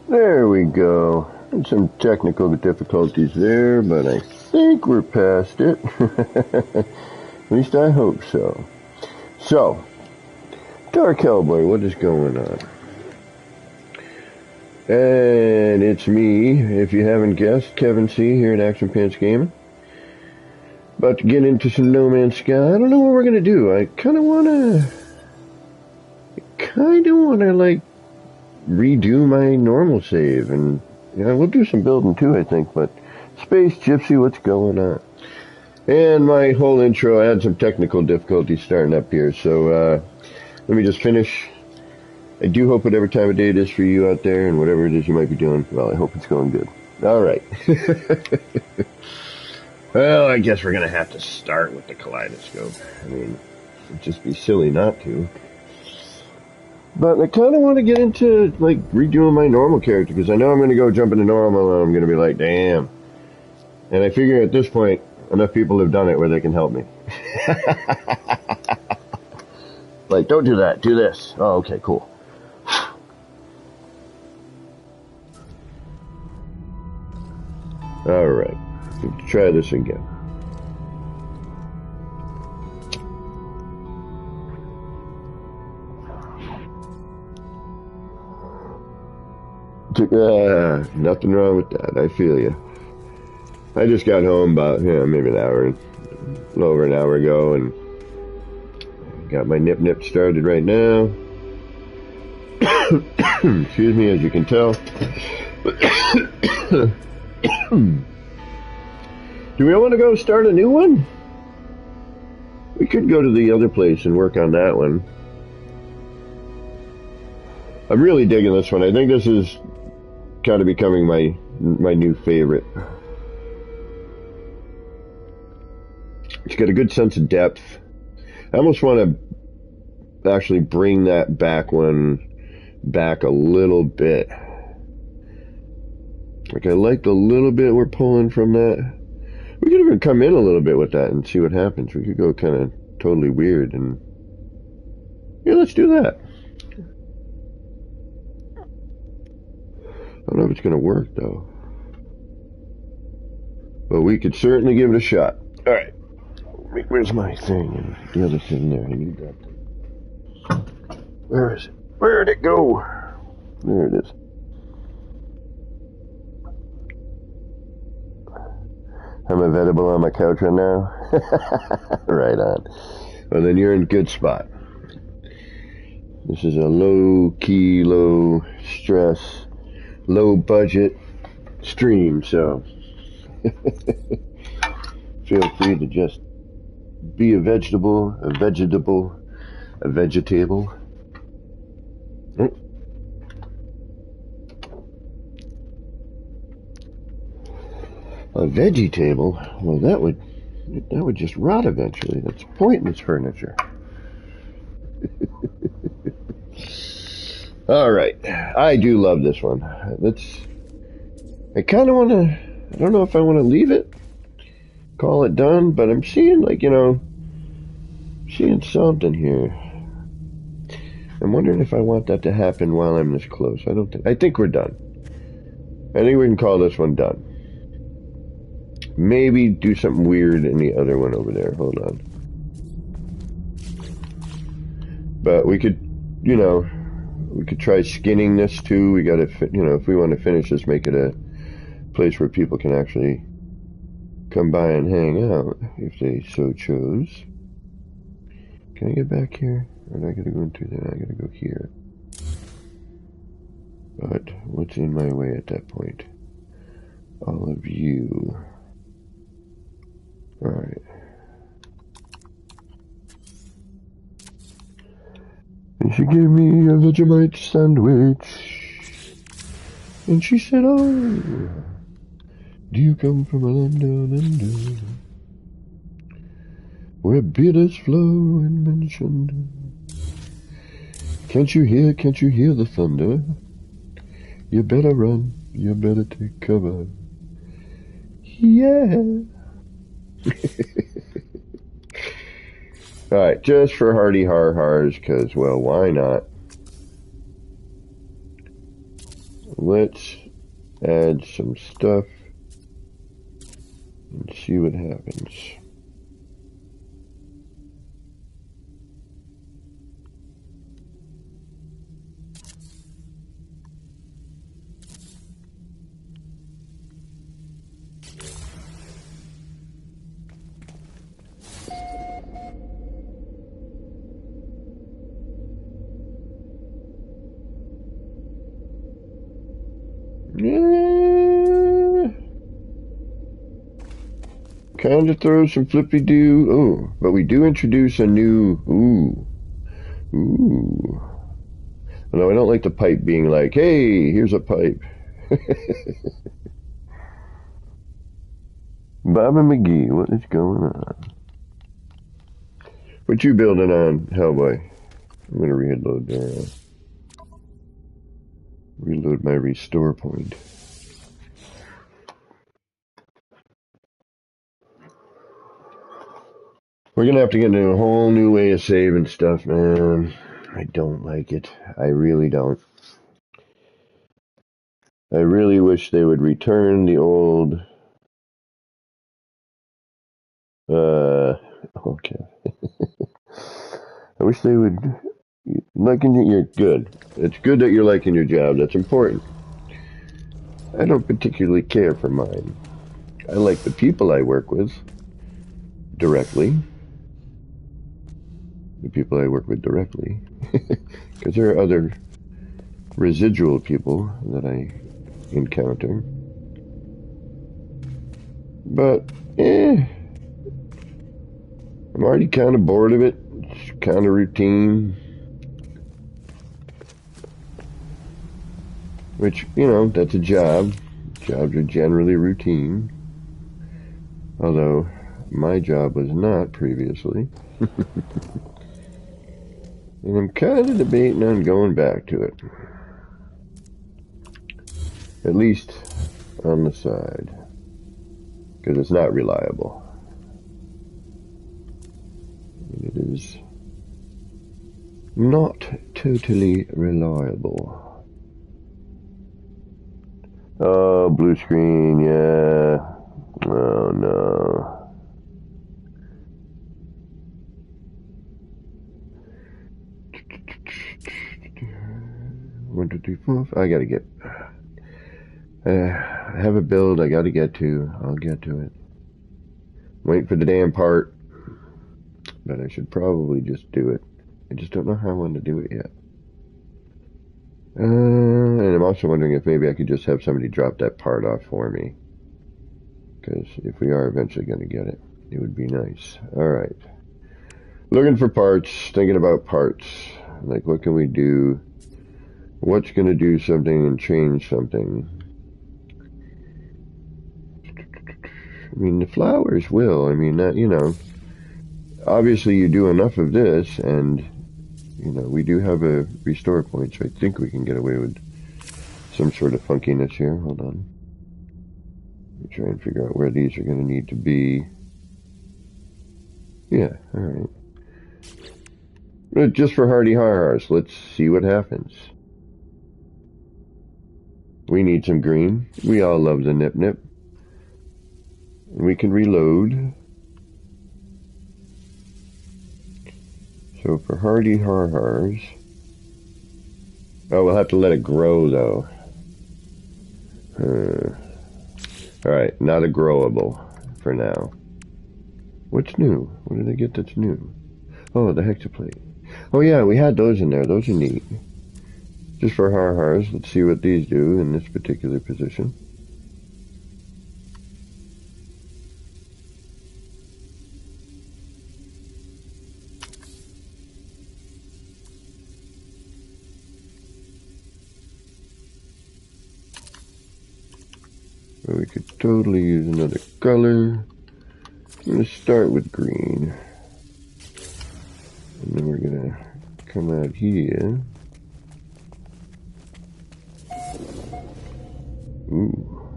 There we go. And some technical difficulties there, but I think we're past it. At least I hope so. So, Dark Hellboy, what is going on? And it's me, if you haven't guessed, Kevin C. here at Action Pants Gaming. About to get into some No Man's Sky. I don't know what we're gonna do. I kind of wanna, like, redo my normal save, and we'll do some building too, I think. But Space Gypsy, what's going on? And my whole intro, I had some technical difficulties starting up here, so let me just finish. I do hope whatever time of day it is for you out there, and whatever it is you might be doing, well, I hope it's going good. All right. Well, I guess we're gonna have to start with the kaleidoscope. I mean, it'd just be silly not to. But I kind of want to get into, like, redoing my normal character, because I know I'm going to go jump into normal, and I'm going to be like, damn. And I figure at this point, enough people have done it where they can help me. Like, don't do that, do this. Oh, okay, cool. Alright, let's try this again. Nothing wrong with that. I feel you. I just got home about, maybe a little over an hour ago, and got my nip started right now. Excuse me, as you can tell. Do we want to go start a new one? We could go to the other place and work on that one. I'm really digging this one. I think this is kind of becoming my new favorite. It's got a good sense of depth. I almost want to actually bring that back a little bit. Like, I like the little bit we're pulling from that. We could even come in a little bit with that and see what happens. We could go kind of totally weird, and yeah, let's do that. I don't know if it's going to work, though. But we could certainly give it a shot. Alright. Where's my thing? And the other thing there. I need that thing. Where is it? Where'd it go? There it is. I'm available on my couch right now. Right on. Well, then you're in a good spot. This is a low-key, low-stress, low-budget stream, so feel free to just be a vegetable. A veggie table? Well, that would just rot eventually. That's pointless furniture. All right, I do love this one. I kind of want to. I don't know if I want to leave it, call it done, but I'm seeing, like, seeing something here. I'm wondering if I want that to happen while I'm this close. I think we're done. I think we can call this one done. Maybe do something weird in the other one over there. Hold on. But we could, we could try skinning this too. We gotta, if we want to finish this, make it a place where people can actually come by and hang out if they so chose. Can I get back here? Or do I gotta go into there? I gotta go here. But what's in my way at that point? All of you. Alright. And she gave me a Vegemite sandwich. And she said, oh, do you come from a land down under, where bitters flow and mentioned? Can't you hear the thunder? You better run, you better take cover. Yeah. Alright, just for hearty har-hars, because, well, why not? let's add some stuff and see what happens. Yeah. Kind of throw some flippy-doo. Oh, but we do introduce a new... Ooh. Although I don't like the pipe being like, hey, here's a pipe. Bobby McGee, what is going on? What you building on, Hellboy? I'm going to reload there. Reload my restore point. We're going to have to get into a whole new way of saving stuff, man. I don't like it. I really don't. I really wish they would return the old... okay. I wish they would... You're good. It's good that you're liking your job. That's important. I don't particularly care for mine. I like the people I work with directly. The people I work with directly. Because there are other residual people that I encounter. But, I'm already kind of bored of it. It's kind of routine. Which, you know, that's a job. Jobs are generally routine. Although, my job was not previously. And I'm kind of debating on going back to it. At least on the side. Because it's not reliable. It is not totally reliable. Oh, blue screen, yeah. Oh, no. One, two, three, four. I gotta get... I have a build I gotta get to. I'll get to it. Wait for the damn part. But I should probably just do it. I just don't know how I want to do it yet. And I'm also wondering if maybe I could just have somebody drop that part off for me. Because if we are eventually going to get it, it would be nice. Alright. Looking for parts, thinking about parts. Like, what can we do? What's going to do something and change something? I mean, the flowers will. I mean, that, you know, obviously you do enough of this, and, you know, we do have a restore point, so I think we can get away with some sort of funkiness here. Hold on. Let me try and figure out where these are going to need to be. Yeah, alright. But just for hardy har-hars, let's see what happens. We need some green. We all love the nip-nip. We can reload. So for hardy har-hars... Oh, we'll have to let it grow, though. Alright, not a growable for now. What's new? What did I get that's new? Oh, the hexaplate. Oh yeah, we had those in there. Those are neat. Just for har-hars, let's see what these do in this particular position. We could totally use another color. I'm going to start with green. And then we're going to come out here. Ooh.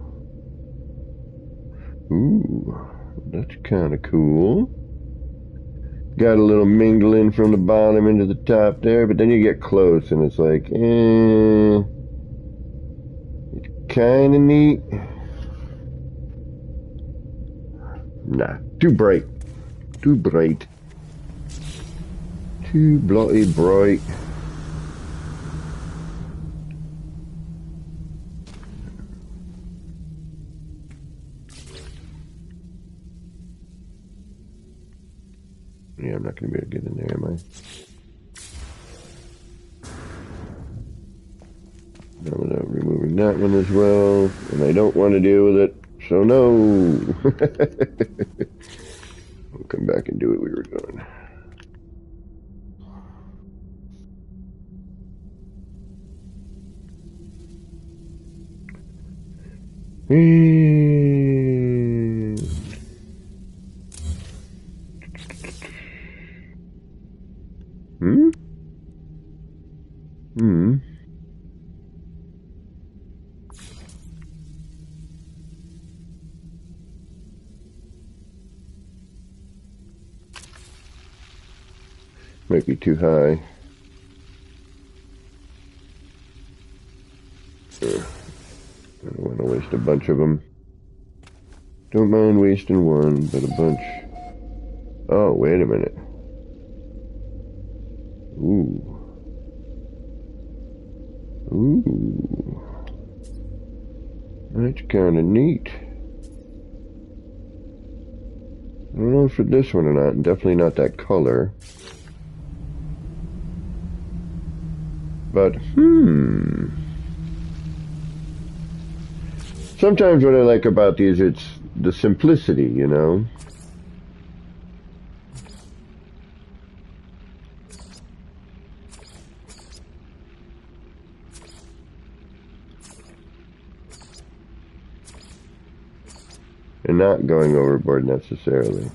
Ooh. That's kind of cool. Got a little mingling from the bottom into the top there, but then you get close and it's like, kind of neat. Nah, too bright. Too bright. Too bloody bright. Yeah, I'm not going to be able to get in there, am I? No, without removing that one as well. And I don't want to deal with it, so no. We'll come back and do what we were doing. Might be too high. I don't want to waste a bunch of them. Don't mind wasting one, but a bunch. Oh, wait a minute. Ooh. Ooh. That's kind of neat. I don't know for this one or not. Definitely not that color. But, sometimes what I like about these, it's the simplicity, you know? And not going overboard necessarily.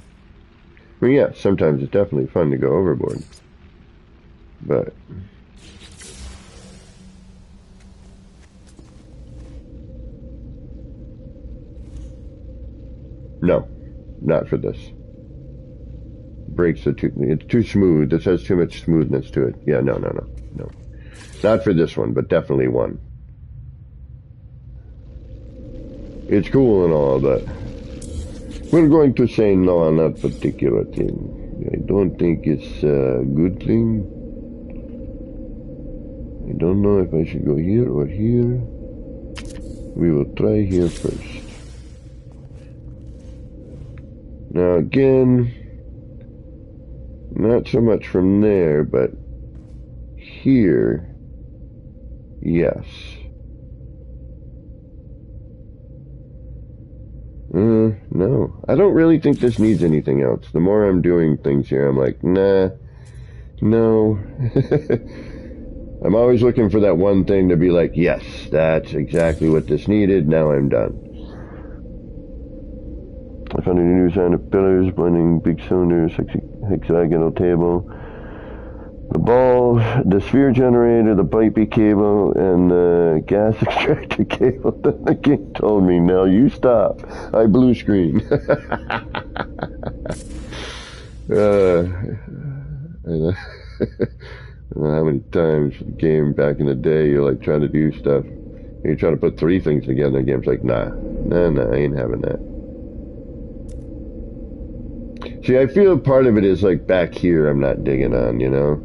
I mean, yeah, sometimes it's definitely fun to go overboard. But no, not for this. Brakes are it's too smooth. This has too much smoothness to it. Yeah, no. Not for this one, but definitely one. It's cool and all, but we're going to say no on that particular thing. I don't think it's a good thing. I don't know if I should go here or here. We will try here first. Now again, not so much from there, but here, yes. No. I don't really think this needs anything else. The more I'm doing things here, I'm like, nah, no. I'm always looking for that one thing to be like, yes, that's exactly what this needed, now I'm done. I found a new sound of pillars, blending big cylinders, hexagonal table. The ball, the sphere generator, the pipey cable, and the gas extractor cable. Then the game told me, "Now you stop." I blue screen. I don't know how many times the game back in the day you're like trying to do stuff. You're trying to put three things together, and the game's like, nah, I ain't having that. See, I feel part of it is like back here I'm not digging on, you know?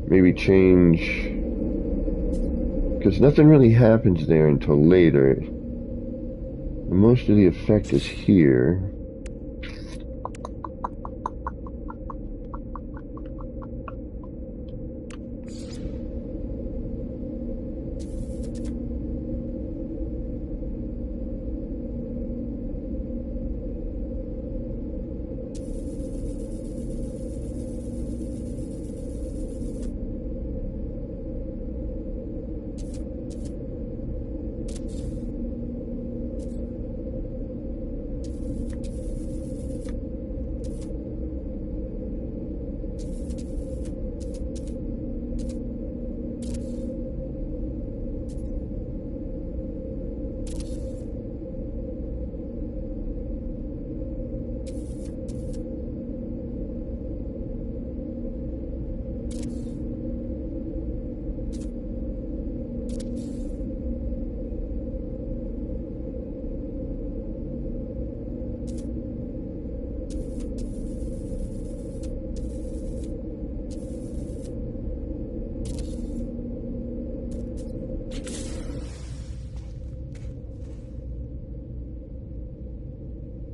Maybe change, because nothing really happens there until later. Most of the effect is here.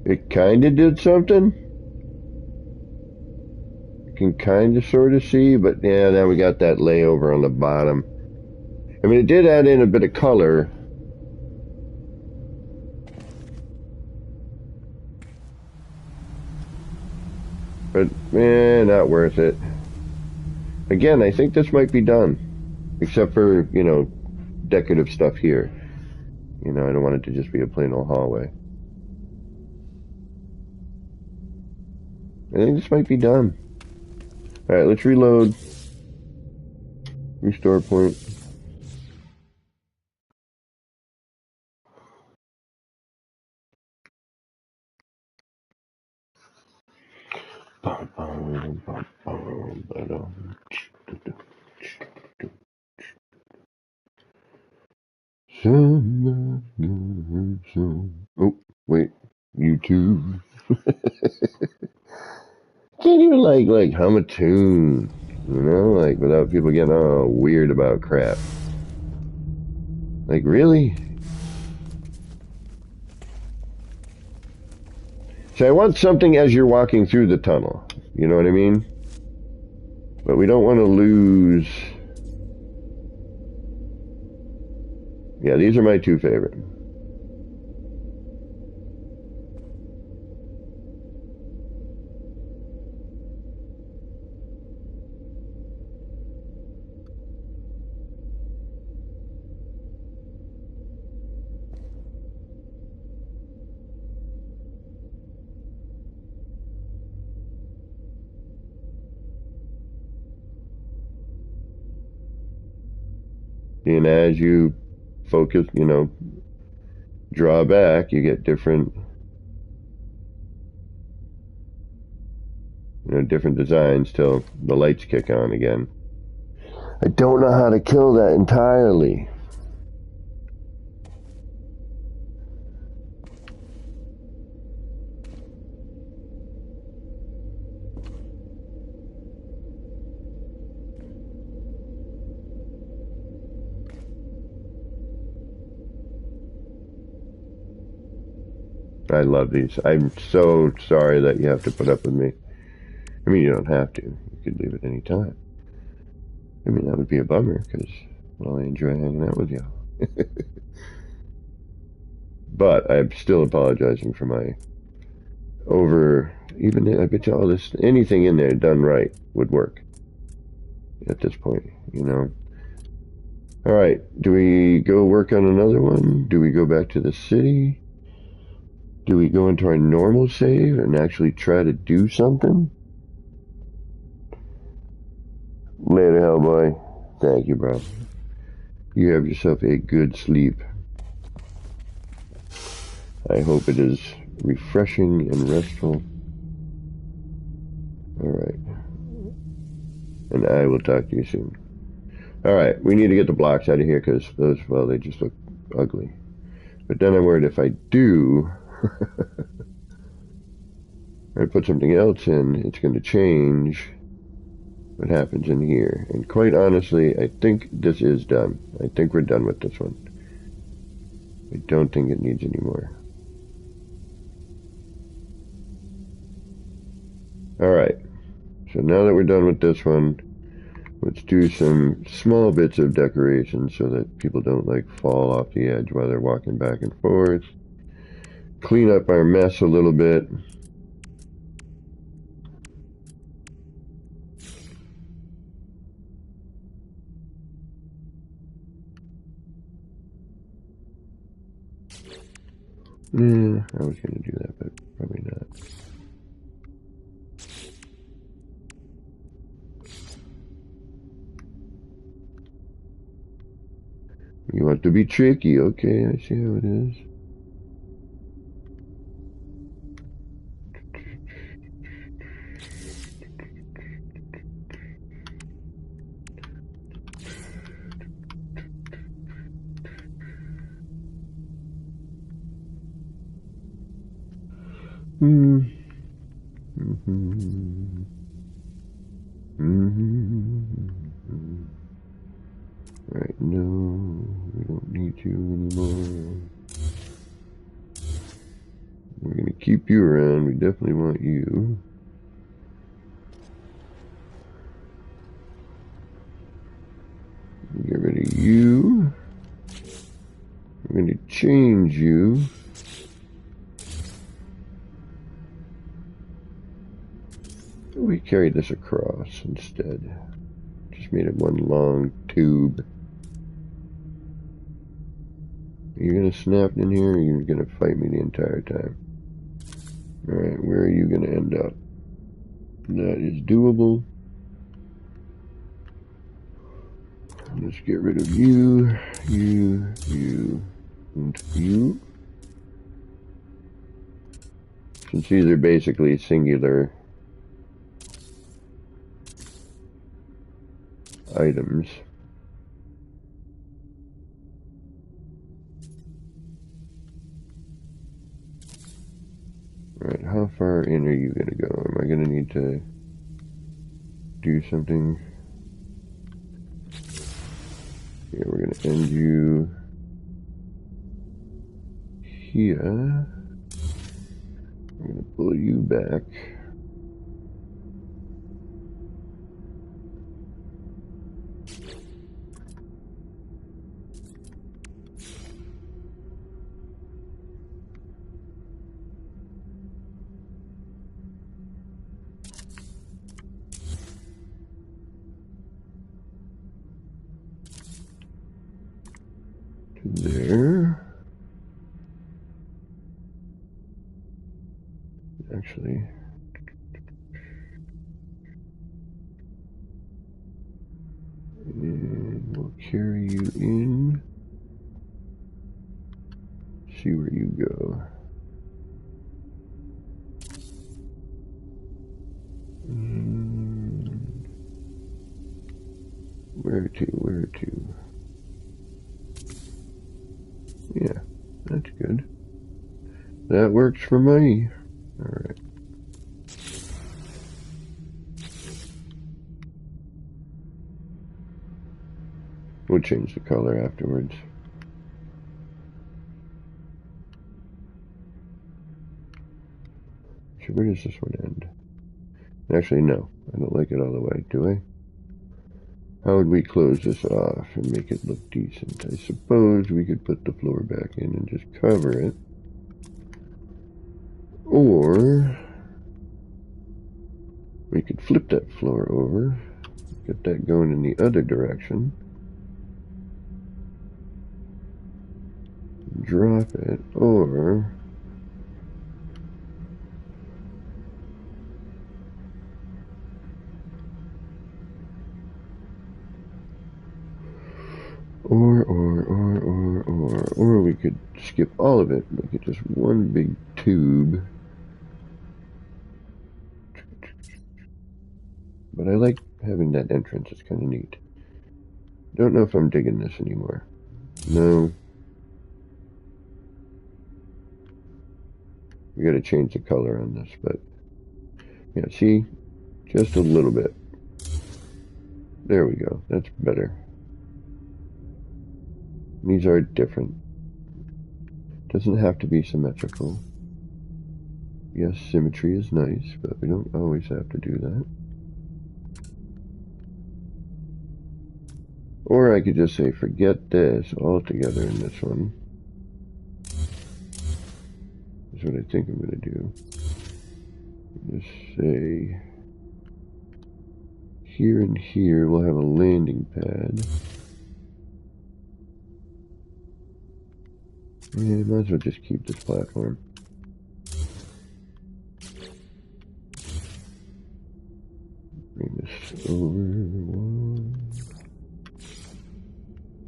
It kind of did something. You can kind of sort of see, but yeah, now we got that layover on the bottom. I mean, it did add in a bit of color. But, not worth it. Again, I think this might be done. Except for, you know, decorative stuff here. You know, I don't want it to just be a plain old hallway. I think this might be done. Alright, let's reload. Restore point. Oh, wait. YouTube. Can't even like hum a tune, you know, like without people getting all weird about crap. Like, really? So I want something as you're walking through the tunnel, you know what I mean? But we don't want to lose. Yeah, these are my two favorite. And as you focus, you know, draw back, you get different, you know, different designs till the lights kick on again. I don't know how to kill that entirely. I love these. I'm so sorry that you have to put up with me. I mean, you don't have to. You could leave at any time. I mean, that would be a bummer because, well, I enjoy hanging out with you. But I'm still apologizing for my even I bet you all this, anything in there done right would work at this point, you know. All right, do we go work on another one? Do we go back to the city? Do we go into our normal save and actually try to do something? Later, Hellboy. Thank you, bro. You have yourself a good sleep. I hope it is refreshing and restful. Alright. And I will talk to you soon. Alright, we need to get the blocks out of here because those, well, they just look ugly. But then I'm worried if I do, I put something else in, it's going to change what happens in here. And quite honestly, I think this is done. I think we're done with this one. I don't think it needs any more. Alright, so now that we're done with this one, let's do some small bits of decoration so that people don't like fall off the edge while they're walking back and forth. Clean up our mess a little bit. Yeah, I was going to do that, but probably not. You want to be tricky. Okay, I see how it is. Right, no, we don't need you anymore. We're going to keep you around. We definitely want you. Get rid of you. We're going to change you. We carry this across instead. Just made it one long tube. You're going to snap in here, or you're going to fight me the entire time? Alright, where are you going to end up? That is doable. Let's get rid of you, you, and you. Since these are basically singular items. Alright, how far in are you going to go? Am I going to need to do something? Yeah, we're going to end you here. I'm going to pull you back. To there. Actually, and we'll carry you in. See where you go. Where to? Where to? Yeah, that's good. That works for me. Alright. We'll change the color afterwards. So where does this one end? Actually, no. I don't like it all the way, do I? How would we close this off and make it look decent? I suppose we could put the floor back in and just cover it. Or we could flip that floor over, get that going in the other direction, drop it, or we could skip all of it, make it just one big tube. But I like having that entrance, it's kind of neat. Don't know if I'm digging this anymore. No. We gotta change the color on this, but yeah, see? Just a little bit. There we go, that's better. These are different. Doesn't have to be symmetrical. Yes, symmetry is nice, but we don't always have to do that. Or I could just say, forget this altogether in this one. That's what I think I'm going to do. Just say, here and here we'll have a landing pad. And might as well just keep this platform. Bring this over one.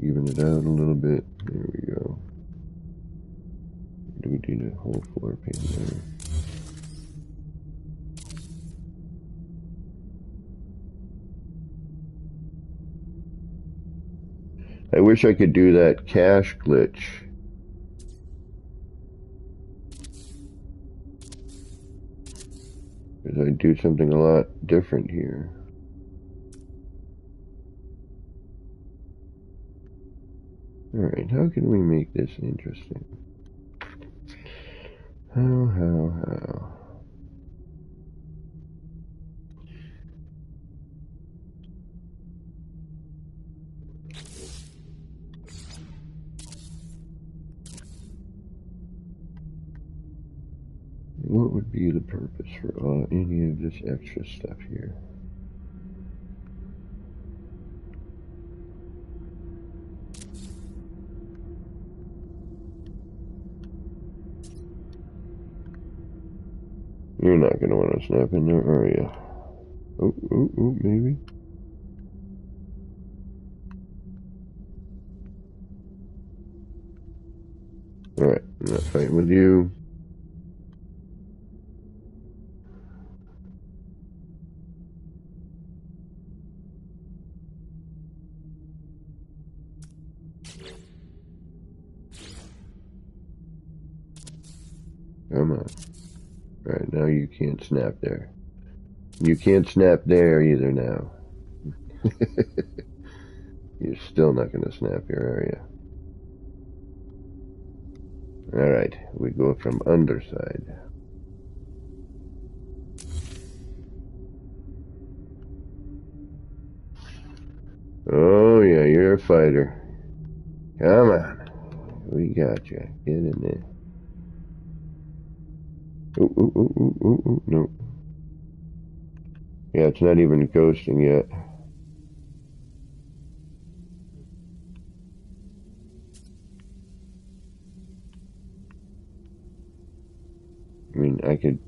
Even it out a little bit. There we go. Do we need a whole floor pan there? I wish I could do that cache glitch. Because I'd do something a lot different here. Alright, how can we make this interesting? How? What would be the purpose for any of this extra stuff here? You're not going to want to snap in there, are you? Oh, maybe. Alright, I'm not fighting with you. Come on. Alright, now you can't snap there. You can't snap there either now. You're still not going to snap here, are you? Alright, we go from underside. Oh yeah, you're a fighter. Come on. We got you. Get in there. Ooh, no. Yeah, it's not even ghosting yet. I mean, I could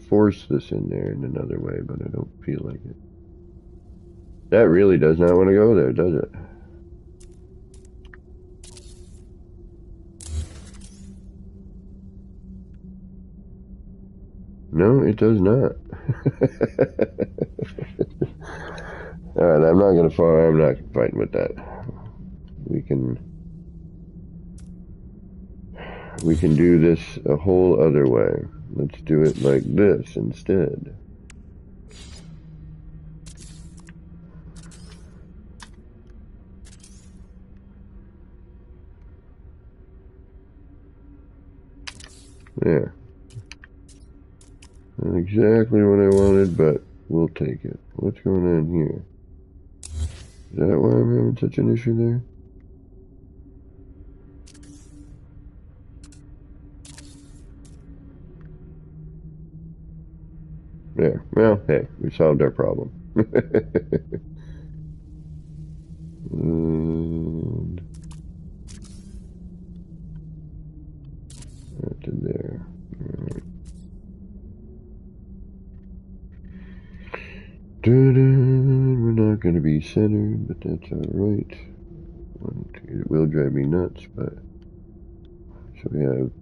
force this in there in another way, but I don't feel like it. That really does not want to go there, does it? No, it does not. Alright, I'm not going to fall. I'm not fighting with that. We can do this a whole other way. Let's do it like this instead. There. Not exactly what I wanted, but we'll take it. What's going on here? Is that why I'm having such an issue there? There. Well, hey, we solved our problem. And that to there. Alright. We're not going to be centered, but that's alright. It will drive me nuts, but... So we have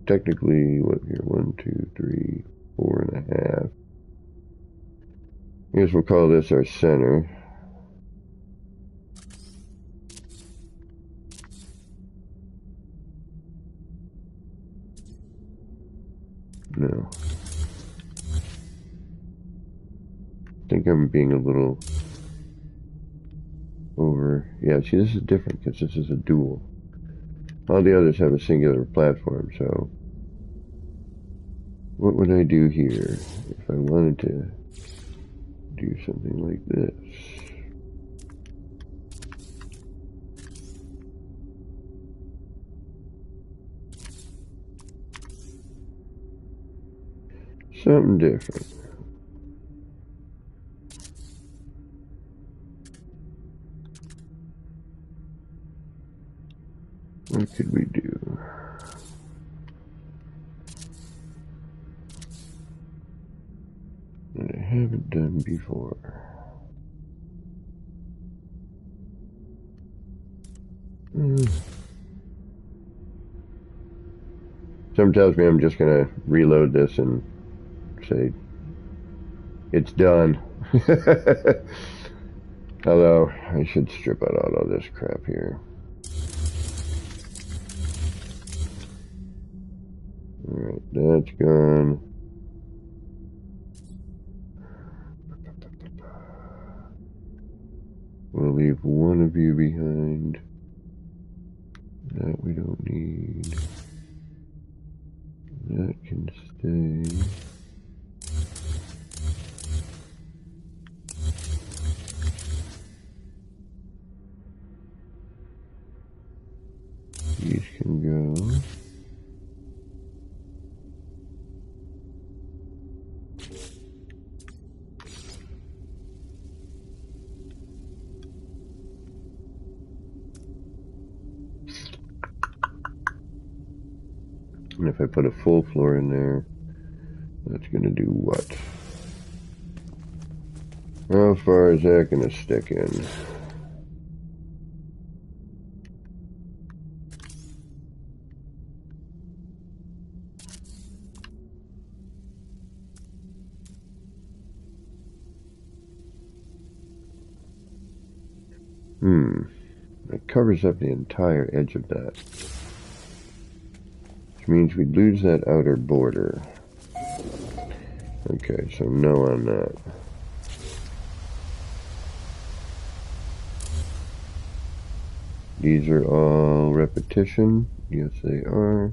technically, what here? 1, 2, 3, 4.5. I guess we'll call this our center. No. I think I'm being a little over... Yeah, see, this is different because this is a dual. All the others have a singular platform, so... What would I do here if I wanted to do something like this? Something different. What could we do? That I haven't done before. Something tells me I'm just gonna reload this and say it's done. Although I should strip out all this crap here. Alright, that's gone. We'll leave one of you behind. That we don't need. day. These can go. And if I put a full floor in there, that's going to do what? How far is that going to stick in? It covers up the entire edge of that. Which means we'd lose that outer border. Okay, so no on that. These are all repetition. Yes, they are.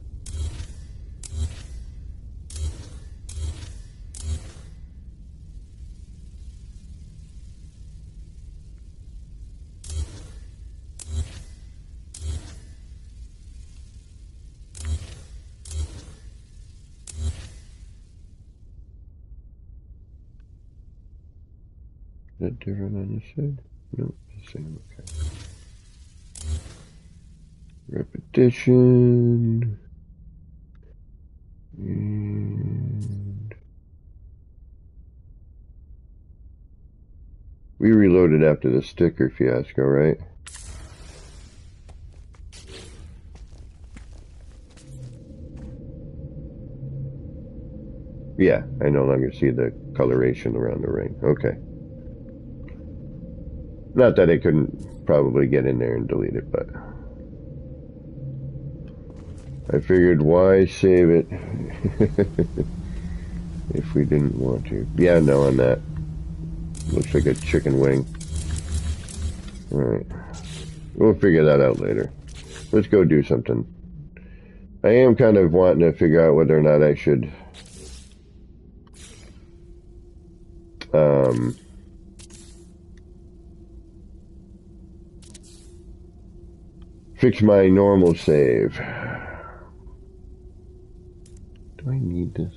Is that different on this side? No, the same, okay. Repetition. And we reloaded after the sticker fiasco, right? Yeah, I no longer see the coloration around the ring. Okay. Not that I couldn't probably get in there and delete it, but I figured why save it if we didn't want to. Yeah, no on that. Looks like a chicken wing. Alright. We'll figure that out later. Let's go do something. I am kind of wanting to figure out whether or not I should fix my normal save. Do I need this?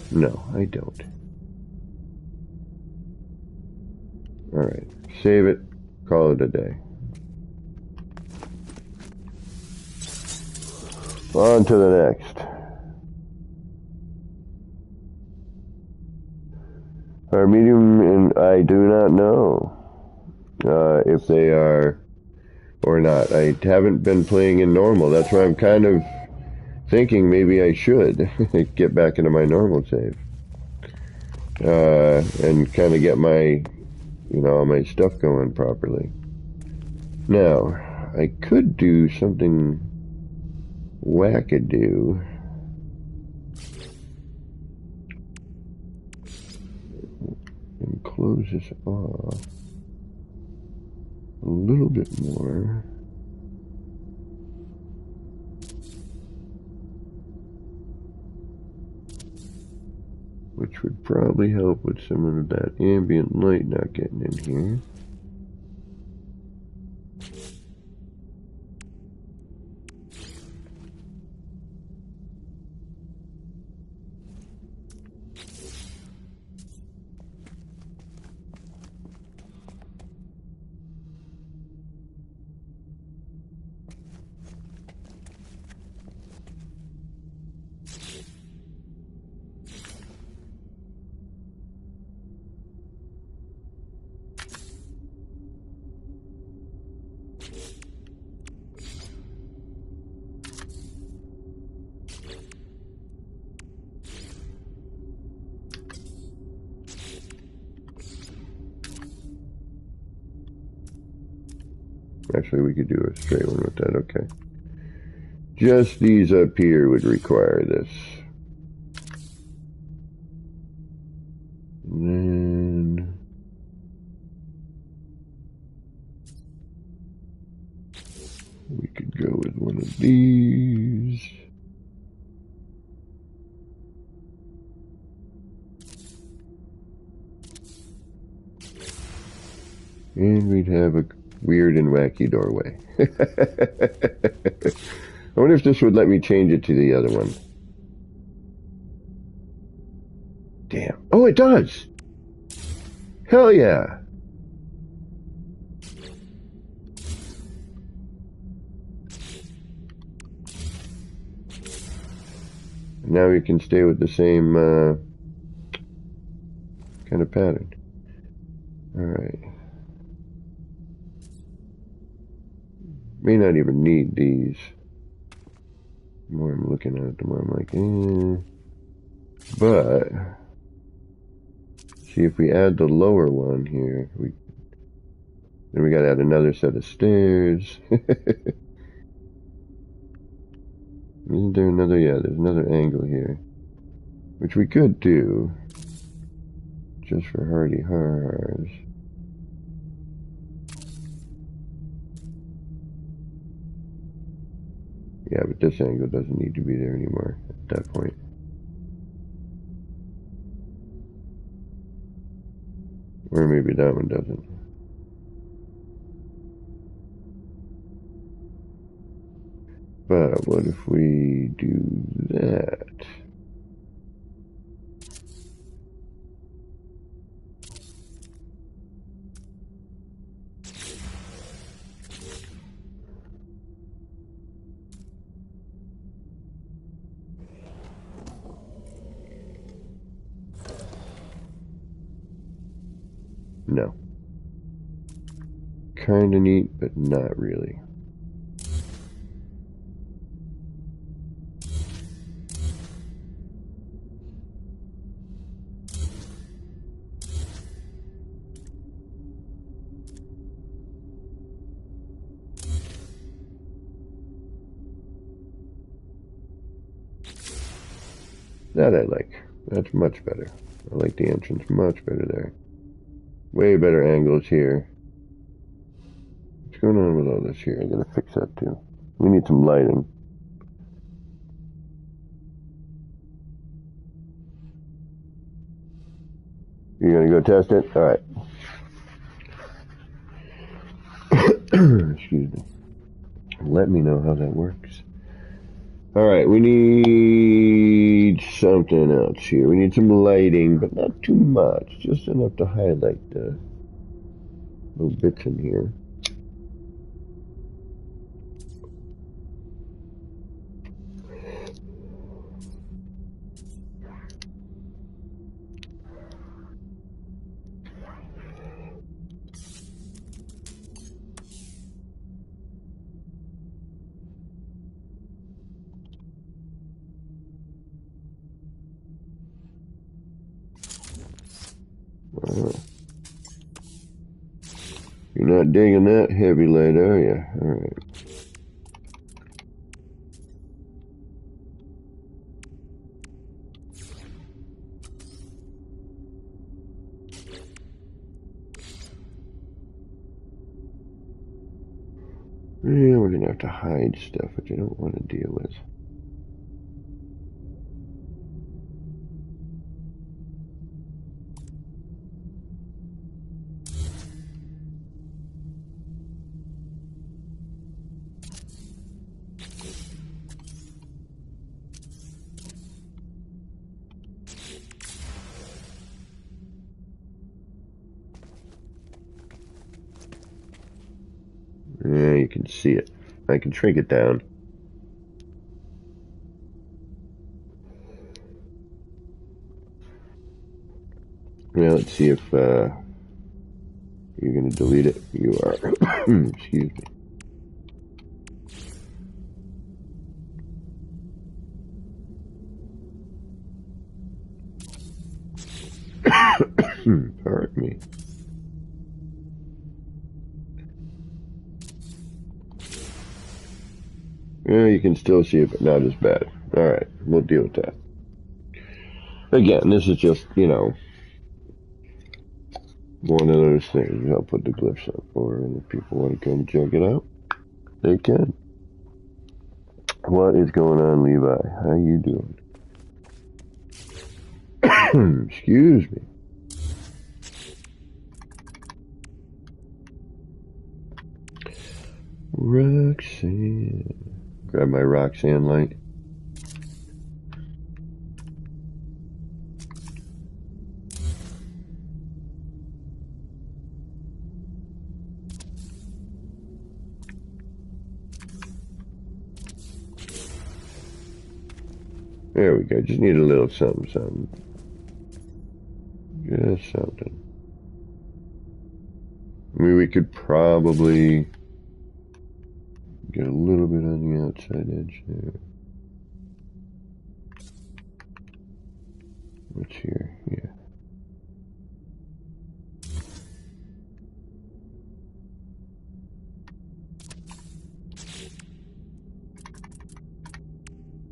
No, I don't. Alright, save it, call it a day. On to the next. Our medium, and I do not know if they are or not. I haven't been playing in normal. That's why I'm kind of thinking maybe I should get back into my normal save. And kind of get my, all my stuff going properly. Now, I could do something wackadoo. And close this off a little bit more. Which would probably help with some of that ambient light not getting in here. Actually, we could do a straight one with that, okay. Just these up here would require this. And then We could go with one of these. And we'd have a weird and wacky doorway. I wonder if this would let me change it to the other one. Damn. Oh, it does! Hell yeah! Now we can stay with the same kind of pattern. Alright. May not even need these. The more I'm looking at it, the more I'm like, But, see if we add the lower one here, then we gotta add another set of stairs. Isn't there another? Yeah, there's another angle here, which we could do just for hardy hars. Yeah, but this angle doesn't need to be there anymore at that point. Or maybe that one doesn't. But what if we do that? No. Kinda neat, but not really. That I like. That's much better. I like the entrance much better there. Way better angles here. What's going on with all this here? I gotta fix that too. We need some lighting. You gonna go test it? Alright. Excuse me. Let me know how that works. Alright, we need something else here. We need some lighting, but not too much. Just enough to highlight the little bits in here. You're not digging that heavy light, are you? Alright. Yeah, we're gonna have to hide stuff, which I don't want to deal with. Yeah, you can see it. I can shrink it down. Now let's see if you're going to delete it. You are. Excuse me. Pardon me. Yeah, you can still see it, but not as bad. Alright, we'll deal with that. Again, this is just, you know, one of those things. I'll put the glyphs up for, and if people want to come check it out, they can. What is going on, Levi? How you doing? Excuse me. Roxanne. Grab my Roxanne light. There we go. Just need a little something, something. Just something. I mean, we could probably get a little bit on the outside edge there. What's here? Yeah.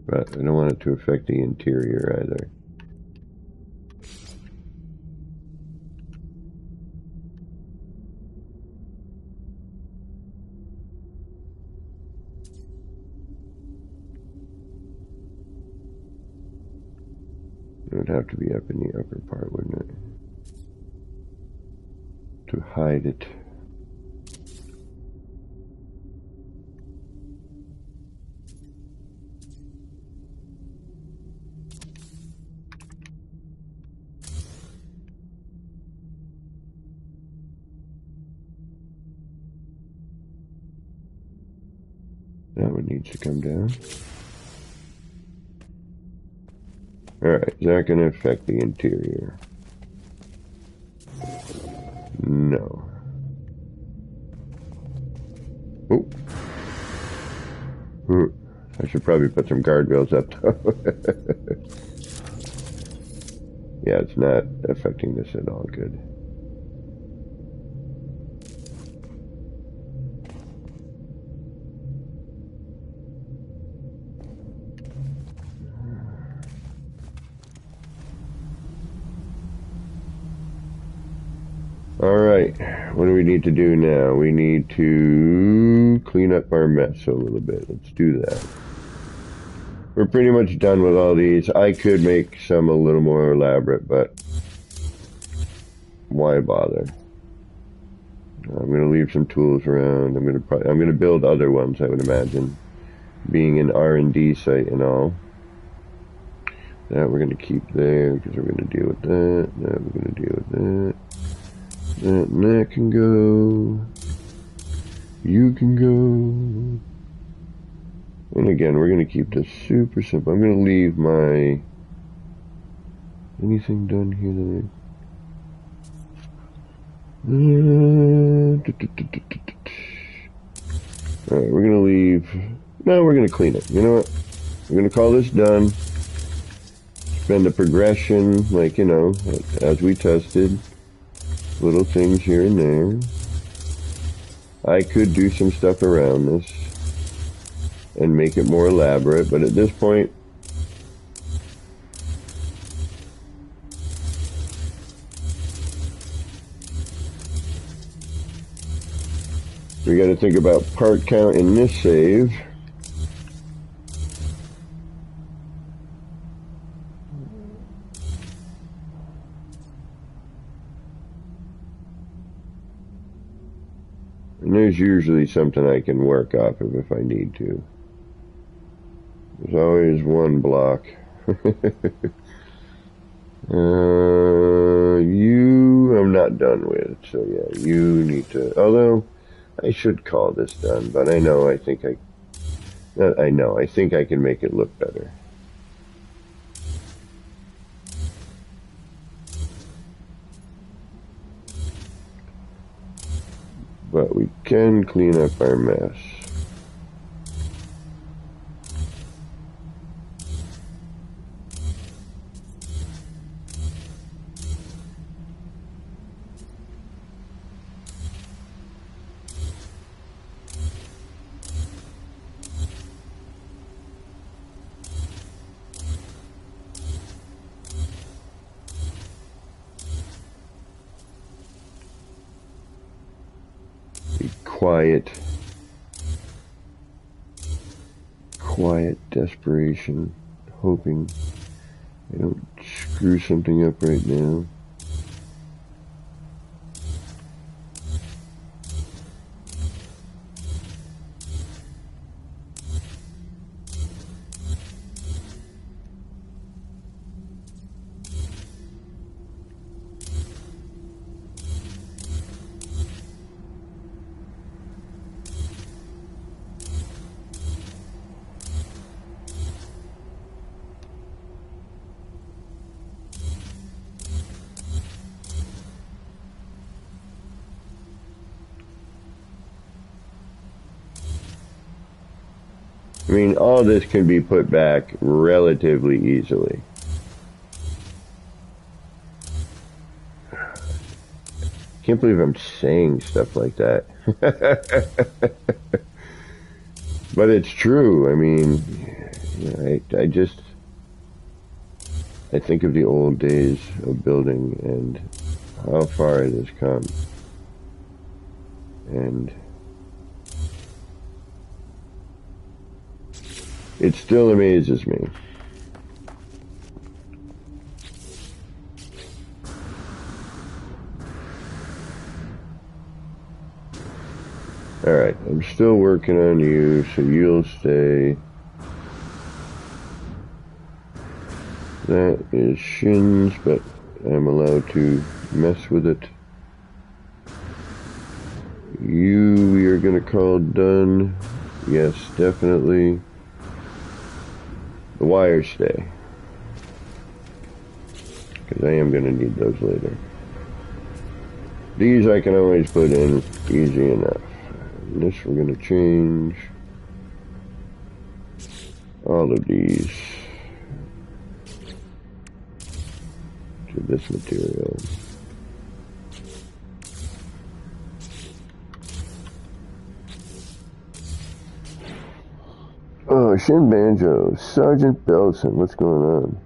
But I don't want it to affect the interior either. It would have to be up in the upper part, wouldn't it? To hide it. That one needs to come down. Alright, is that going to affect the interior? No. Oh. I should probably put some guardrails up though. Yeah, it's not affecting this at all good. Alright, what do we need to do now? We need to clean up our mess a little bit. Let's do that. We're pretty much done with all these. I could make some a little more elaborate, but why bother? I'm going to leave some tools around. I'm going to build other ones, I would imagine, being an R&D site and all. That we're going to keep there because we're going to deal with that. That we're going to deal with that. That can go. You can go. And again, we're going to keep this super simple. I'm going to leave my... Anything done here that Alright, we're going to leave... No, we're going to clean it. You know what? We're going to call this done. Spend the progression, like, you know, as we tested. Little things here and there. I could do some stuff around this and make it more elaborate, but at this point, we got to think about part count in this save. And there's usually something I can work off of if I need to. There's always one block. You I'm not done with, so yeah, you need to, although I should call this done, but I think I can make it look better. But we can clean up our mess. quiet desperation, hoping I don't screw something up right now. I mean, all this can be put back relatively easily. Can't believe I'm saying stuff like that. But it's true. I mean, I think of the old days of building and how far it has come. And it still amazes me. Alright, I'm still working on you, so you'll stay. That is shins, but I'm allowed to mess with it. You, we are going to call done. Yes, definitely. The wires stay. Because I am going to need those later. These I can always put in easy enough. And this we're going to change. All of these to this material. Oh, Shin Banjo, Sergeant Belson, what's going on?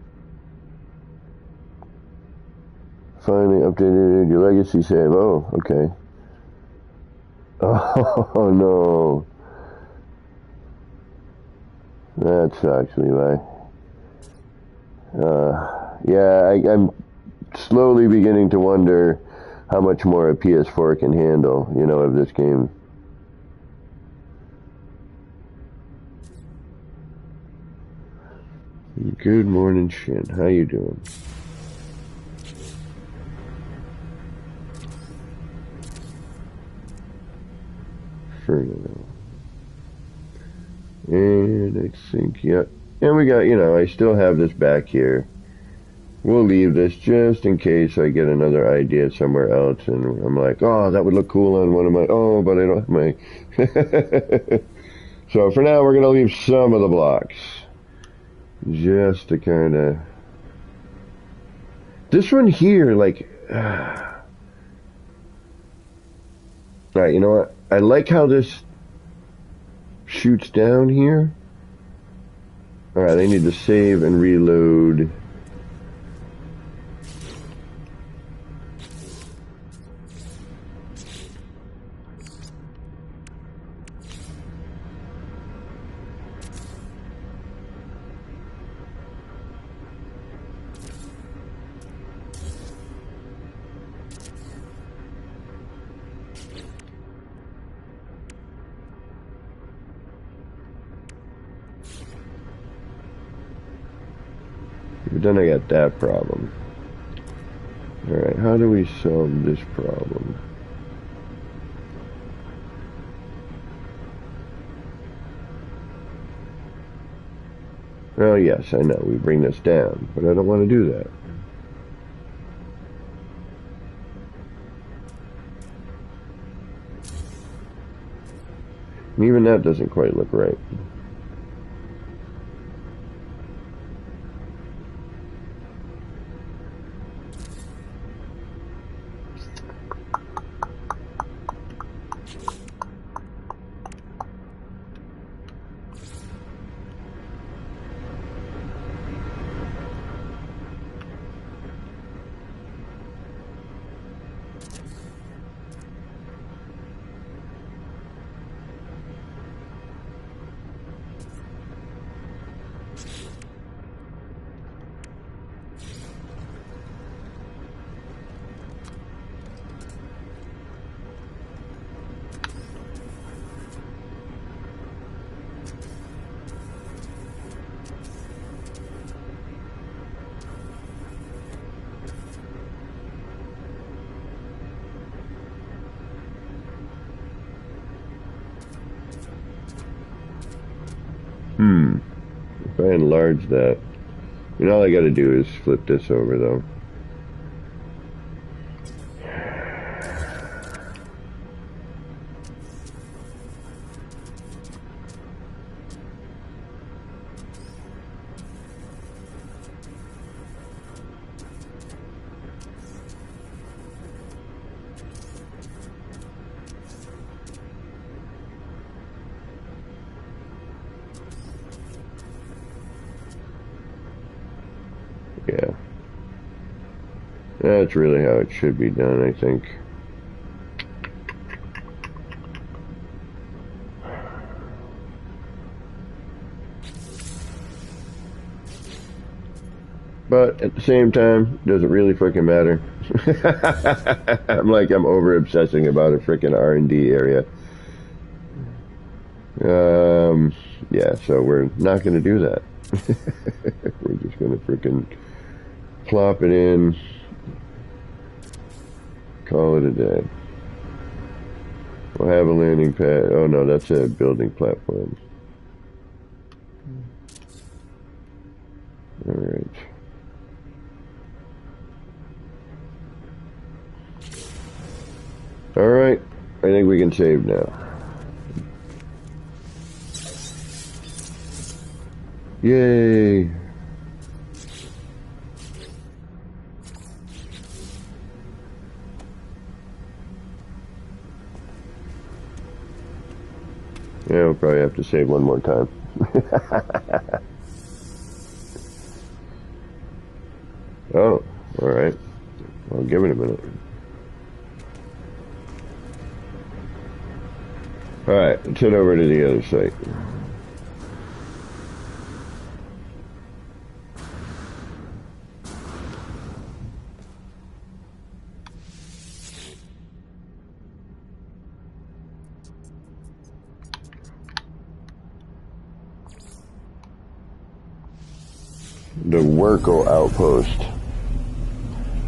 Finally updated your legacy save. Oh, okay. Oh no. That sucks, Levi. Yeah, I'm slowly beginning to wonder how much more a PS4 can handle, you know, of this game. Good morning, Shin. How you doing? Fernando. And I think, yeah. And we got, you know, I still have this back here. We'll leave this just in case I get another idea somewhere else and I'm like, oh, that would look cool on one of my, oh, but I don't have my. So for now, we're going to leave some of the blocks. Just to kind of. This one here, like. Alright, you know what? I like how this shoots down here. Alright, I need to save and reload. But then I got that problem. Alright, how do we solve this problem? Well, yes, I know, we bring this down, but I don't want to do that. And even that doesn't quite look right. If I enlarge that, all I gotta do is flip this over though. Yeah. That's really how it should be done, I think. But at the same time, doesn't really freaking matter. I'm over obsessing about a freaking R&D area. Yeah, so we're not going to do that. We're just going to freaking plop it in, call it a day. We'll have a landing pad. Oh no, that's a building platform. Alright. Alright, I think we can save now. Yay! Yeah, we'll probably have to save one more time. Oh, alright. I'll give it a minute. Alright, let's head over to the other site. The Werkel outpost.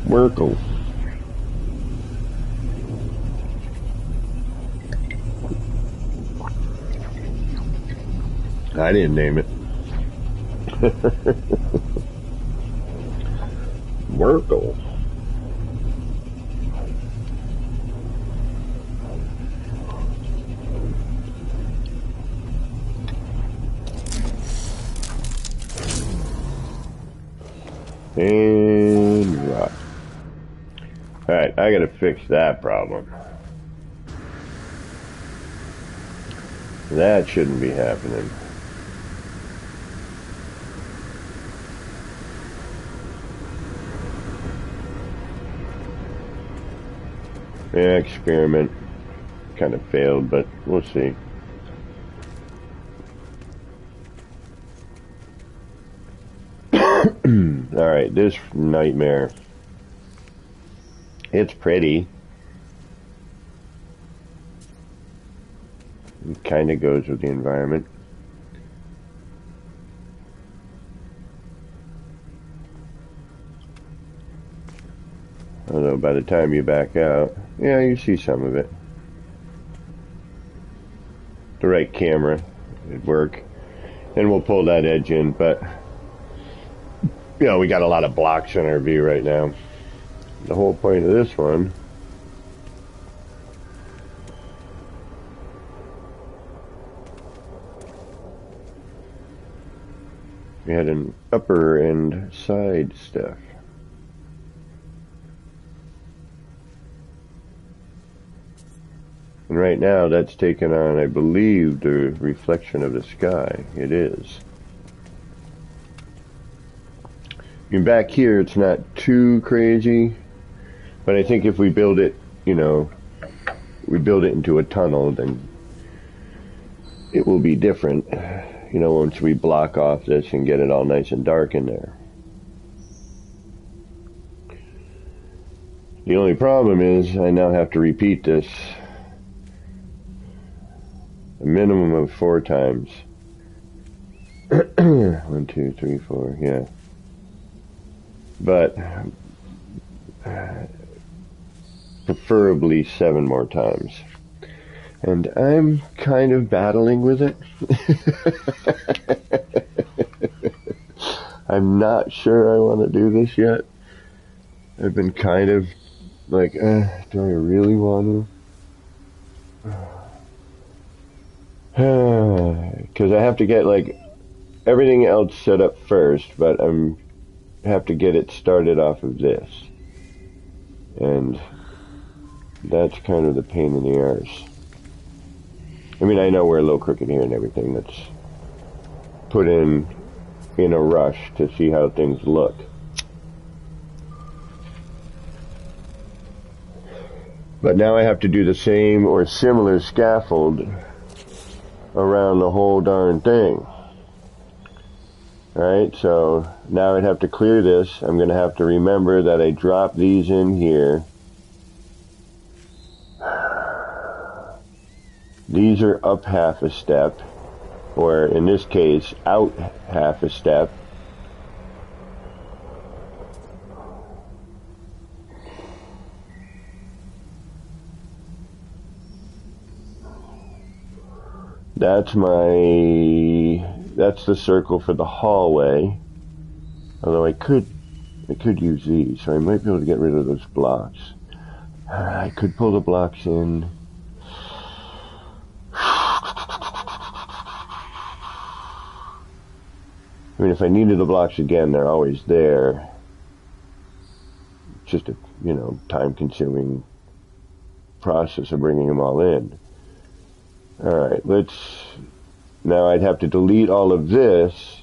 Werkel. I didn't name it. Werkel. And rock. Alright, I gotta fix that problem. That shouldn't be happening. Yeah, experiment kind of failed, but we'll see. Alright, this nightmare. It's pretty. It kind of goes with the environment. Although by the time you back out, yeah, you see some of it. The right camera, it'd work. And we'll pull that edge in, but we got a lot of blocks in our view right now. The whole point of this one we had an upper and side stuff. And right now that's taken on, I believe, the reflection of the sky. It is. And back here it's not too crazy, but I think if we build it, we build it into a tunnel, then it will be different, once we block off this and get it all nice and dark in there. The only problem is I now have to repeat this a minimum of 4 times. 1, 2, 3, 4, yeah. But preferably 7 more times. And I'm kind of battling with it. I'm not sure I want to do this yet. I've been kind of like, do I really want to? Because I have to get like everything else set up first, but I have to get it started off of this. And that's kind of the pain in the arse. I mean, I know we're a little crooked here and everything. That's put in a rush to see how things look. But now I have to do the same or similar scaffold around the whole darn thing. Alright, so now I'd have to clear this. I'm going to have to remember that I drop these in here. These are up half a step, or in this case, out half a step. That's the circle for the hallway. Although I could use these, so I might be able to get rid of those blocks. I could pull the blocks in. I mean, if I needed the blocks again, they're always there. It's just a, time-consuming process of bringing them all in. Alright, now I'd have to delete all of this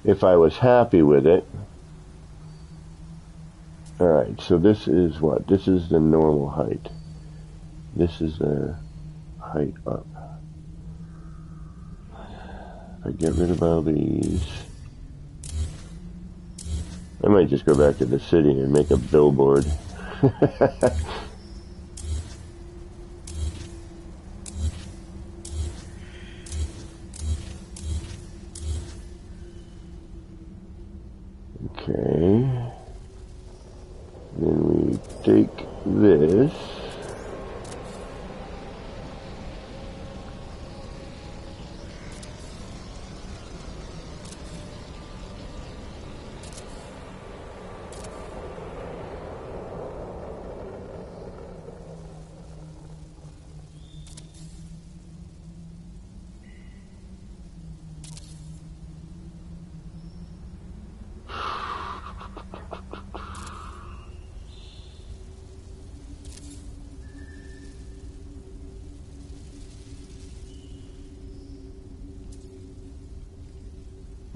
if I was happy with it. Alright, so this is what? This is the normal height. This is the height up. If I get rid of all these, I might just go back to the city and make a billboard. Okay. Then we take this.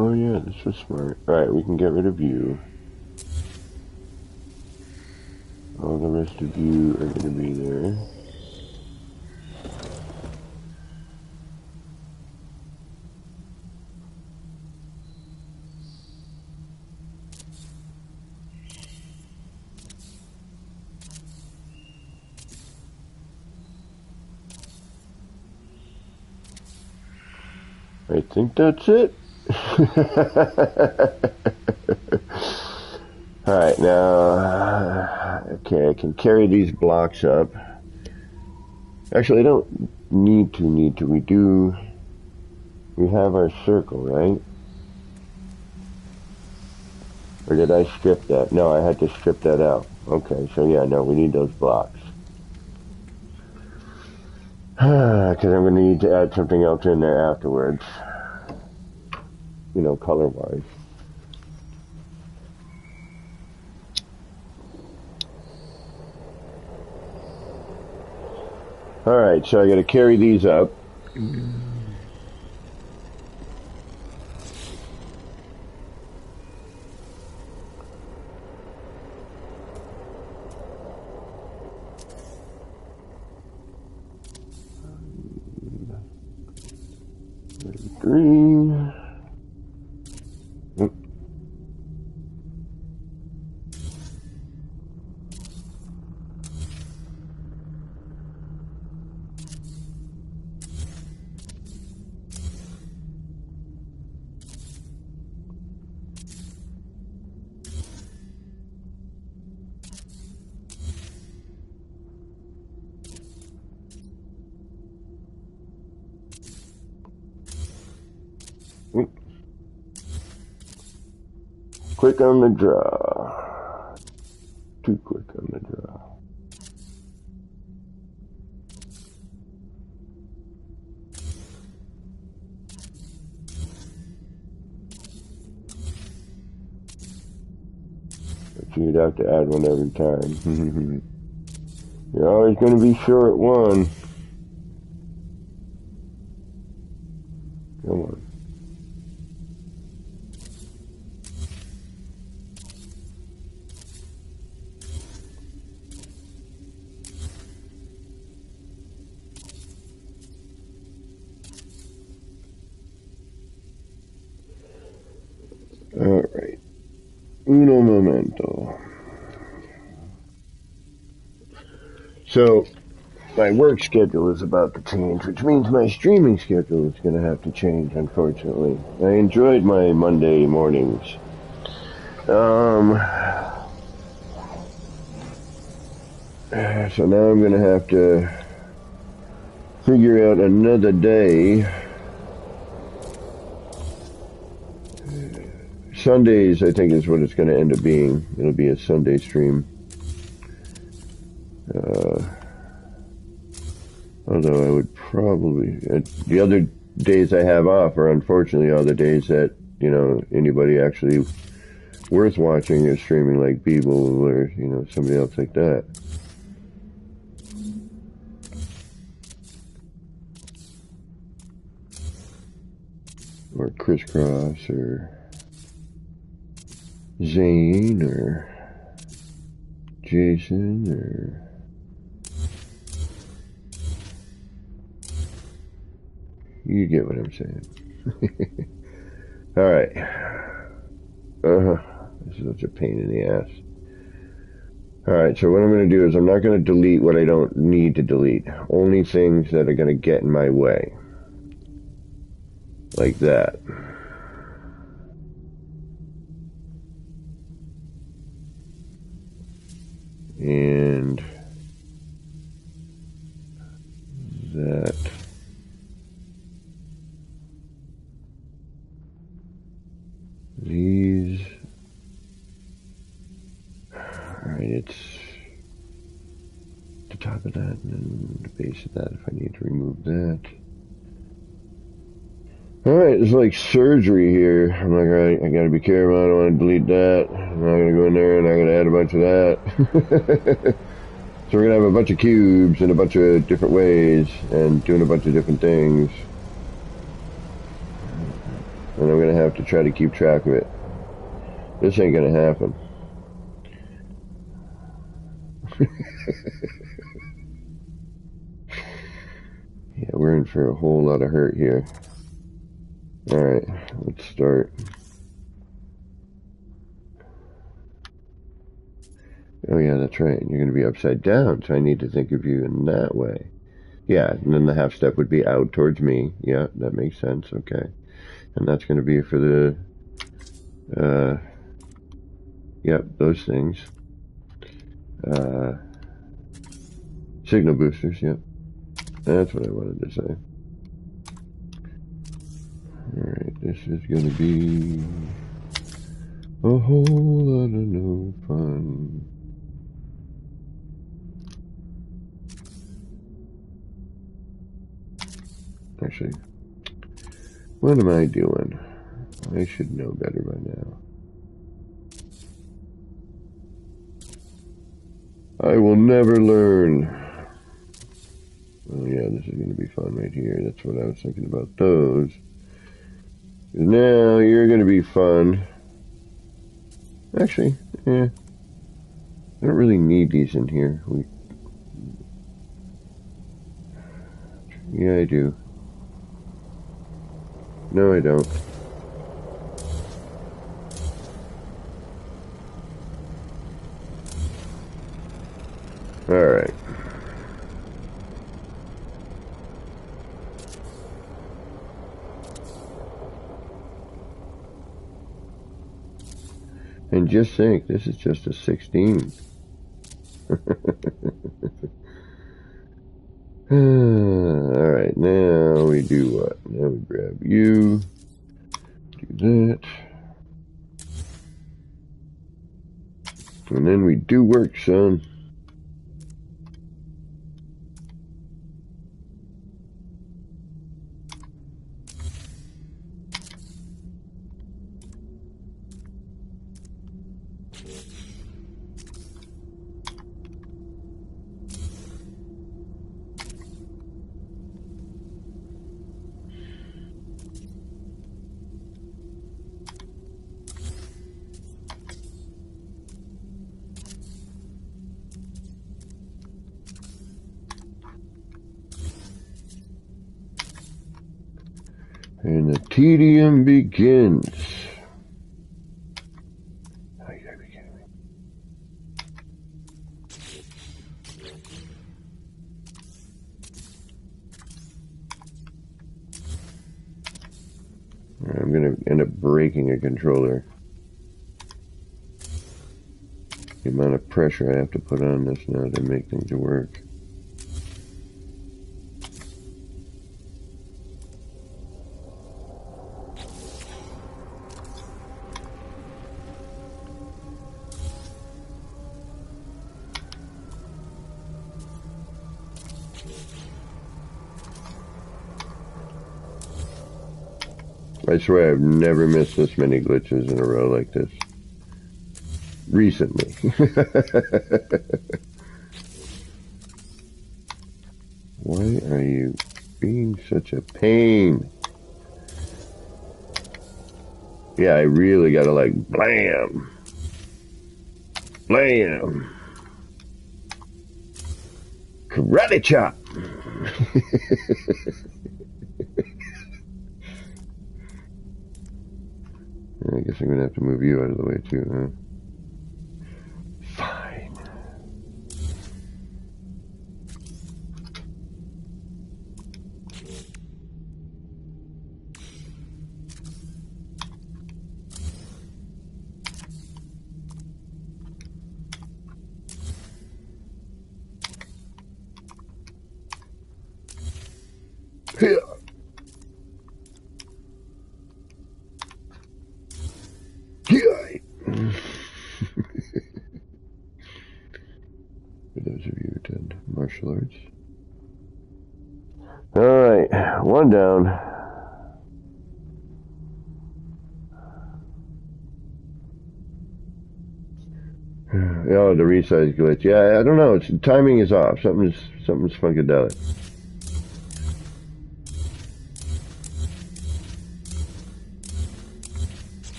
Oh yeah, this was smart. Alright, we can get rid of you. All the rest of you are going to be there. I think that's it. Alright, now, okay, I can carry these blocks up. Actually, I don't need to. We have our circle, right? Or did I strip that? No, I had to strip that out. Okay, so yeah, no, we need those blocks. Because I'm going to need to add something else in there afterwards. Color-wise. Alright, so I got to carry these up. Green. Quick on the draw. Too quick on the draw. But you'd have to add one every time. You're always going to be short one. Come on. All right. Uno momento. So, my work schedule is about to change, which means my streaming schedule is going to have to change, unfortunately. I enjoyed my Monday mornings. So now I'm going to have to figure out another day. Sundays, I think, is what it's going to end up being. It'll be a Sunday stream. Although I would probably... the other days I have off are unfortunately all the days that, you know, anybody actually worth watching is streaming, like Beeble or, you know, somebody else like that. Or Crisscross or Zane or Jason or... You get what I'm saying. Alright. This is such a pain in the ass. Alright, so what I'm going to do is I'm not going to delete what I don't need to delete. Only things that are going to get in my way. Like that. And that. These. Alright, it's the top of that and then the base of that if I need to remove that. Alright, it's like surgery here. I'm like, alright, I gotta be careful, I don't want to delete that. I'm not gonna go in there and I'm gonna add a bunch of that. So we're gonna have a bunch of cubes in a bunch of different ways and doing a bunch of different things. And I'm gonna have to try to keep track of it. This ain't gonna happen. Yeah, we're in for a whole lot of hurt here. Alright, let's start. Oh yeah, that's right. You're going to be upside down, so I need to think of you in that way. Yeah, and then the half step would be out towards me. Yeah, that makes sense. Okay. And that's going to be for the, yep, those things. Signal boosters, yep. That's what I wanted to say. Alright, this is going to be a whole lot of no fun. Actually, what am I doing? I should know better by now. I will never learn. Oh yeah, this is going to be fun right here. That's what I was thinking about those. Now you're going to be fun. Actually, I don't really need these in here. Yeah, I do. No, I don't. Alright. And just think, this is just a 16. Alright, now we do what? Now we grab you. that. And then we do work, son. And the tedium begins. Oh, you gotta be kidding me. Alright, I'm gonna end up breaking a controller. The amount of pressure I have to put on this now to make things work. I swear I've never missed this many glitches in a row like this. Recently. Why are you being such a pain? Yeah, I really gotta like, blam! Blam! Karate chop! I guess I'm gonna have to move you out of the way too, huh? Fine. Here. For those of you who attend martial arts. Alright, one down. Oh, the resize glitch. Yeah, I don't know. It's timing is off. Something's funkadelic.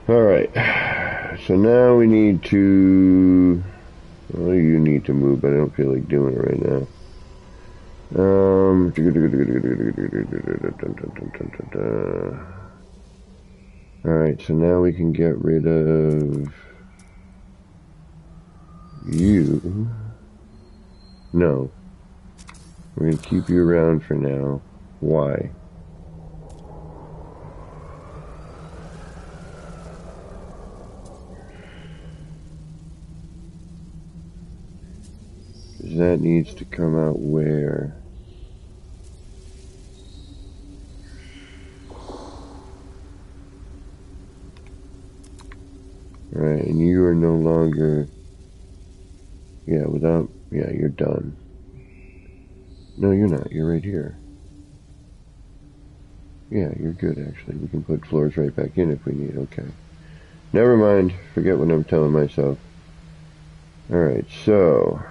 Alright, so now we need to, well, you need to move, but I don't feel like doing it right now. Alright, so now we can get rid of you. No. We're going to keep you around for now. Why? Because that needs to come out where? Right, and you are no longer, yeah, you're done. No, you're not, you're right here. Yeah, you're good, actually. We can put floors right back in if we need, okay. Never mind, forget what I'm telling myself. Alright, so,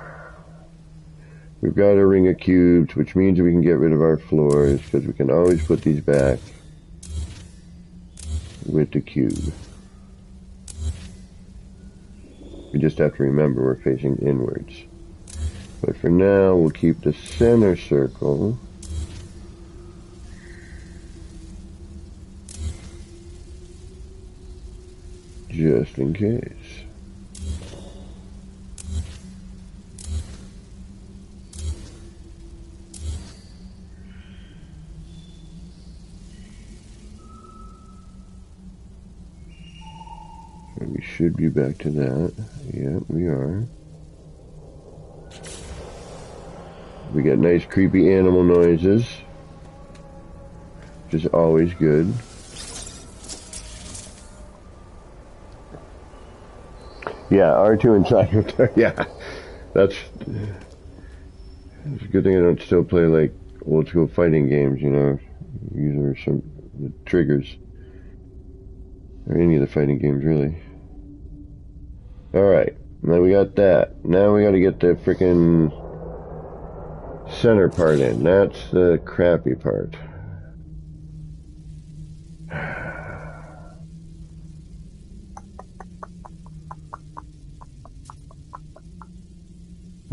we've got a ring of cubes, which means we can get rid of our floors, because we can always put these back with the cube. We just have to remember we're facing inwards. But for now, we'll keep the center circle. Just in case. And we should be back to that. Yep, we are. We got nice creepy animal noises, which is always good. Yeah, R2 and Cyber. Yeah, that's it's a good thing I don't still play like old school fighting games, you know. These are some the triggers. Or any of the fighting games, really. Alright, now we got that. Now we gotta get the frickin' center part in. That's the crappy part.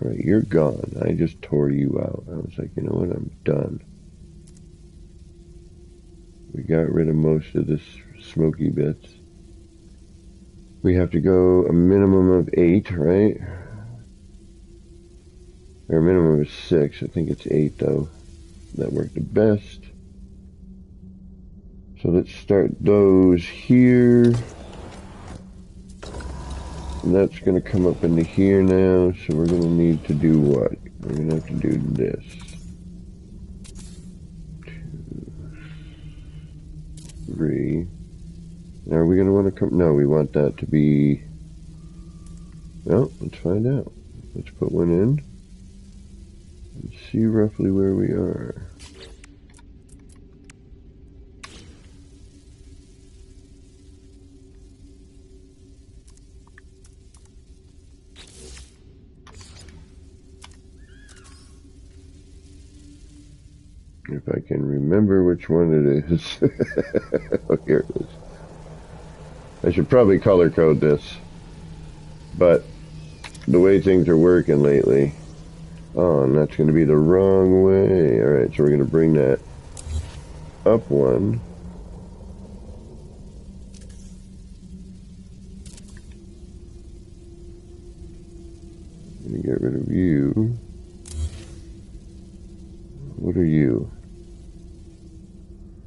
Alright, you're gone. I just tore you out. I was like, you know what, I'm done. We got rid of most of this smoky bits. We have to go a minimum of 8, right? Or a minimum of 6. I think it's 8 though. That worked the best. So let's start those here. And that's going to come up into here now. So we're going to need to do what? We're going to have to do this. 2, 3. Are we going to want to come? No, we want that to be... Well, let's find out. Let's put one in. And see roughly where we are. If I can remember which one it is. Oh, here it is. I should probably color code this. But the way things are working lately. Oh, and that's going to be the wrong way. Alright, so we're going to bring that up one. I'm going to get rid of you. What are you?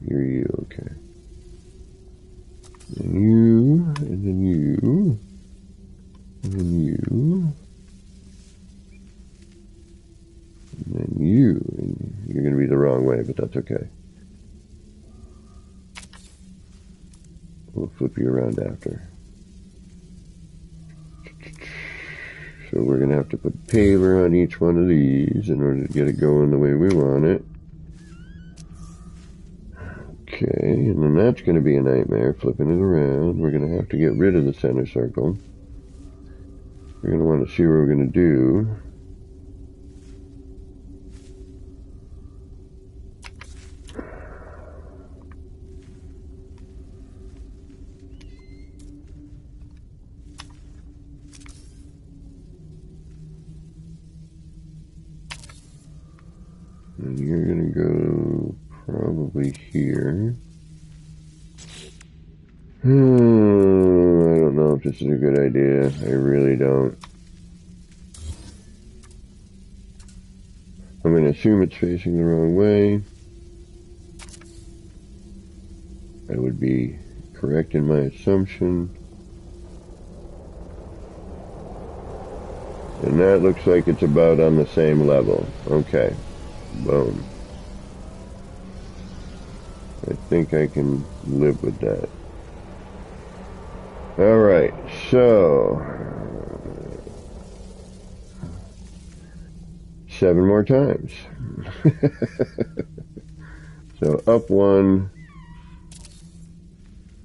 You're you, okay. And you, and then you, and then you, and then you, and you're going to be the wrong way, but that's okay. We'll flip you around after. So we're going to have to put paver on each one of these in order to get it going the way we want it. Okay, and then that's going to be a nightmare, flipping it around. We're going to have to get rid of the center circle. We're going to want to see what we're going to do. And you're going to go probably here. I don't know if this is a good idea. I really don't. I'm going to assume it's facing the wrong way. I would be correct in my assumption. And that looks like it's about on the same level. Okay. Boom. I think I can live with that. Alright, so 7 more times. So up 1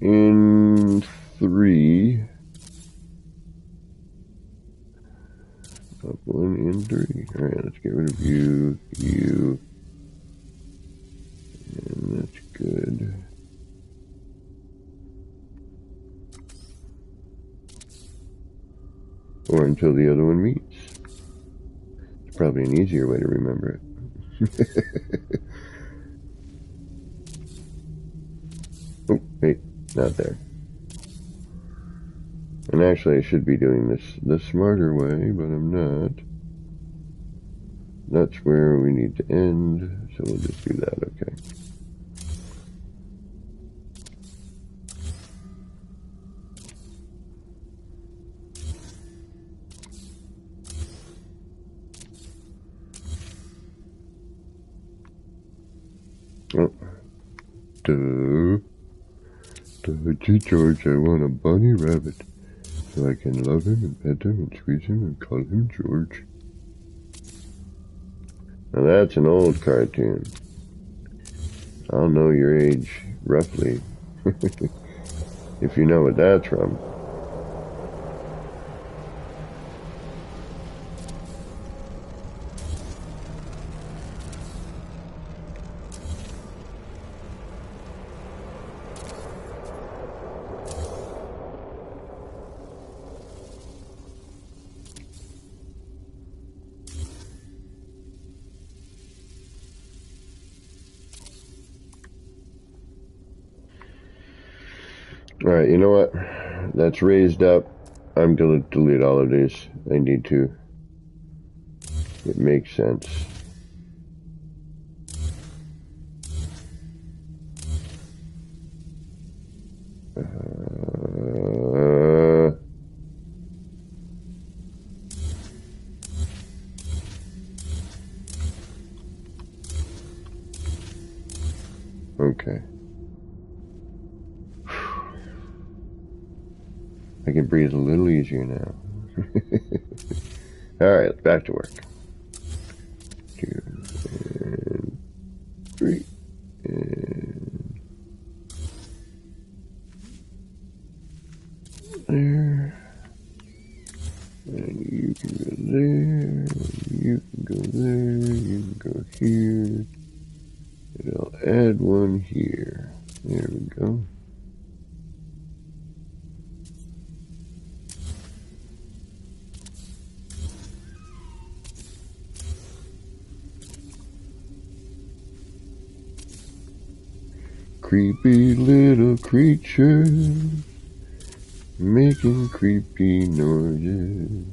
in 3. Up 1 in 3. Alright, let's get rid of you, you. And that's good. Or until the other one meets. It's probably an easier way to remember it. Oh, wait, not there. And actually I should be doing this the smarter way, but I'm not. That's where we need to end, so we'll just do that, okay. Duh. Gee, George, I want a bunny rabbit so I can love him and pet him and squeeze him and call him George. Now that's an old cartoon. I'll know your age, roughly, if you know what that's from. Alright, you know what? That's raised up. I'm going to delete all of these. I need to. It makes sense. Okay. I can breathe a little easier now. Alright, back to work. 2 and 3 and there. And you can go there, you can go there, you can go here. And I'll add one here. There we go. Creepy little creature making creepy noises.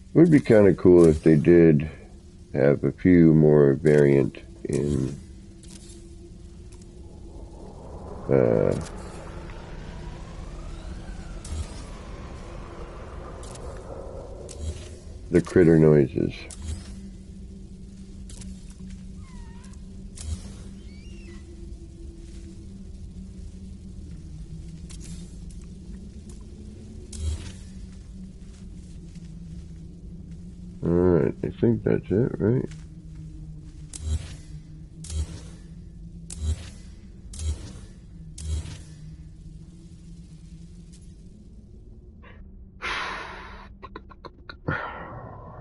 It would be kind of cool if they did have a few more variant in the critter noises. Alright, I think that's it, right?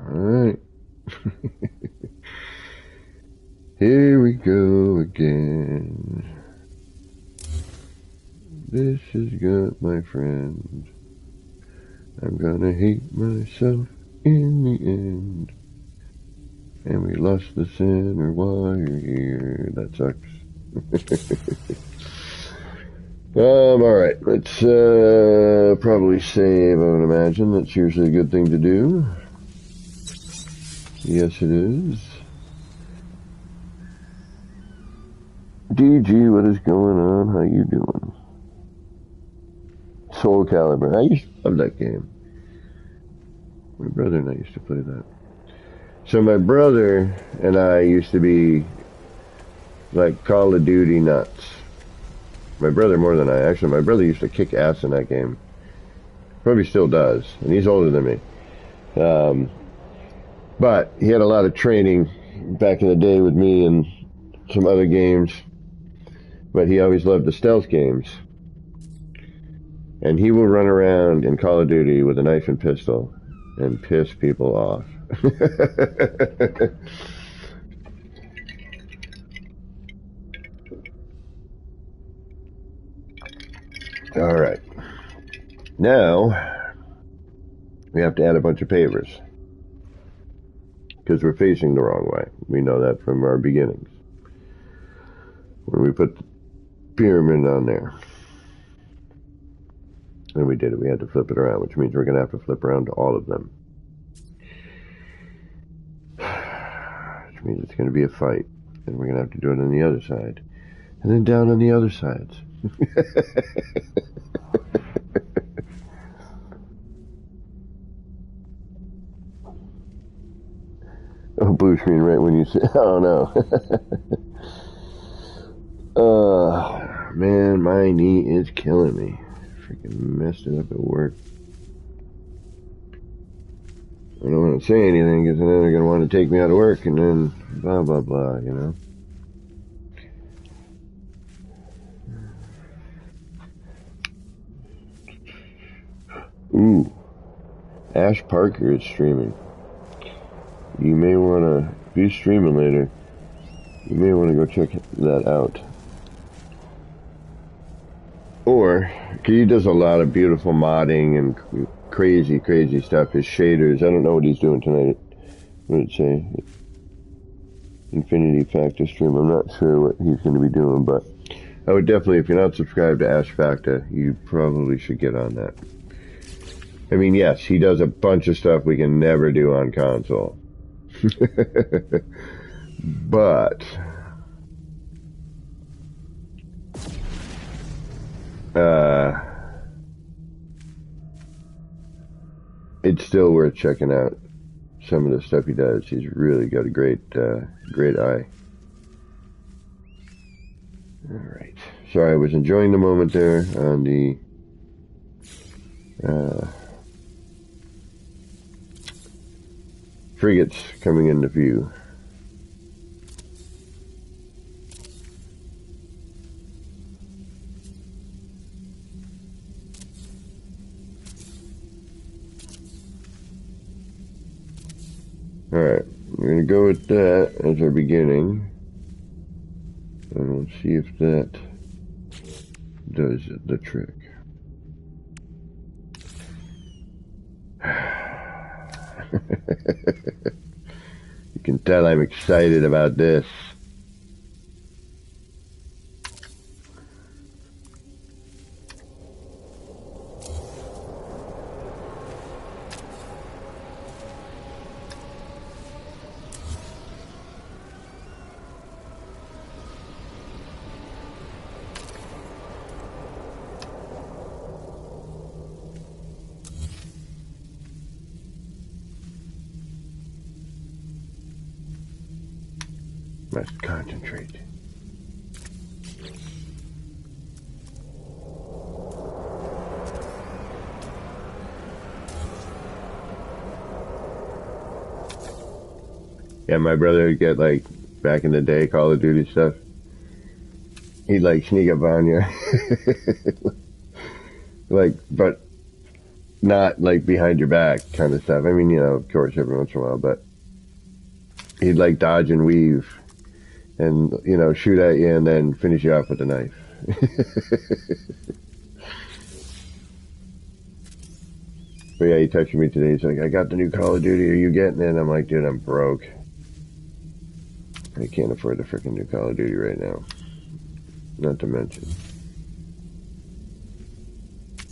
Alright. Here we go again. This is good, my friend. I'm gonna hate myself in the end. And we lost the center wire here. That sucks. Alright, let's probably save, I would imagine. That's usually a good thing to do. Yes, it is. DG, what is going on? How you doing? Soul Calibur. I used to love that game. My brother and I used to play that. So my brother and I used to be like Call of Duty nuts. My brother more than I. Actually, my brother used to kick ass in that game. Probably still does. And he's older than me. But he had a lot of training back in the day with me and some other games. But he always loved the stealth games. And he will run around in Call of Duty with a knife and pistol and piss people off. Alright. Now, we have to add a bunch of pavers. Because we're facing the wrong way. We know that from our beginnings. When we put the pyramid on there. And we did it. We had to flip it around, which means we're going to have to flip around to all of them. Which means it's going to be a fight. And we're going to have to do it on the other side. And then down on the other sides. Oh, blue screen right when you say, oh no. Man, my knee is killing me. Freaking messed it up at work. I don't want to say anything because then they're going to want to take me out of work and then blah, blah, blah, you know. Ooh. Ash Parker is streaming. You may want to, if you're streaming later, you may want to go check that out. Or, he does a lot of beautiful modding and crazy, crazy stuff. His shaders, I don't know what he's doing tonight. What did it say? Infinity Factor stream. I'm not sure what he's going to be doing, but I would definitely, if you're not subscribed to Ash Factor, you probably should get on that. I mean, yes, he does a bunch of stuff we can never do on console. But it's still worth checking out some of the stuff he does. He's really got a great eye. Alright. Sorry, I was enjoying the moment there on the frigates coming into view. Alright, we're going to go with that as our beginning. And we'll see if that does the trick. You can tell I'm excited about this. Must concentrate. Yeah, my brother would get, like, back in the day, Call of Duty stuff. He'd, like, sneak up on you. Like, but not, like, behind your back kind of stuff. I mean, you know, of course, every once in a while, but he'd, like, dodge and weave. And, you know, shoot at you and then finish you off with a knife. But yeah, he texted me today. He's like, I got the new Call of Duty. Are you getting it? I'm like, dude, I'm broke. I can't afford the freaking new Call of Duty right now. Not to mention,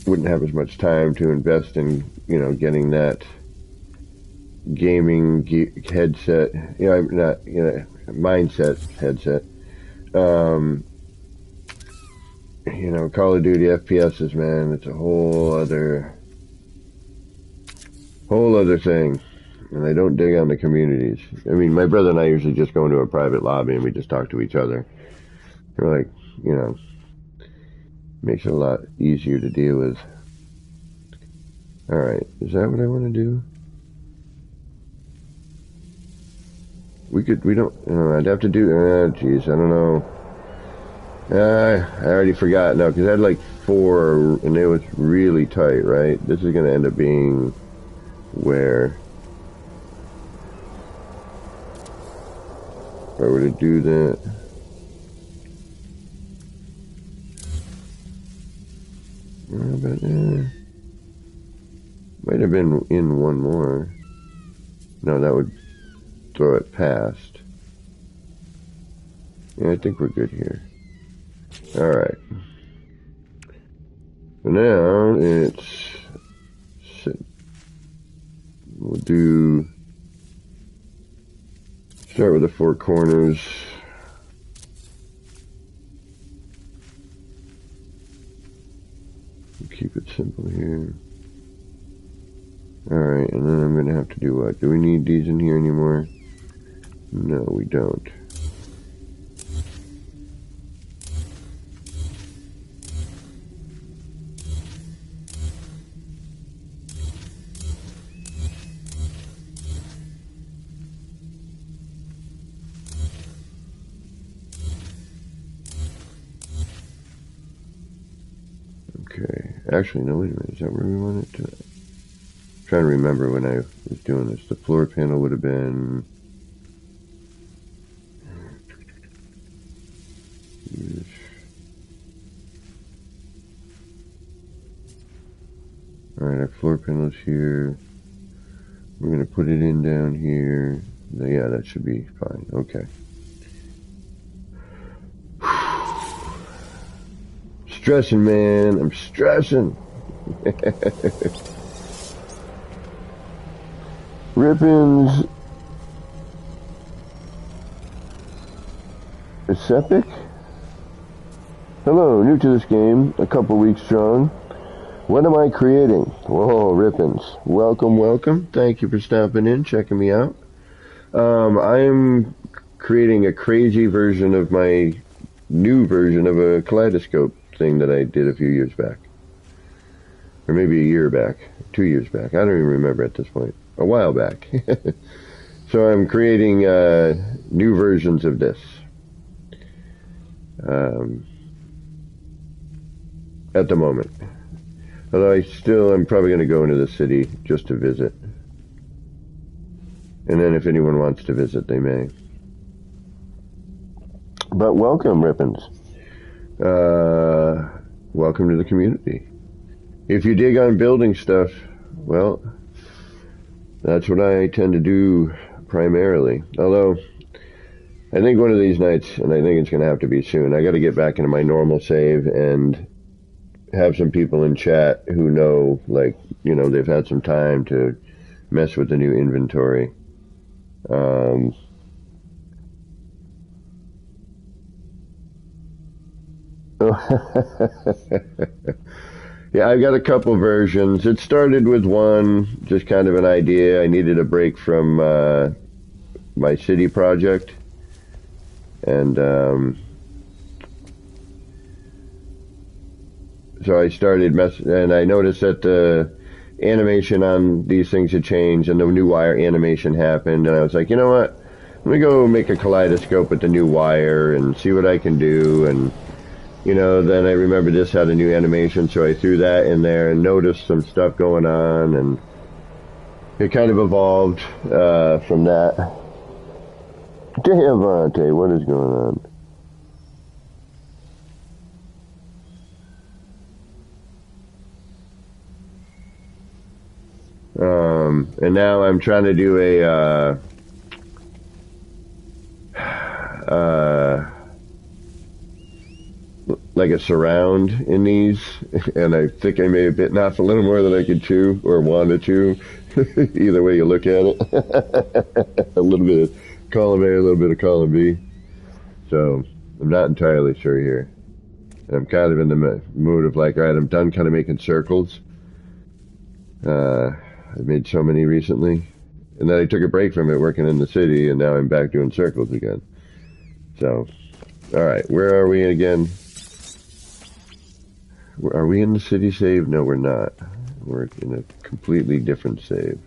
wouldn't have as much time to invest in, you know, getting that gaming headset. You know, not, you know, mindset headset. You know, Call of Duty FPSs, man, it's a whole other thing. And they don't dig on the communities. I mean, my brother and I usually just go into a private lobby and we just talk to each other. We're like, you know, makes it a lot easier to deal with. Alright, is that what I want to do? I'd have to do, geez, I don't know. I already forgot, no, because I had like 4, and it was really tight, right? This is going to end up being where if I were to do that. But, might have been in one more. No, that would throw it past. Yeah, I think we're good here. Alright. For now, we'll start with the four corners. Keep it simple here. Alright, and then I'm going to have to do what? Do we need these in here anymore? No, we don't. Okay. Actually, no, wait a minute. Is that where we want it to? I'm trying to remember when I was doing this. The floor panel would have been... Alright, our floor panel's here. We're going to put it in down here. Yeah, that should be fine. Okay. Stressing, man. I'm stressing. Rippins. Septic? Hello, new to this game, a couple weeks strong. What am I creating? Whoa, Rippins. Welcome, welcome. Thank you for stopping in, checking me out. I'm creating a crazy version of my new version of a kaleidoscope thing that I did a few years back. Or maybe a year back, 2 years back. I don't even remember at this point. A while back. So I'm creating new versions of this. At the moment. Although I'm probably going to go into the city just to visit. And then if anyone wants to visit, they may. But welcome, Rippins. Welcome to the community. If you dig on building stuff, well, that's what I tend to do primarily. Although, I think one of these nights, and I think it's going to have to be soon, I got to get back into my normal save and have some people in chat who know, like, you know, they've had some time to mess with the new inventory. Yeah, I've got a couple versions. It started with one, just kind of an idea. I needed a break from my city project. And so I started and I noticed that the animation on these things had changed and the new wire animation happened, and I was like, you know what? Let me go make a kaleidoscope with the new wire and see what I can do. And, you know, then I remembered this had a new animation, so I threw that in there and noticed some stuff going on, and it kind of evolved from that. Devante, what is going on? And now I'm trying to do like a surround in these, and I think I may have bitten off a little more than I could chew or wanted to. Either way you look at it. A little bit of column A, a little bit of column B. So I'm not entirely sure here. And I'm kind of in the mood of like, all right, I'm done kind of making circles. I've made so many recently. And then I took a break from it working in the city, and now I'm back doing circles again. So, all right, where are we again? Are we in the city save? No, we're not. We're in a completely different save.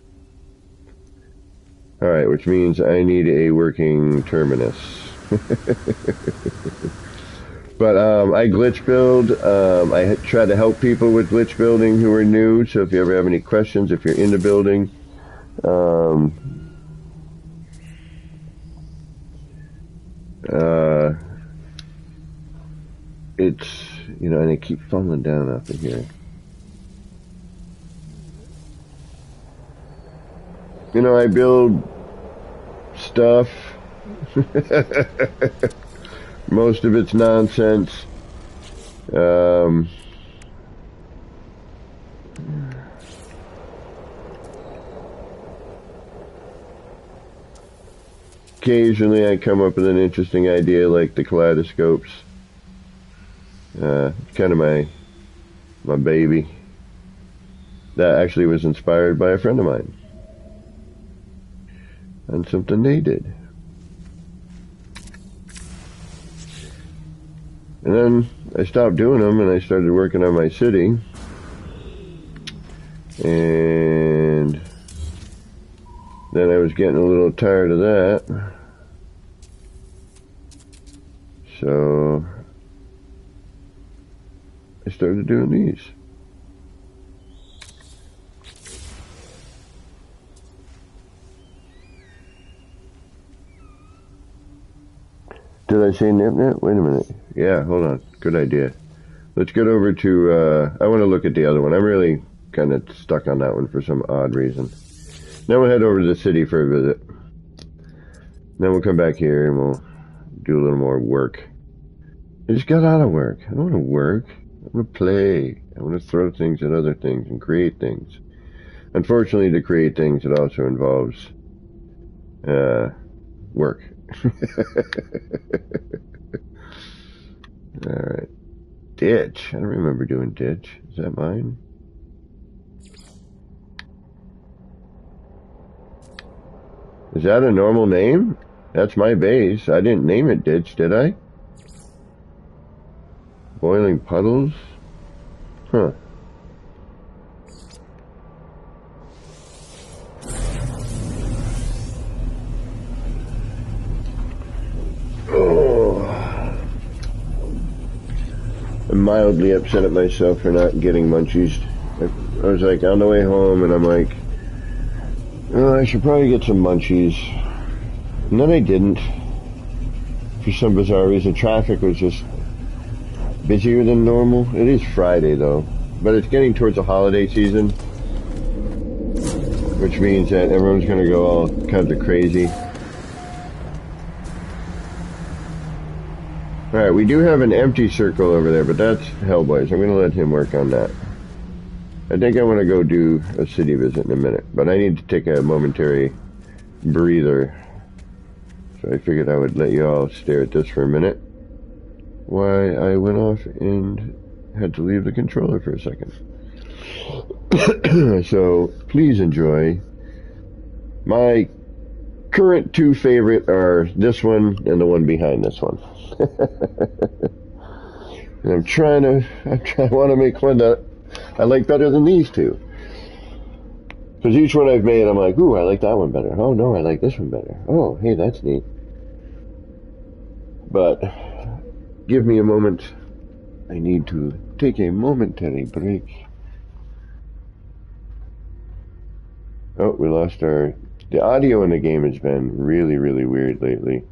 All right, which means I need a working terminus. But I glitch build. I try to help people with glitch building who are new. So if you ever have any questions, if you're into building, it's, you know, and they keep falling down off of here. You know, I build stuff. Most of it's nonsense. occasionally I come up with an interesting idea like the kaleidoscopes. Kind of my baby. That actually was inspired by a friend of mine and something they did. And then I stopped doing them and I started working on my city. And then I was getting a little tired of that. So I started doing these. Did I say nip-nip? Wait a minute. Yeah, hold on. Good idea. Let's get over to, I want to look at the other one. I'm really kind of stuck on that one for some odd reason. Then we'll head over to the city for a visit. Then we'll come back here and we'll do a little more work. I just got out of work. I don't want to work. I want to play. I want to throw things at other things and create things. Unfortunately, to create things, it also involves work. Alright. Ditch. I don't remember doing ditch. Is that mine? Is that a normal name? That's my base. I didn't name it ditch, did I? Boiling puddles? Huh. I'm mildly upset at myself for not getting munchies. I was like on the way home and I'm like, oh, I should probably get some munchies. And then I didn't. For some bizarre reason, traffic was just busier than normal. It is Friday though, but it's getting towards the holiday season, which means that everyone's going to go all kinds of crazy. Alright, we do have an empty circle over there, but that's Hellboy, so I'm going to let him work on that. I think I want to go do a city visit in a minute, but I need to take a momentary breather. So I figured I would let you all stare at this for a minute. Why I went off and had to leave the controller for a second. So please enjoy. My current two favorite are this one and the one behind this one. And I want to make one that I like better than these two. Because each one I've made, I'm like, ooh, I like that one better. Oh no, I like this one better. Oh, hey, that's neat. But give me a moment. I need to take a momentary break. Oh, we lost our... The audio in the game has been really, really weird lately.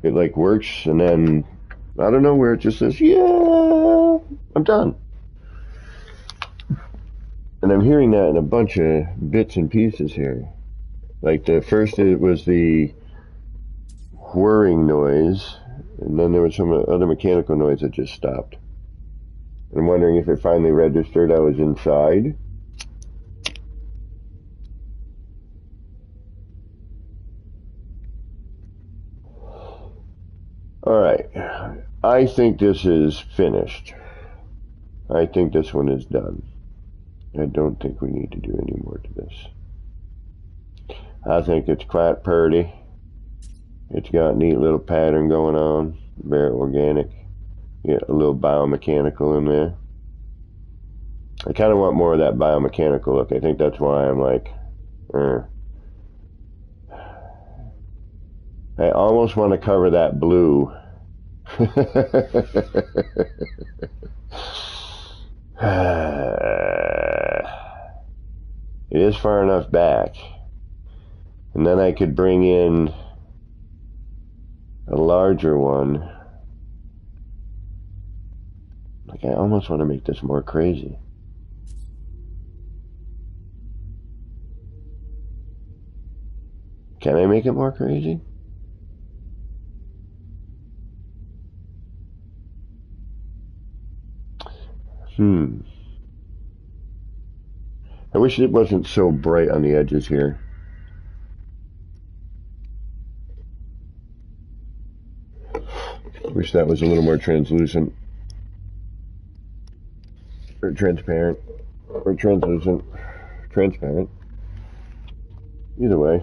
It like works and then, I don't know where it just says, yeah, I'm done. And I'm hearing that in a bunch of bits and pieces here. Like the first it was the whirring noise, and then there was some other mechanical noise that just stopped. I'm wondering if it finally registered I was inside. Alright, I think this is finished. I think this one is done. I don't think we need to do any more to this. I think it's quite pretty. It's got a neat little pattern going on, very organic. Get a little biomechanical in there. I kind of want more of that biomechanical look. I think that's why I'm like, I almost want to cover that blue. It is far enough back. And then I could bring in a larger one. Like, I almost want to make this more crazy. Can I make it more crazy? I wish it wasn't so bright on the edges here. Wish that was a little more translucent. Or transparent. Or translucent. Transparent. Either way.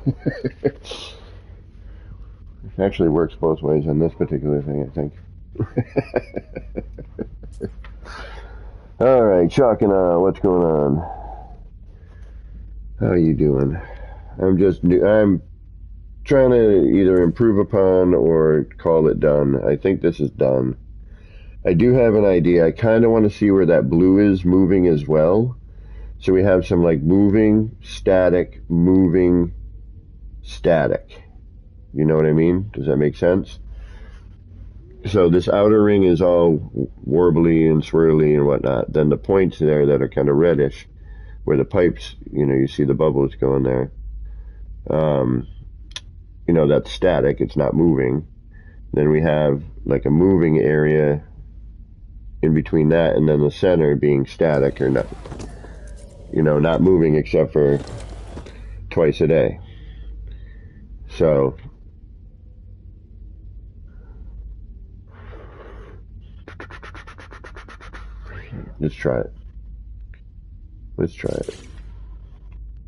It actually works both ways on this particular thing, I think. Alright, Chalk and what's going on? How are you doing? I'm trying to either improve upon or call it done. I think this is done. I do have an idea. I kind of want to see where that blue is moving as well. So we have some like moving, static, moving, static. You know what I mean? Does that make sense? So this outer ring is all warbly and swirly and whatnot. Then the points there that are kind of reddish, where the pipes, you know, you see the bubbles going there. You know, that's static. It's not moving. Then we have like a moving area in between that, and then the center being static or not, you know, not moving except for twice a day. So let's try it. Let's try it.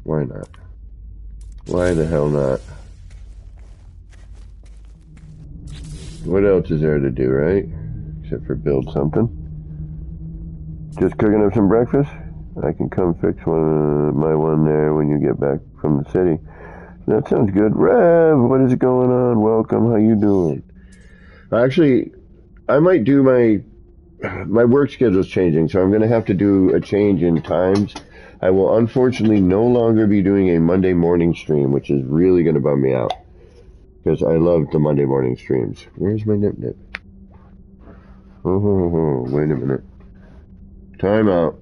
Why not? Why the hell not? What else is there to do, right? Except for build something. Just cooking up some breakfast? I can come fix my one there when you get back from the city. That sounds good. Rev, what is going on? Welcome. How you doing? Actually, I might do my work schedule's changing, so I'm going to have to do a change in times. I will unfortunately no longer be doing a Monday morning stream, which is really going to bum me out. Because I love the Monday morning streams. Where's my nip? Oh, wait a minute. Time out.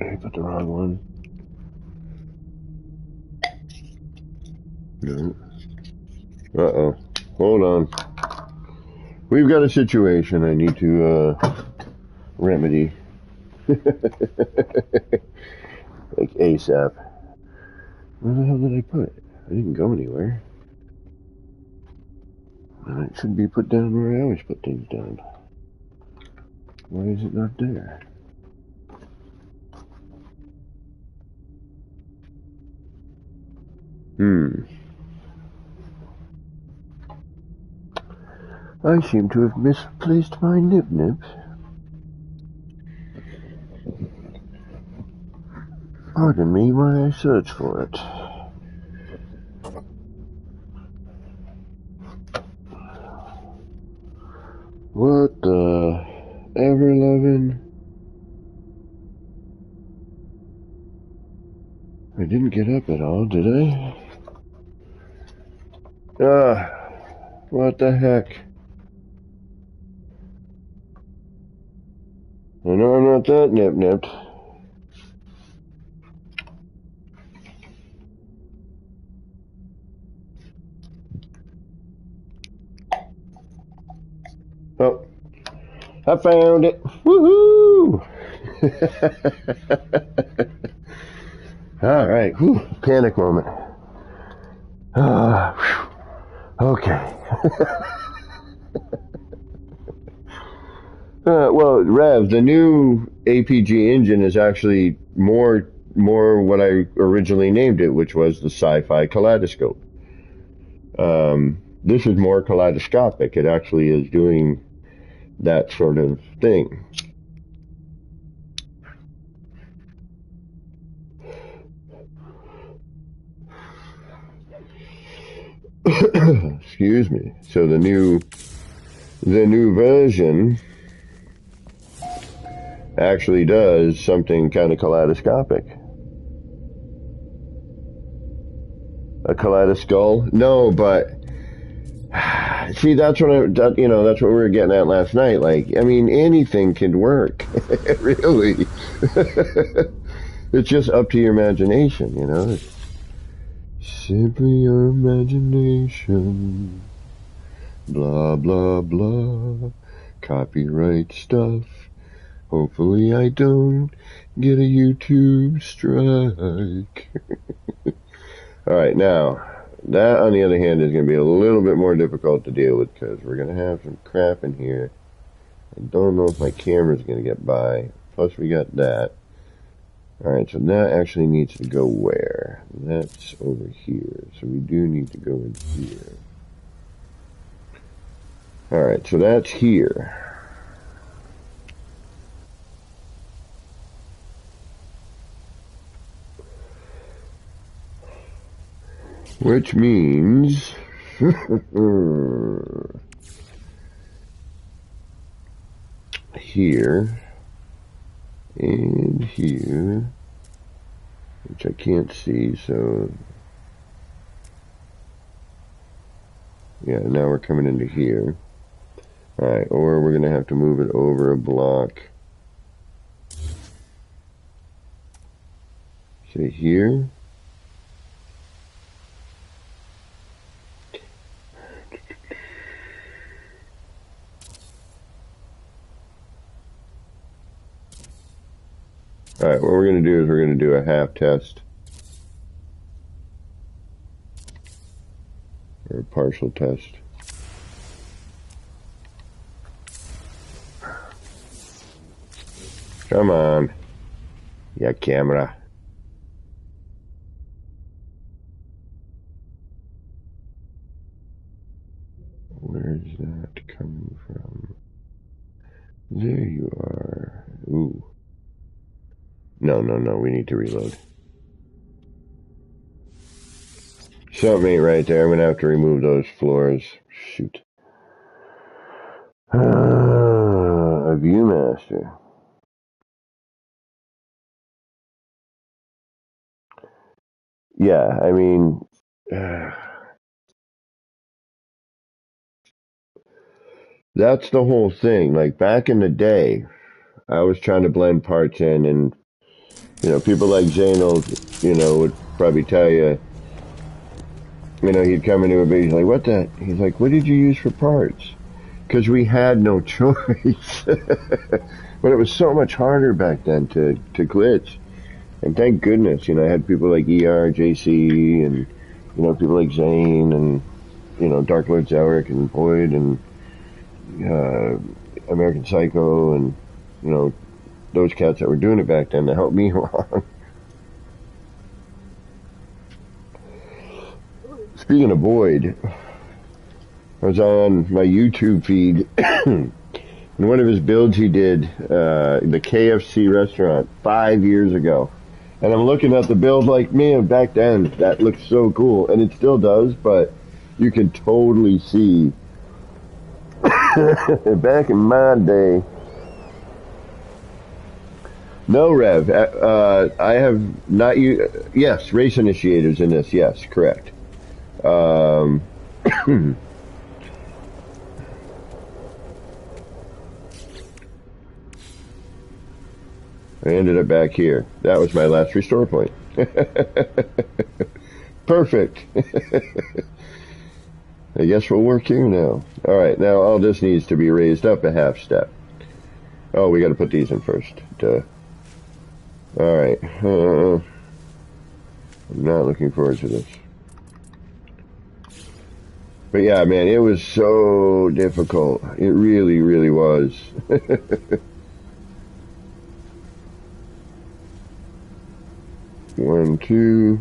I put the wrong one. No. Uh-oh. Hold on. We've got a situation I need to remedy. Like ASAP. Where the hell did I put it? I didn't go anywhere. And it should be put down where I always put things down. Why is it not there? I seem to have misplaced my nip. Pardon me while I search for it. What the ever-loving... I didn't get up at all, did I? What the heck? I know I'm not that nipped. Oh, I found it. Woohoo! All right, whew, panic moment. Okay. Well, Rev, the new APG engine is actually more what I originally named it, which was the Sci-Fi Kaleidoscope. This is more kaleidoscopic. It actually is doing that sort of thing. Excuse me. So the new version actually does something kind of kaleidoscopic. A kaleidoskull? No, but see, that's what that's what we were getting at last night. Like, I mean, anything can work, really. It's just up to your imagination, It's simply your imagination. Blah, blah, blah. Copyright stuff. Hopefully I don't get a YouTube strike. Alright, now, that on the other hand is going to be a little bit more difficult to deal with because we're going to have some crap in here. I don't know if my camera's going to get by. Plus we got that. Alright, so that actually needs to go where? That's over here. So we do need to go in here. Alright, so that's here. Which means here and here, which I can't see, so yeah, now we're coming into here. Alright, or we're going to have to move it over a block. Say here. Alright, what we're going to do is we're going to do a half test. Or a partial test. Come on. Yeah, camera. Where's that coming from? There you are. Ooh. No, we need to reload. Something ain't right there. I'm going to have to remove those floors. Shoot. A Viewmaster. Yeah, I mean... that's the whole thing. Like, back in the day, I was trying to blend parts in, and, people like Zainal, would probably tell you, he'd come into a base, like, what the? He's like, what did you use for parts? Because we had no choice. But it was so much harder back then to glitch. And thank goodness, I had people like ER, JC, and, people like Zane, and, Dark Lord Zelric, and Boyd, and American Psycho, and, those cats that were doing it back then to help me along. Speaking of Boyd, I was on my YouTube feed, and one of his builds he did, the KFC restaurant 5 years ago. And I'm looking at the build like, man, back then, that looked so cool. And it still does, but you can totally see, back in my day. No, Rev, I have not used, yes, race initiators in this, yes, correct. I ended up back here. That was my last restore point. Perfect. I guess we'll work here now. Alright, now all this needs to be raised up a half step. Oh, we gotta put these in first. Duh. Alright. I'm not looking forward to this. But yeah, man, it was so difficult. It really, really was. 1, 2.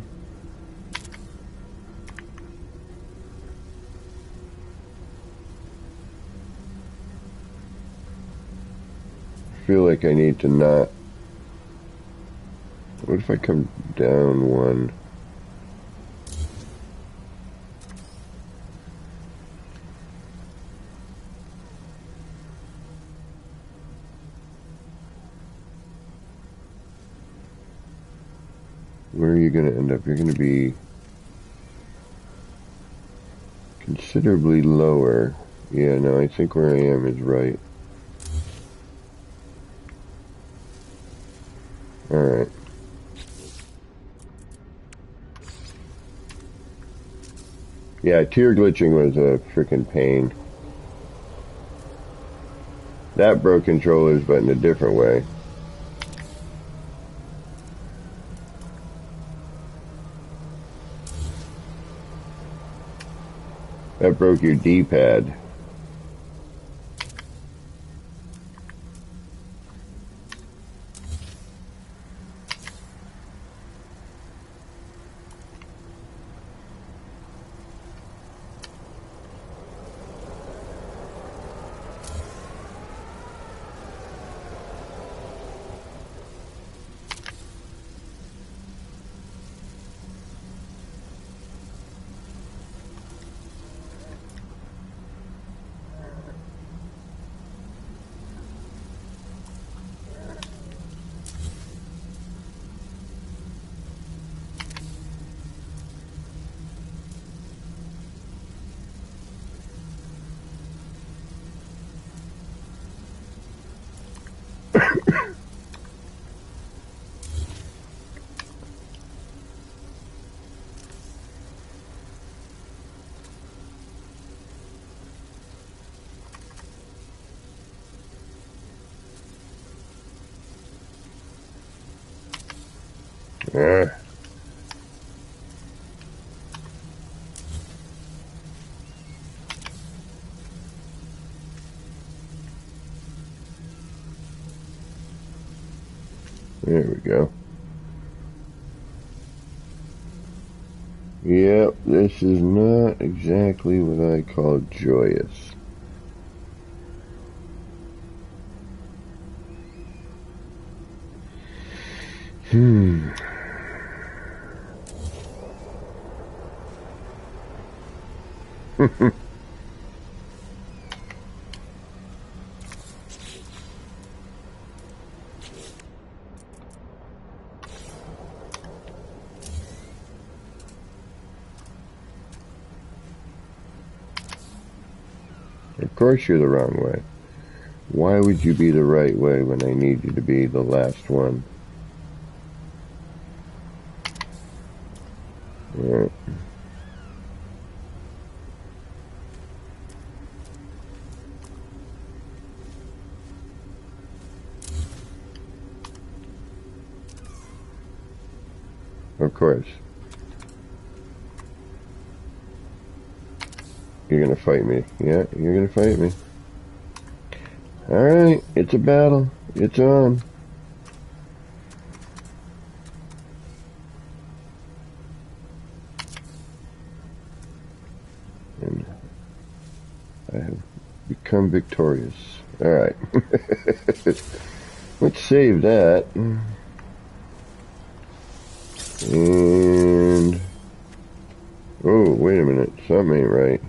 I feel like I need to not. What if I come down 1? Where are you going to end up? You're going to be considerably lower. Yeah, no, I think where I am is right. Alright. Yeah, tier glitching was a freaking pain. That broke controllers, but in a different way. That broke your D-pad. There we go. Yep, this is not exactly what I call joyous. Of course you're the wrong way. Why would you be the right way when I need you to be the last one? Right. Of course. You're gonna fight me. Yeah, you're gonna fight me. Alright, it's a battle. It's on. And I have become victorious. Alright. Let's save that. And... oh, wait a minute. Something ain't right.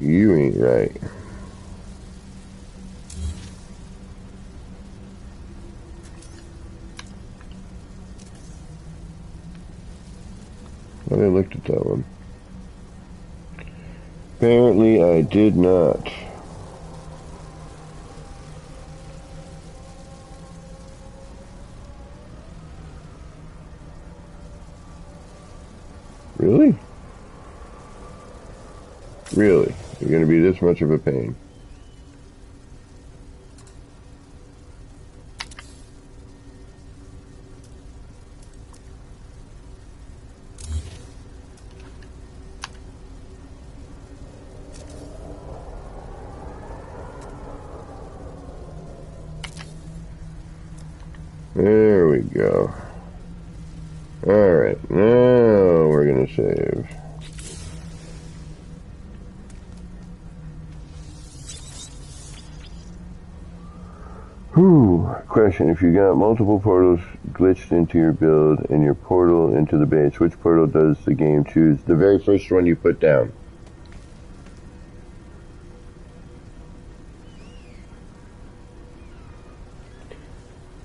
You ain't right. Well, I looked at that one. Apparently I did not. Really? Really? You're going to be this much of a pain? There we go. Alright, now we're going to save. Question, if you got multiple portals glitched into your build and your portal into the base, which portal does the game choose? The very first one you put down.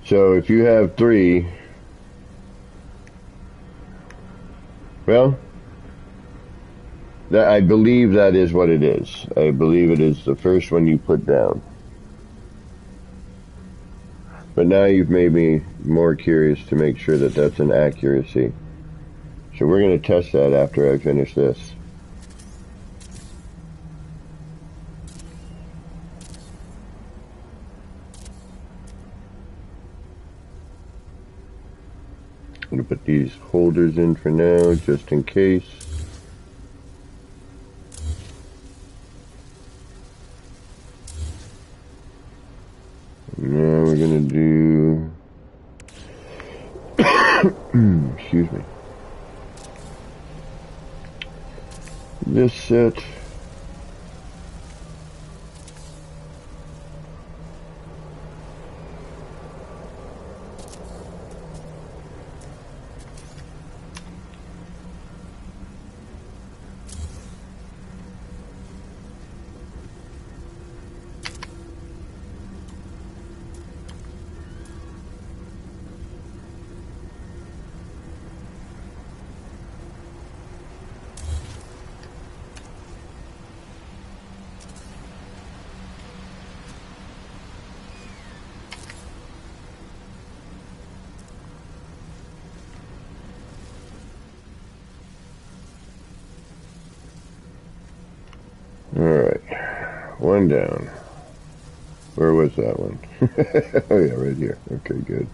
So if you have 3, well, I believe that is what it is. I believe it is the first one you put down. But now you've made me more curious to make sure that that's an accuracy. So we're going to test that after I finish this. I'm going to put these holders in for now, just in case. Now we're going to do, excuse me, this set. Alright, one down. Where was that one? Oh yeah, right here. Okay, good.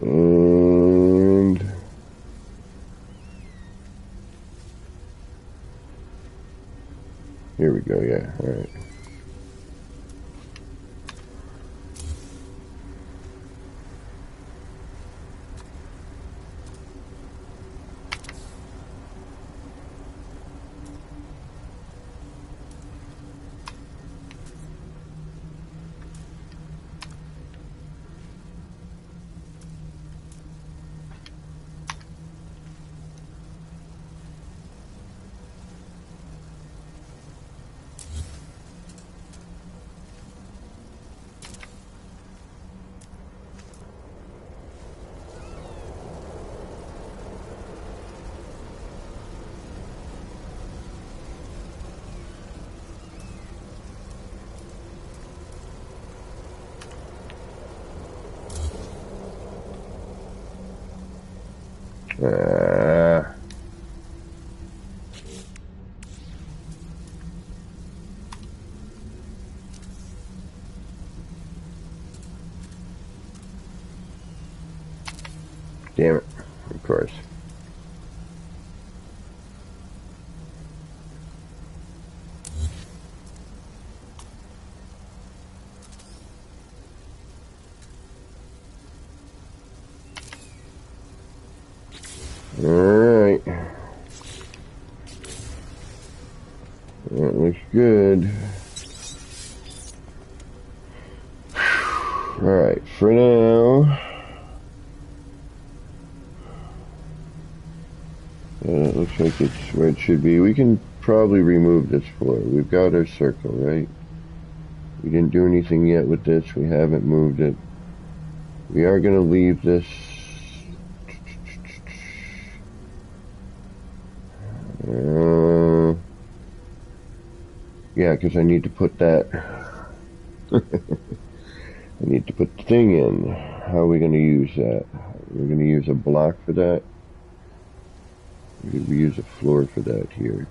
And here we go, yeah, alright. Damn it, of course. Alright. That looks good. Alright, for now, it looks like it's where it should be. We can probably remove this floor. We've got our circle, right? We didn't do anything yet with this. We haven't moved it. We are going to leave this. Yeah, because I need to put that. I need to put the thing in. How are we going to use that? We're going to use a block for that. We use a floor for that here.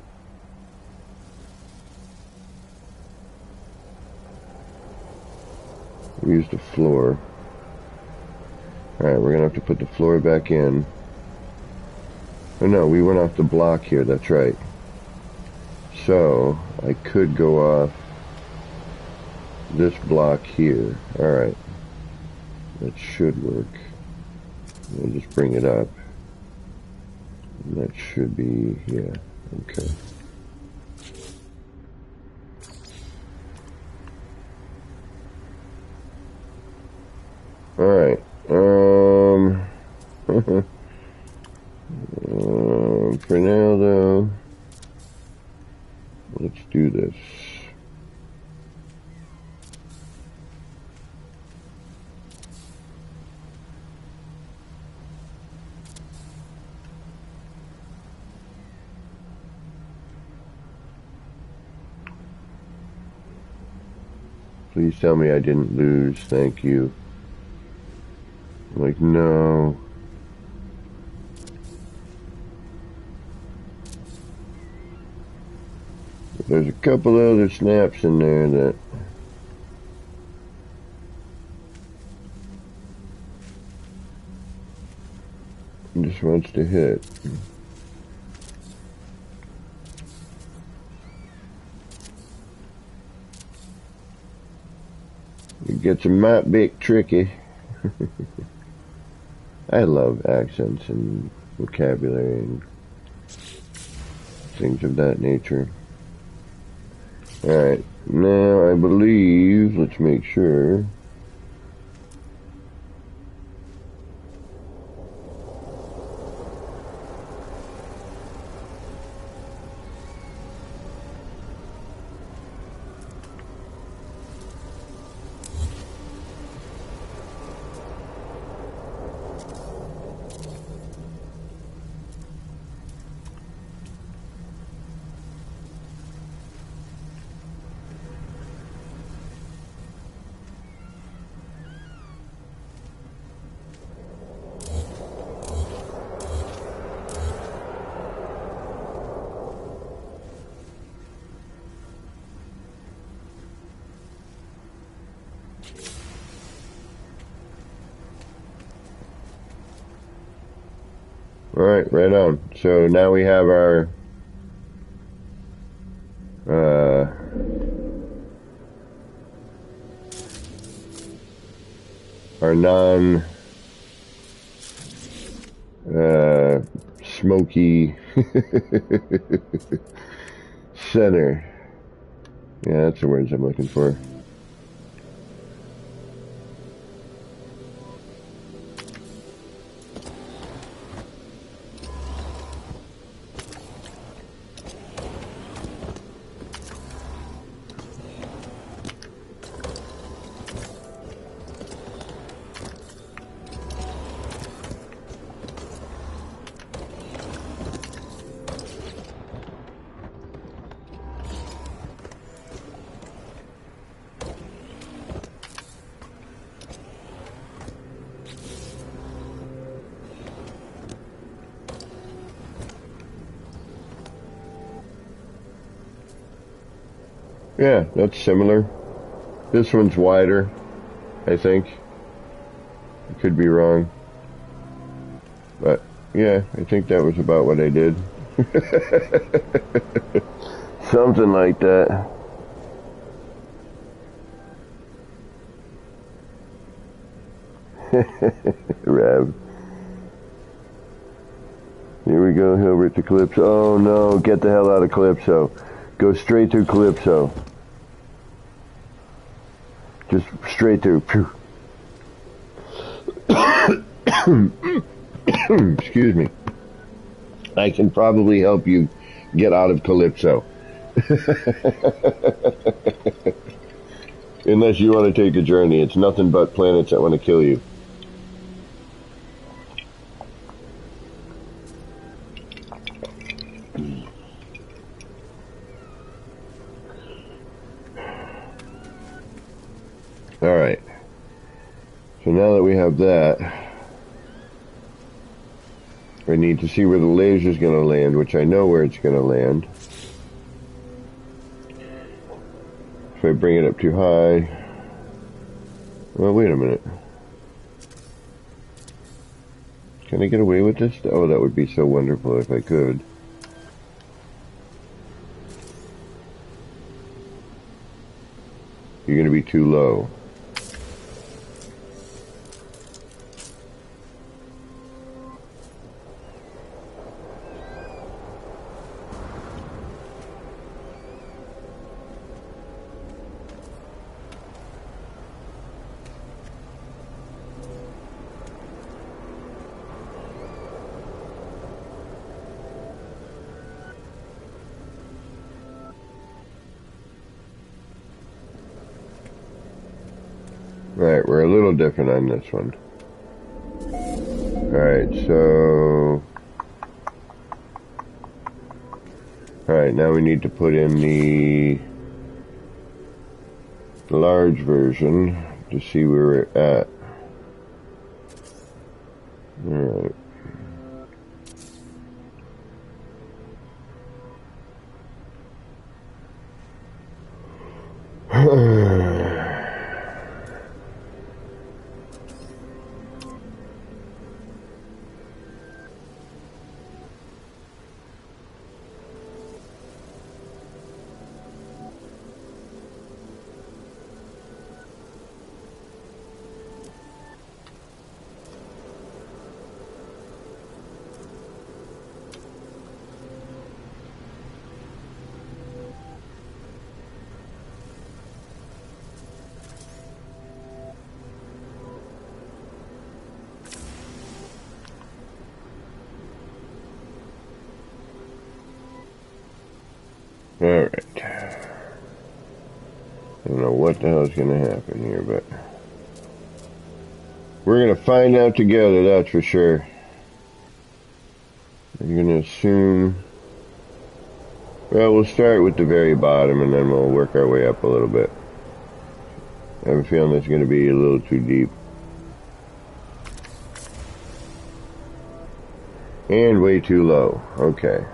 We use the floor. Alright, we're going to have to put the floor back in. Oh no, we went off the block here, that's right. So, I could go off this block here. Alright. That should work. I'll just bring it up. And that should be, yeah, okay. Alright, for now though, let's do this. Please tell me I didn't lose, thank you. I'm like, no. There's a couple other snaps in there that just wants to hit. It gets a mite bit tricky. I love accents and vocabulary and things of that nature. Alright, now I believe, let's make sure. Alright, right on. So now we have our non smoky center. Yeah, that's the words I'm looking for. Yeah, that's similar. This one's wider, I think. I could be wrong. But, yeah, I think that was about what I did. Something like that. Rav. Here we go, Hilbert to Calypso. Oh no, get the hell out of Calypso. Go straight through Calypso. Just straight through. Excuse me. I can probably help you get out of Calypso. Unless you want to take a journey. It's nothing but planets that want to kill you. Alright. So now that we have that, we need to see where the laser's going to land, which I know where it's going to land. If I bring it up too high... Well, wait a minute. Can I get away with this? Oh, that would be so wonderful if I could. You're going to be too low. Alright, we're a little different on this one. Alright, so... Alright, now we need to put in the large version to see where we're at. Alright. Alright. I don't know what the hell is going to happen here, but we're going to find out together, that's for sure. I'm going to assume... Well, we'll start with the very bottom, and then we'll work our way up a little bit. I have a feeling it's going to be a little too deep. And way too low. Okay.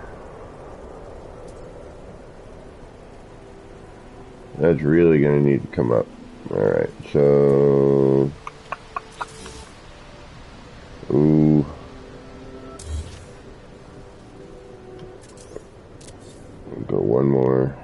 That's really going to need to come up. Alright, so... Ooh. We'll go one more.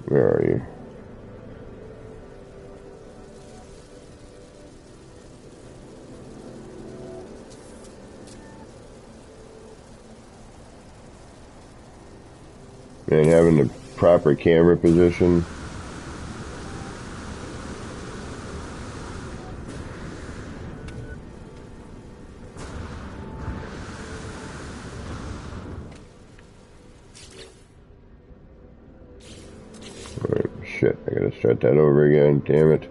Where are you? Man, having the proper camera position. Shit, I gotta start that over again, damn it.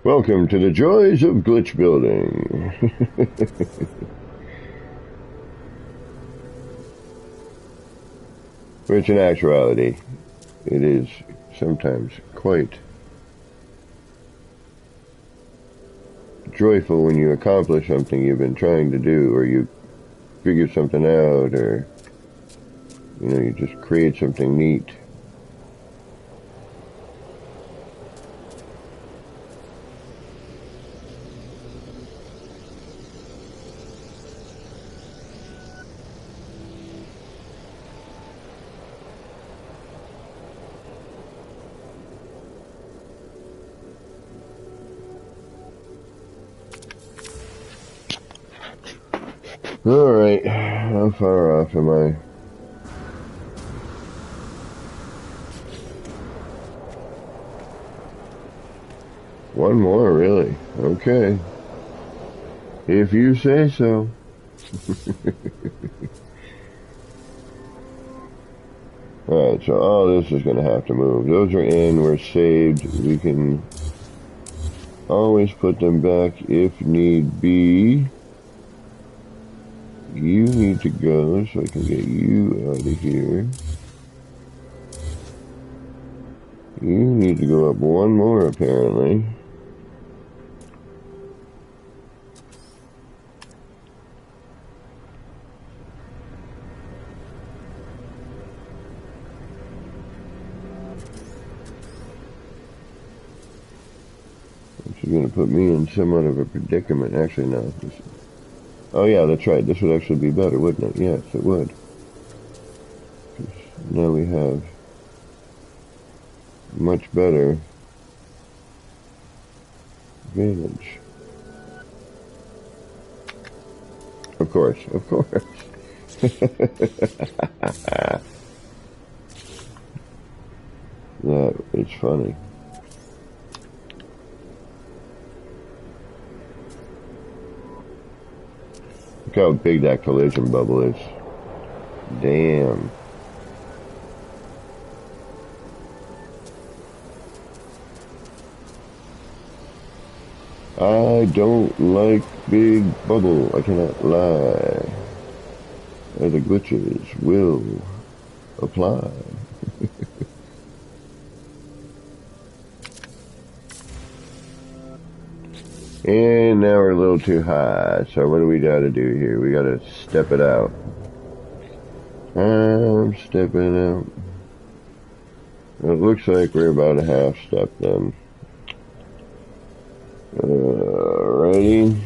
Welcome to the joys of glitch building. Which in actuality, it is sometimes quite joyful when you accomplish something you've been trying to do, or you figure something out, or you know, you just create something neat. Alright, how far off am I? One more, really? Okay. If you say so. Alright, so all this is going to have to move. Those are in, we're saved. We can always put them back if need be. You need to go so I can get you out of here. You need to go up one more, apparently. Which is going to put me in somewhat of a predicament. Actually, no. Oh yeah, that's right. This would actually be better, wouldn't it? Yes, it would. Now we have much better advantage. Of course, of course. That is funny. Look how big that collision bubble is. Damn. I don't like big bubble, I cannot lie. The glitches will apply. And now we're a little too high, so what do we gotta do here? We gotta step it out. I'm stepping out. It looks like we're about a half step then. Ready?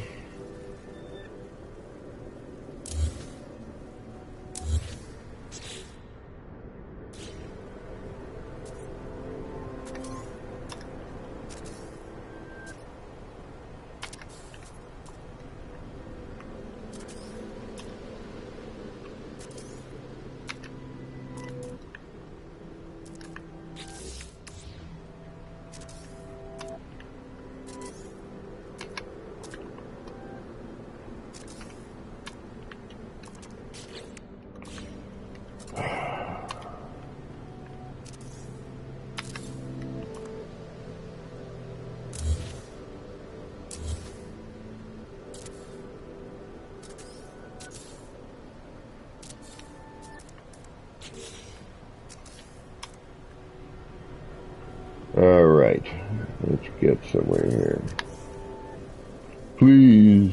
Alright, let's get somewhere here. Please.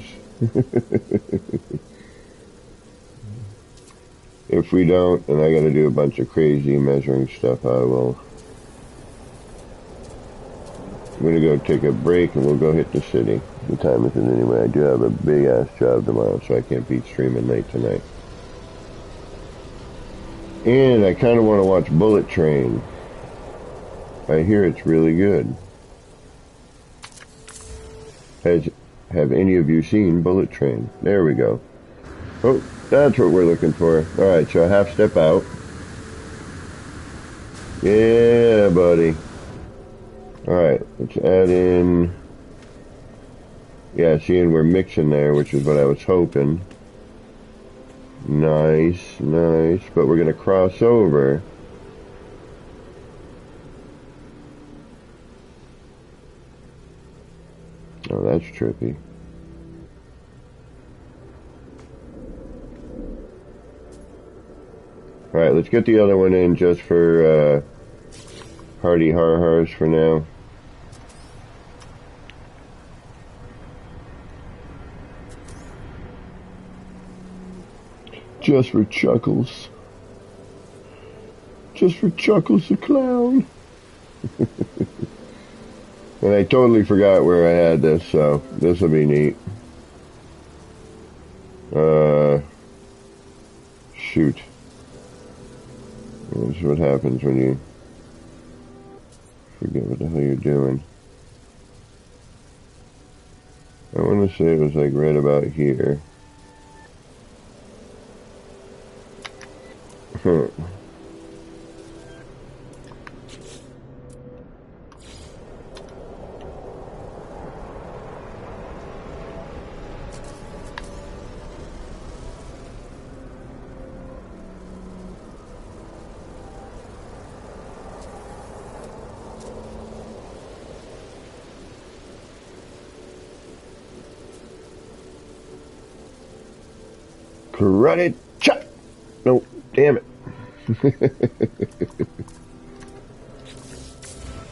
If we don't, and I gotta do a bunch of crazy measuring stuff, I'm gonna go take a break and we'll go hit the city. The time is it anyway. I do have a big ass job tomorrow, so I can't be streaming late tonight. And I kinda wanna watch Bullet Train. I hear it's really good. Have any of you seen Bullet Train? There we go. Oh, that's what we're looking for. Alright, so half step out. Yeah, buddy. Alright, let's add in... Yeah, seeing we're mixing there, which is what I was hoping. Nice, nice. But we're going to cross over. Oh, that's trippy. Alright, let's get the other one in just for Hardy Har-Hars for now. Just for Chuckles. Just for Chuckles the Clown. And I totally forgot where I had this, so this will be neat. Shoot. This is what happens when you forget what the hell you're doing. I want to say it was like right about here. Karate chop! No, damn it.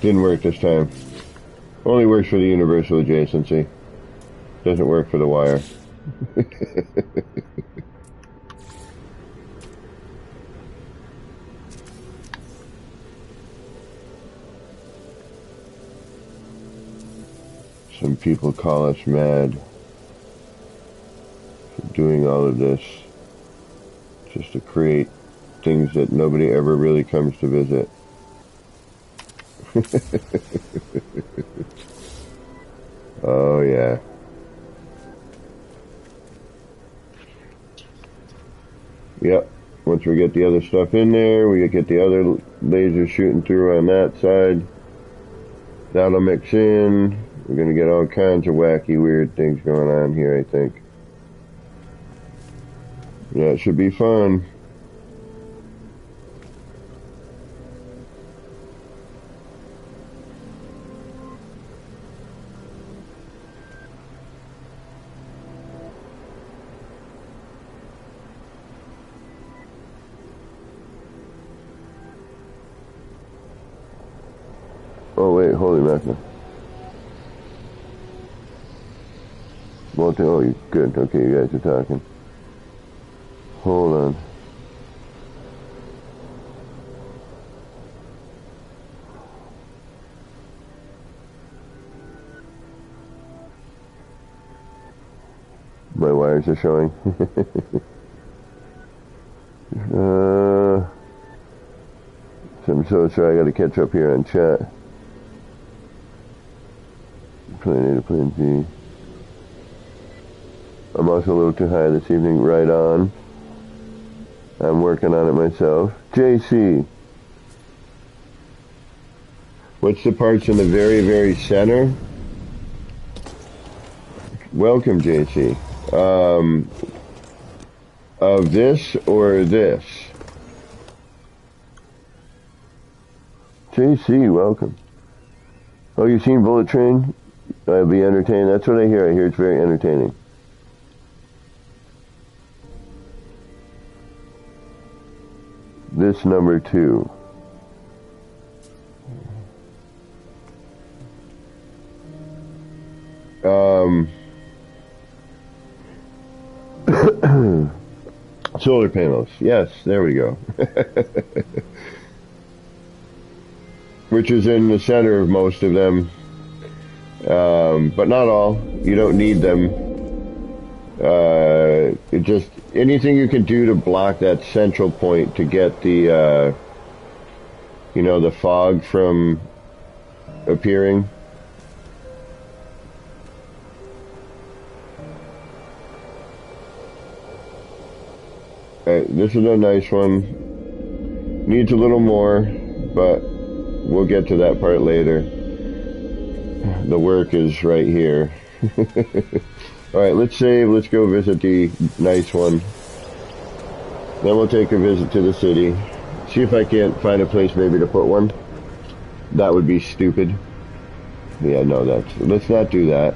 Didn't work this time. Only works for the universal adjacency. Doesn't work for the wire. Some people call us mad for doing all of this just to create things that nobody ever really comes to visit. Oh yeah. Yep. Once we get the other stuff in there, we get the other lasers shooting through on that side. That'll mix in. We're gonna get all kinds of wacky, weird things going on here, I think. Yeah, it should be fun. Oh wait, holy mackerel. Oh, you good. Okay, you guys are talking. Hold on. My wires are showing. I'm so sorry, I gotta catch up here on chat. Playin A to playin B. I'm also a little too high this evening. Right on. I'm working on it myself. JC. What's the parts in the very, very center? Welcome, JC. Of this or this? JC, welcome. Oh, you've seen Bullet Train? I'll be entertained. That's what I hear. I hear it's very entertaining. This number 2. Solar panels. Yes, there we go. Which is in the center of most of them. But not all. You don't need them. It just, anything you can do to block that central point to get the, the fog from appearing. This is a nice one. Needs a little more, but we'll get to that part later. The work is right here. Alright, let's save. Let's go visit the nice one. Then we'll take a visit to the city. See if I can't find a place maybe to put one. That would be stupid. Yeah, no, let's not do that.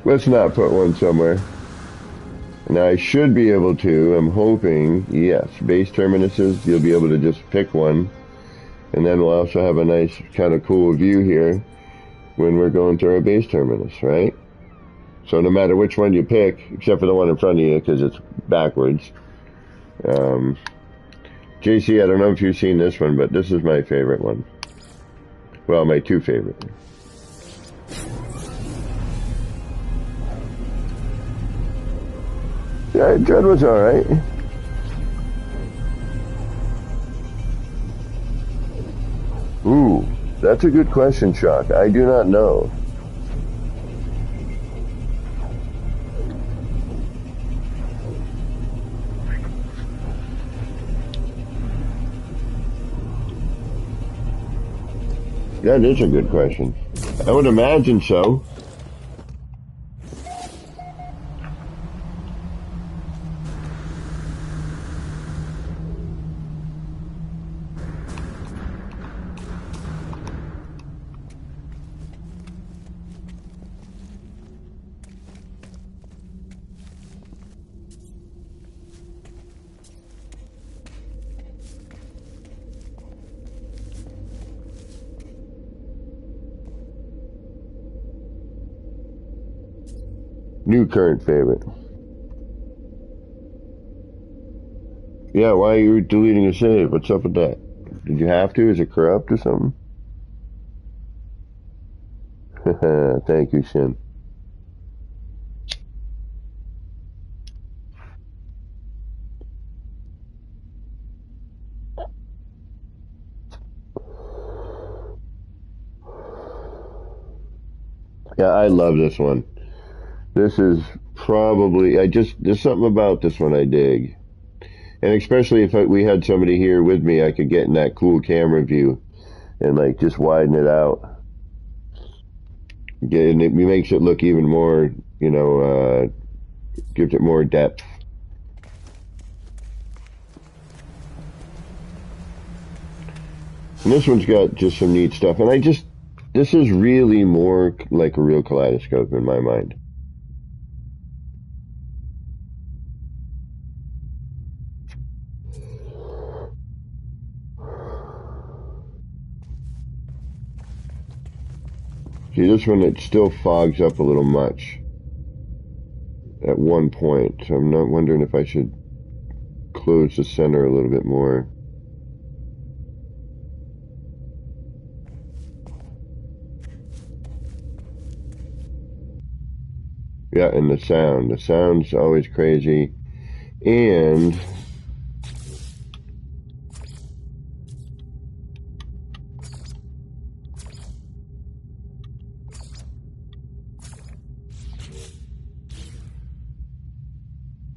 let's not put one somewhere. Now I should be able to, I'm hoping, yes, base terminuses, you'll be able to just pick one. And then we'll also have a nice kind of cool view here when we're going to our base terminus, right? So no matter which one you pick, except for the one in front of you because it's backwards. JC, I don't know if you've seen this one, but this is my favorite one. Well, my two favorite. Yeah, Dread was alright. Ooh, that's a good question, Shock. I do not know. That is a good question. I would imagine so. New current favorite. Yeah, why are you deleting a save? What's up with that? Did you have to? Is it corrupt or something? Thank you, Shin. Yeah, I love this one. This is probably, there's something about this one I dig. And especially if we had somebody here with me, I could get in that cool camera view and like just widen it out. And it makes it look even more, gives it more depth. And this one's got just some neat stuff. And this is really more like a real kaleidoscope in my mind. See, this one, it still fogs up a little much at one point. So I'm not wondering if I should close the center a little bit more. Yeah, and the sound. The sound's always crazy. And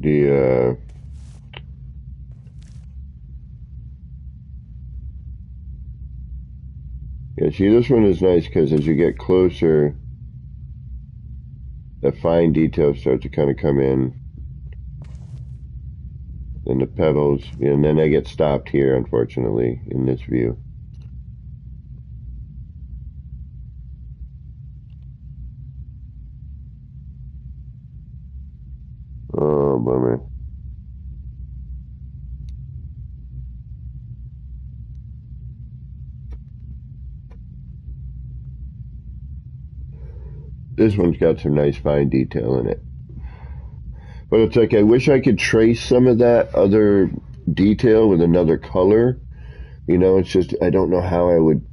yeah, see, this one is nice because as you get closer, the fine details start to kind of come in. And the petals, and then I get stopped here, unfortunately, in this view. Oh, bummer. This one's got some nice fine detail in it. But it's like I wish I could trace some of that other detail with another color. You know, it's just I don't know how I would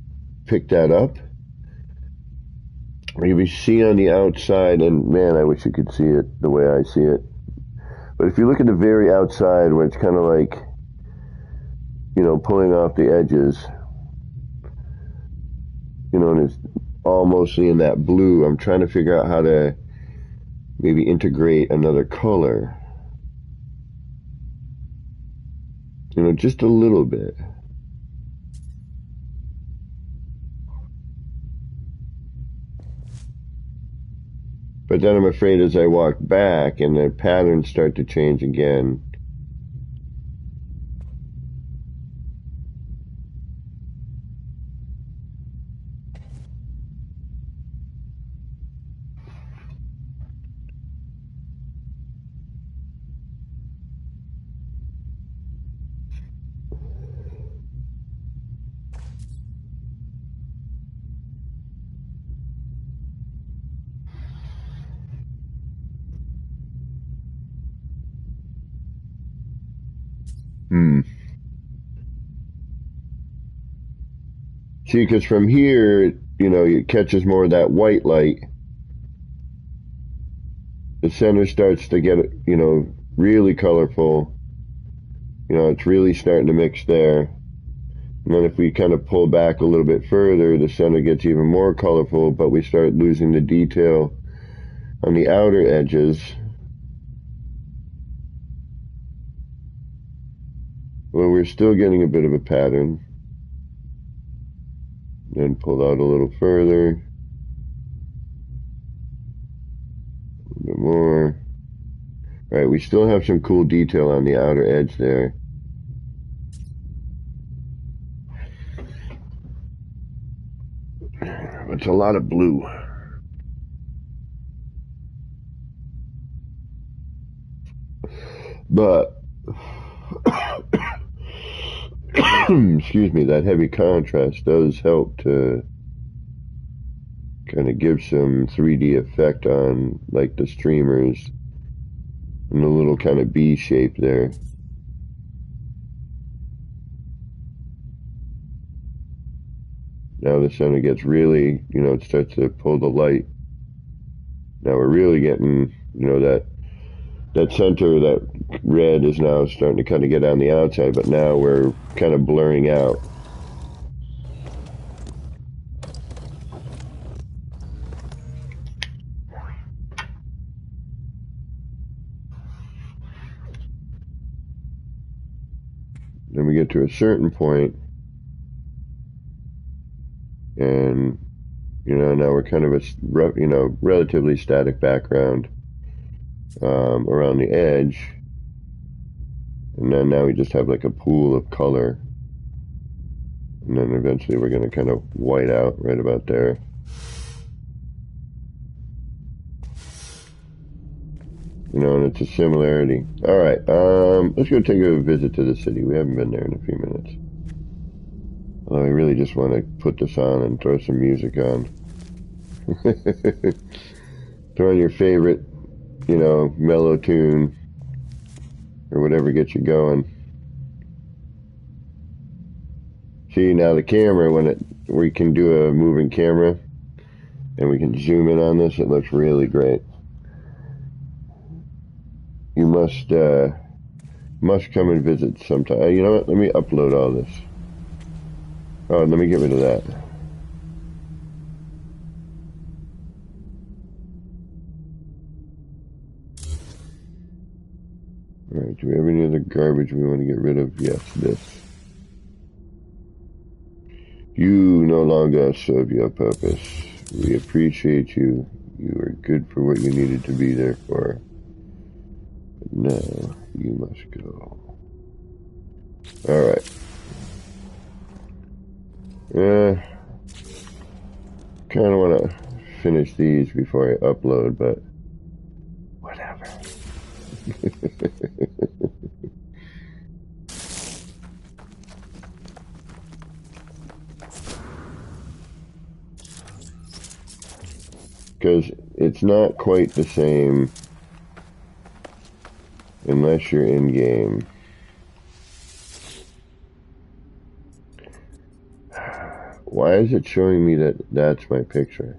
pick that up. Maybe see on the outside, and man, I wish you could see it the way I see it. But if you look at the very outside where it's kind of like, you know, pulling off the edges, you know, and it's all mostly in that blue, I'm trying to figure out how to maybe integrate another color. You know, just a little bit. But then I'm afraid as I walk back and the patterns start to change again. See, because from here, you know, it catches more of that white light. The center starts to get, you know, really colorful. You know, it's really starting to mix there. And then if we kind of pull back a little bit further, the center gets even more colorful, but we start losing the detail on the outer edges. Well, we're still getting a bit of a pattern. Then pull out a little further. A little bit more. All right, we still have some cool detail on the outer edge there. It's a lot of blue. But excuse me, that heavy contrast does help to kind of give some 3D effect on like the streamers and the little kind of B shape there. Now the center gets really, you know, it starts to pull the light. Now we're really getting, you know, that center, that red is now starting to kind of get on the outside, but now we're kind of blurring out. Then we get to a certain point, and you know, now we're kind of a, you know, relatively static background around the edge, and then now we just have like a pool of color, and then eventually we're going to kind of white out right about there. You know, and it's a similarity. All right, let's go take a visit to the city. We haven't been there in a few minutes. Although I really just want to put this on and throw some music on. Throw on your favorite, you know, mellow tune or whatever gets you going. See, now the camera, we can do a moving camera and we can zoom in on this, it looks really great. You must come and visit sometime. You know what? Let me upload all this. Oh, let me get rid of that. Alright, do we have any other garbage we want to get rid of? Yes, this. You no longer serve your purpose. We appreciate you. You were good for what you needed to be there for. But now, you must go. Alright. Kind of want to finish these before I upload, but whatever. Because it's not quite the same unless you're in game. Why is it showing me that that's my picture?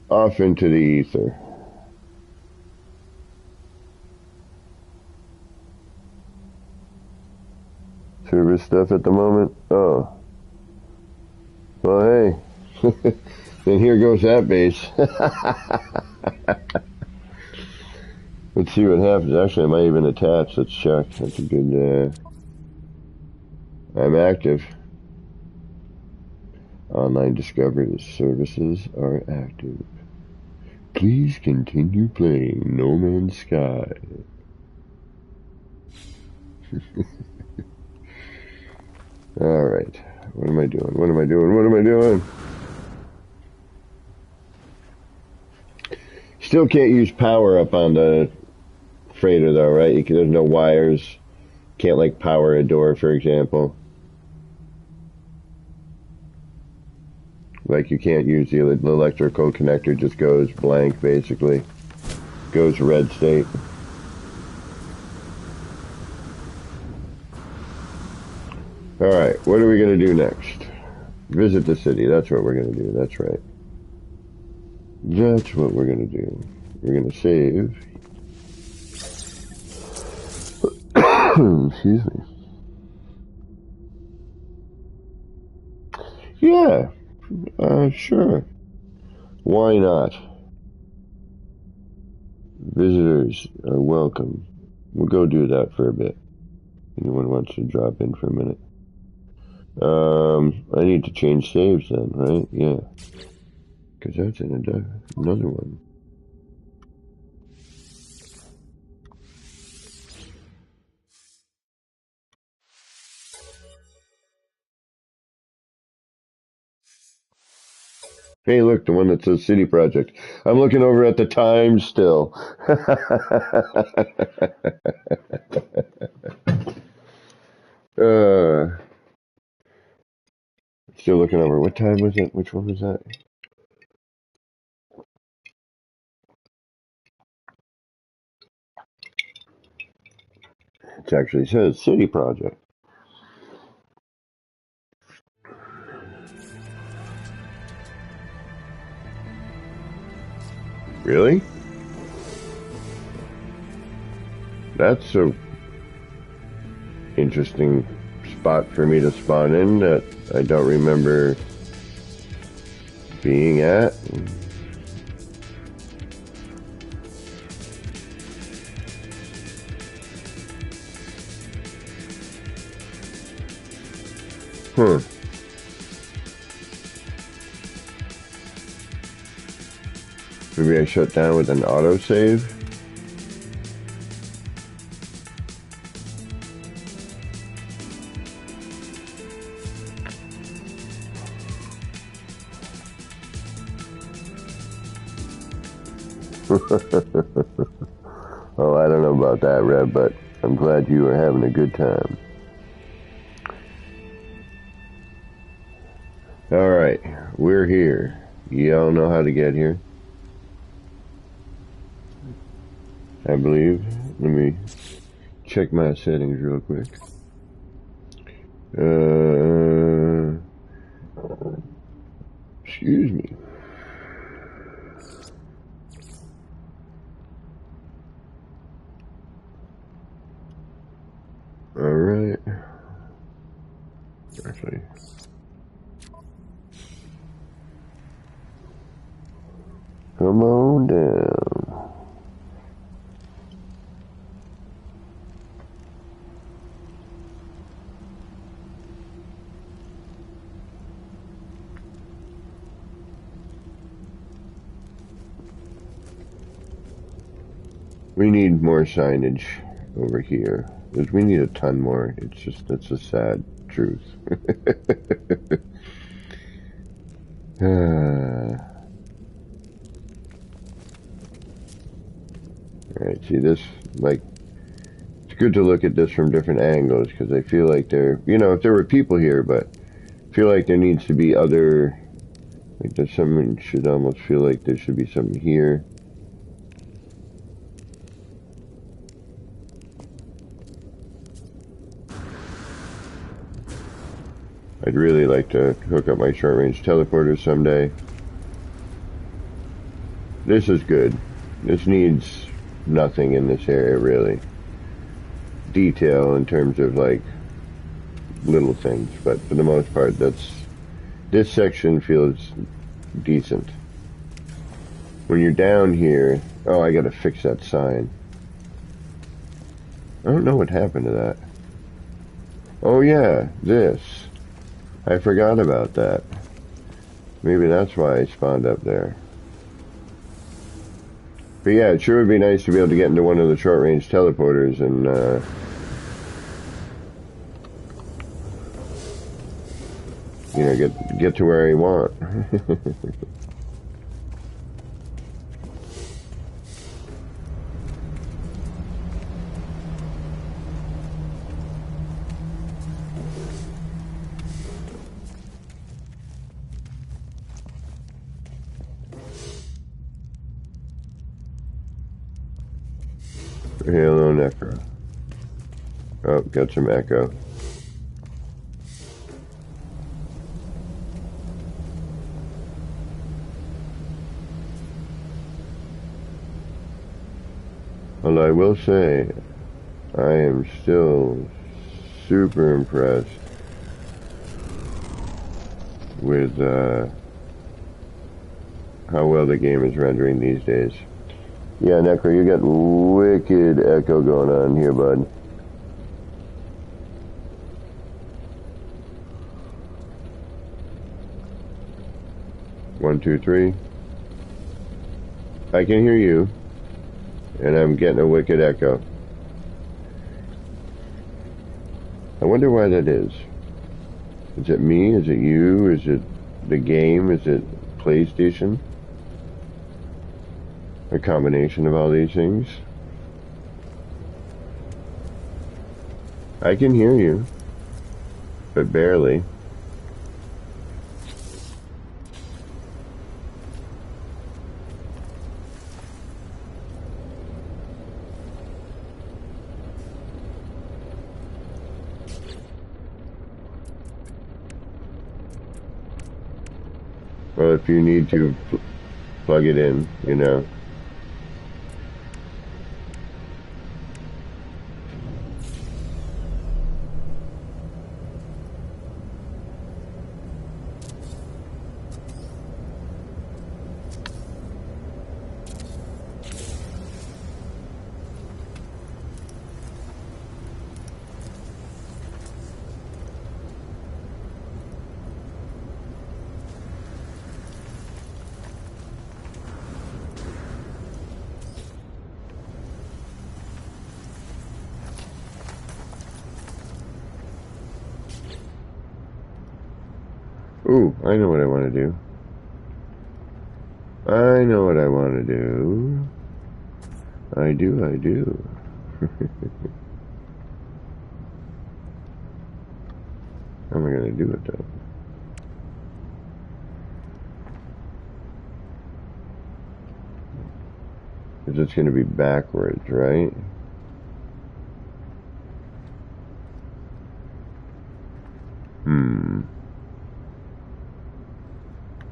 Off into the ether. Service stuff at the moment? Oh. Well, hey. Then here goes that base. Let's see what happens. Actually, I might even attach. Let's check. That's a good, I'm active. Online discovery services are active. Please continue playing No Man's Sky. Alright. What am I doing? What am I doing? What am I doing? Still can't use power up on the freighter though, right? There's no wires. Can't like power a door, for example. Like you can't use the electrical connector, just goes blank basically. Goes red state. Alright, what are we going to do next? Visit the city, that's what we're going to do, that's right. That's what we're going to do. We're going to save. Excuse me. Yeah, sure. Why not? Visitors are welcome. We'll go do that for a bit. Anyone wants to drop in for a minute? I need to change saves then, right? Yeah. Because that's another one. Hey, look, the one that says City Project. I'm looking over at the time still. Still looking over. What time was it? Which one was that? It actually says City Project. Really? That's a interesting spot for me to spawn in that I don't remember being at. Maybe I shut down with an autosave? Oh, I don't know about that, Rev, but I'm glad you are having a good time. Alright, we're here. Y'all know how to get here, I believe. Let me check my settings real quick. Excuse me. Alright. Actually. Come on down. We need more signage over here. Because we need a ton more. It's just, that's a sad truth. Alright, see this, like, it's good to look at this from different angles, because I feel like there, you know, if there were people here, but I feel like there needs to be other, like there's someone should almost feel like there should be something here. I'd really like to hook up my short-range teleporter someday. This is good. This needs nothing in this area, really. Detail in terms of, like, little things, but for the most part, this section feels decent. When you're down here, oh, I gotta fix that sign. I don't know what happened to that. Oh yeah, this. I forgot about that. Maybe that's why I spawned up there. But yeah, it sure would be nice to be able to get into one of the short-range teleporters and, you know, get to where I want. Hello, Necro. Oh, got some echo. Well, I will say, I am still super impressed with how well the game is rendering these days. Yeah, Necro, you got wicked echo going on here, bud. One, two, three. I can hear you, and I'm getting a wicked echo. I wonder why that is. Is it me? Is it you? Is it the game? Is it PlayStation? A combination of all these things. I can hear you, but barely. Well, if you need to plug it in, you know. Ooh, I know what I want to do. I know what I want to do. I do. How am I going to do it, though? Because it's going to be backwards, right?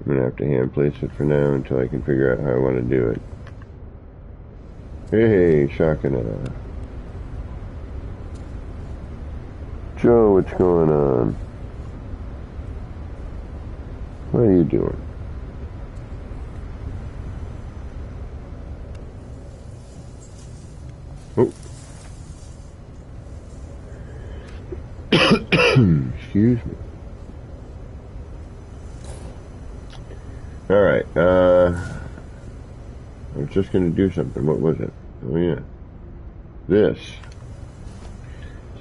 I'm going to have to hand place it for now until I can figure out how I want to do it. Hey, Shakana. Joe, what's going on? What are you doing? Oh. Excuse me. Alright, I was just going to do something. What was it? Oh, yeah. this.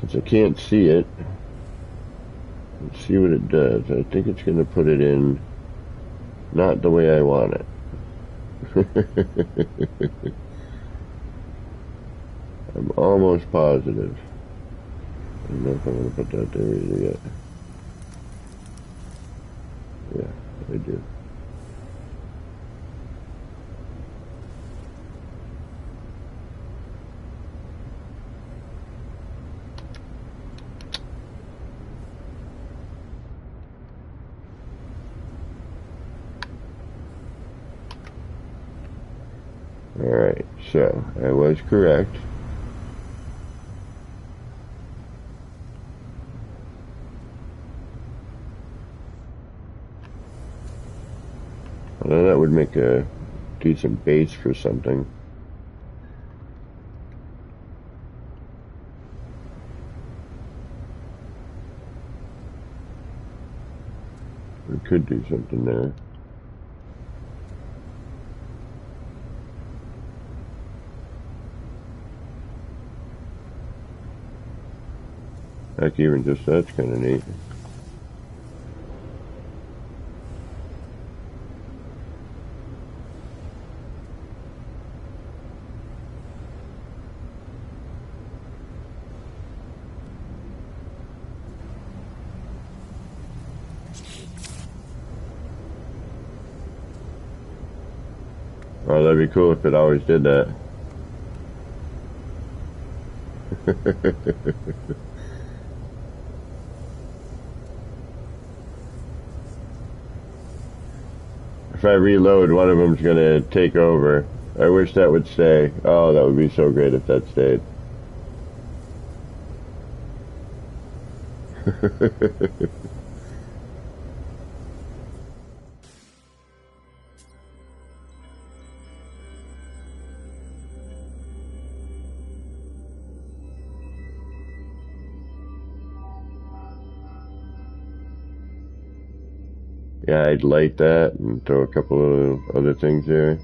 Since I can't see it, let's see what it does. I think it's going to put it in not the way I want it. I'm almost positive. I don't know if I'm going to put that there either yet. Yeah, I do. Alright, so I was correct. Well, that would make a decent base for something. We could do something there. Heck, even just that's kind of neat. Oh, that'd be cool if it always did that. If I reload, one of them's gonna take over. I wish that would stay. Oh, that would be so great if that stayed. Yeah, I'd light that and throw a couple of other things there.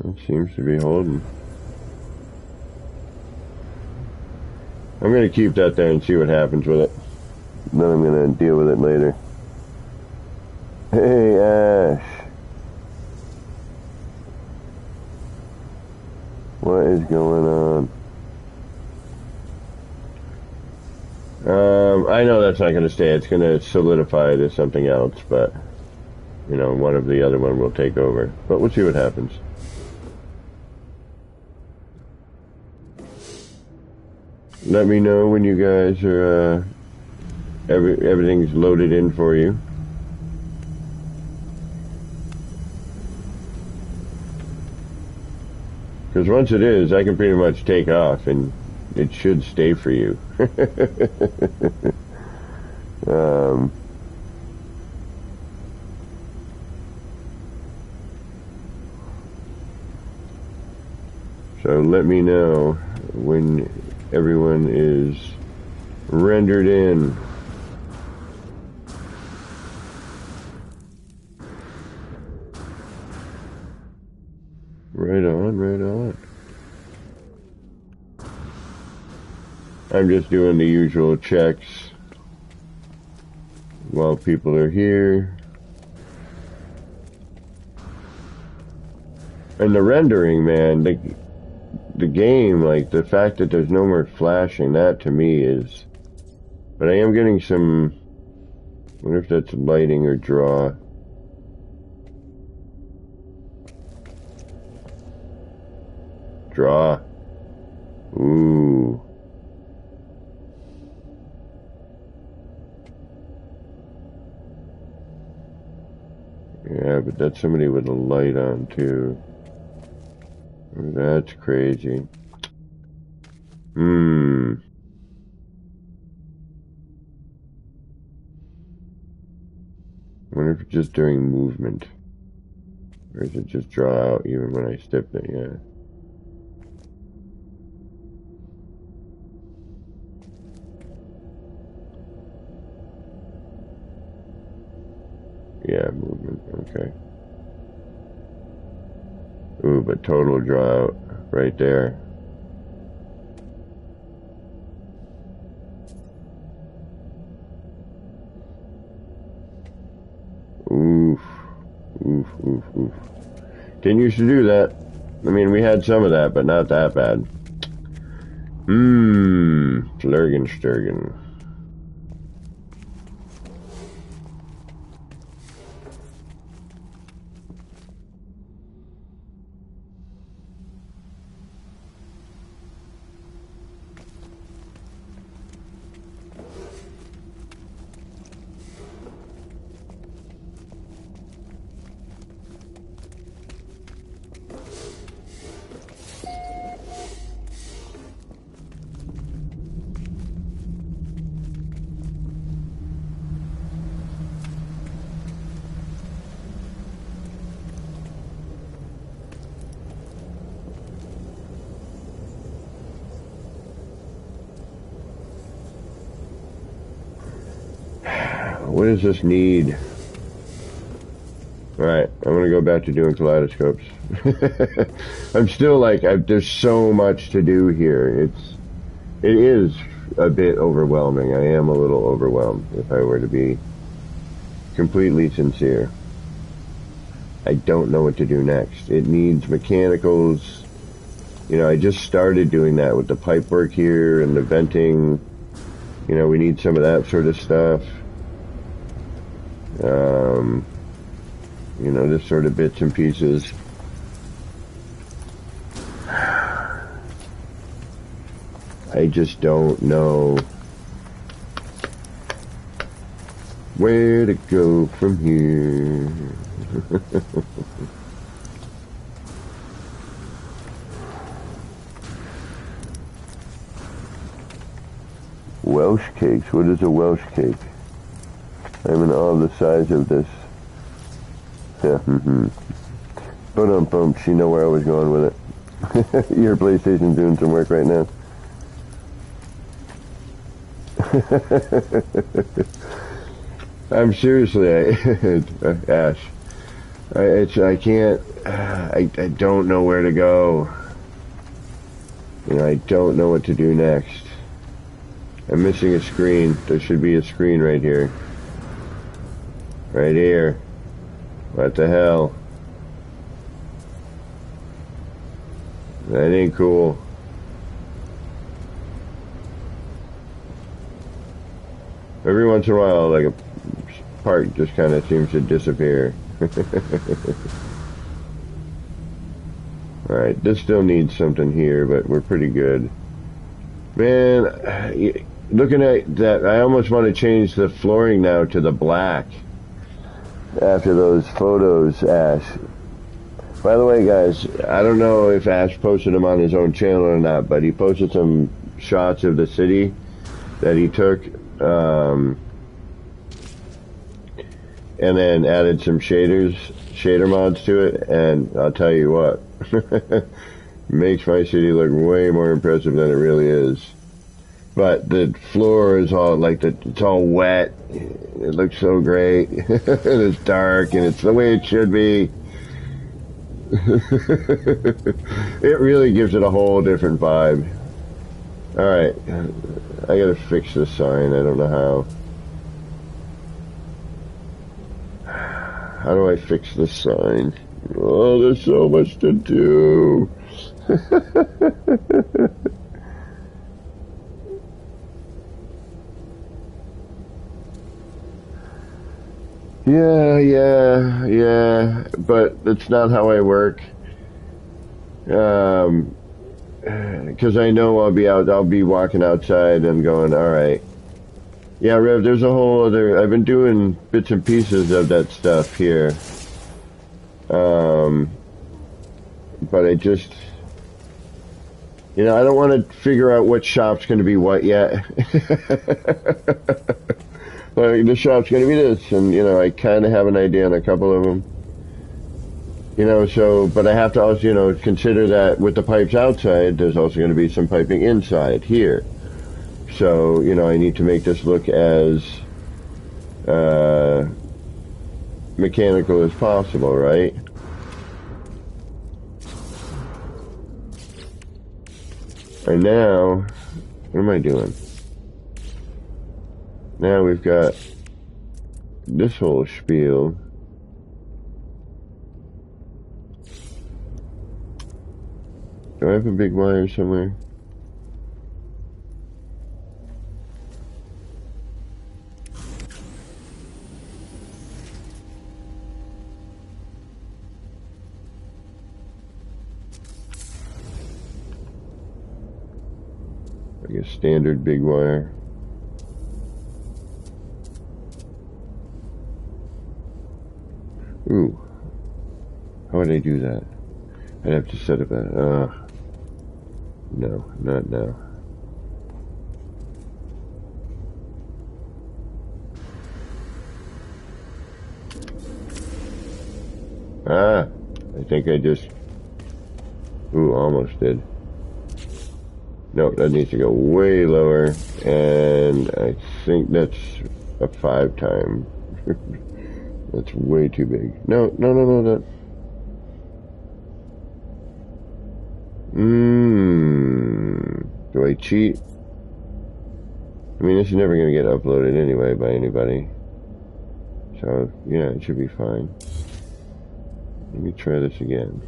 It seems to be holding. I'm going to keep that there and see what happens with it. Then I'm going to deal with it later. Hey, Ash. What is going on? I know that's not going to stay. It's going to solidify to something else, but, you know, one of the other one will take over. But we'll see what happens. Let me know when you guys are, everything's loaded in for you. Because once it is, I can pretty much take off and it should stay for you. So let me know when everyone is rendered in. Right on, right on. I'm just doing the usual checks while people are here. And the rendering, man, the game, like the fact that there's no more flashing, that to me is... But I am getting some... I wonder if that's lighting or draw. Draw. Ooh. Yeah, but that's somebody with a light on too. That's crazy. I wonder if it's just during movement. Or does it just draw out even when I step it? Yeah. Yeah, movement. Okay. Ooh, but total drought right there. Oof. Oof, oof, oof. Didn't used to do that. I mean, we had some of that, but not that bad. Flurgen. What does this need? Alright, I'm gonna go back to doing kaleidoscopes. I'm still like, there's so much to do here. It is a bit overwhelming. I am a little overwhelmed, if I were to be completely sincere. I don't know what to do next. It needs mechanicals. You know, I just started doing that with the pipe work here and the venting. You know, we need some of that sort of stuff. You know, this sort of bits and pieces. I just don't know where to go from here. Welsh cakes. What is a Welsh cake? I'm in awe of the size of this. Yeah, But you know where I was going with it. Your PlayStation's doing some work right now. I'm seriously, Ash. I can't. I don't know where to go. You know, I don't know what to do next. I'm missing a screen. There should be a screen right here. Right here. What the hell? That ain't cool. Every once in a while, like a part just kind of seems to disappear. Alright, this still needs something here, but we're pretty good. Man, looking at that, I almost want to change the flooring now to the black. After those photos, Ash. By the way, guys, I don't know if Ash posted them on his own channel or not, but he posted some shots of the city that he took, and then added some shader mods to it, and I'll tell you what, makes my city look way more impressive than it really is. But the floor is all like it's all wet. It looks so great. And it's dark, and it's the way it should be. It really gives it a whole different vibe. Alright, I gotta fix this sign. I don't know how. How do I fix this sign? Oh, there's so much to do. Yeah, but that's not how I work. Because I know I'll be walking outside and going, alright. Yeah, Rev, there's a whole other, I've been doing bits and pieces of that stuff here. But I just, you know, I don't want to figure out what shop's going to be what yet. Like, the shop's going to be this, and, you know, I kind of have an idea on a couple of them. You know, so, but I have to also, you know, consider that with the pipes outside, there's also going to be some piping inside here. So, you know, I need to make this look as mechanical as possible, right? And now, what am I doing? Now we've got this whole spiel. Do I have a big wire somewhere? Like a standard big wire. Ooh. How would I do that? I'd have to set up a, no, not now. Ah, I think I just, ooh, almost did. No, that needs to go way lower, and I think that's a 5 time. That's way too big. No, that. Do I cheat? I mean, this is never going to get uploaded anyway by anybody. So, yeah, it should be fine. Let me try this again.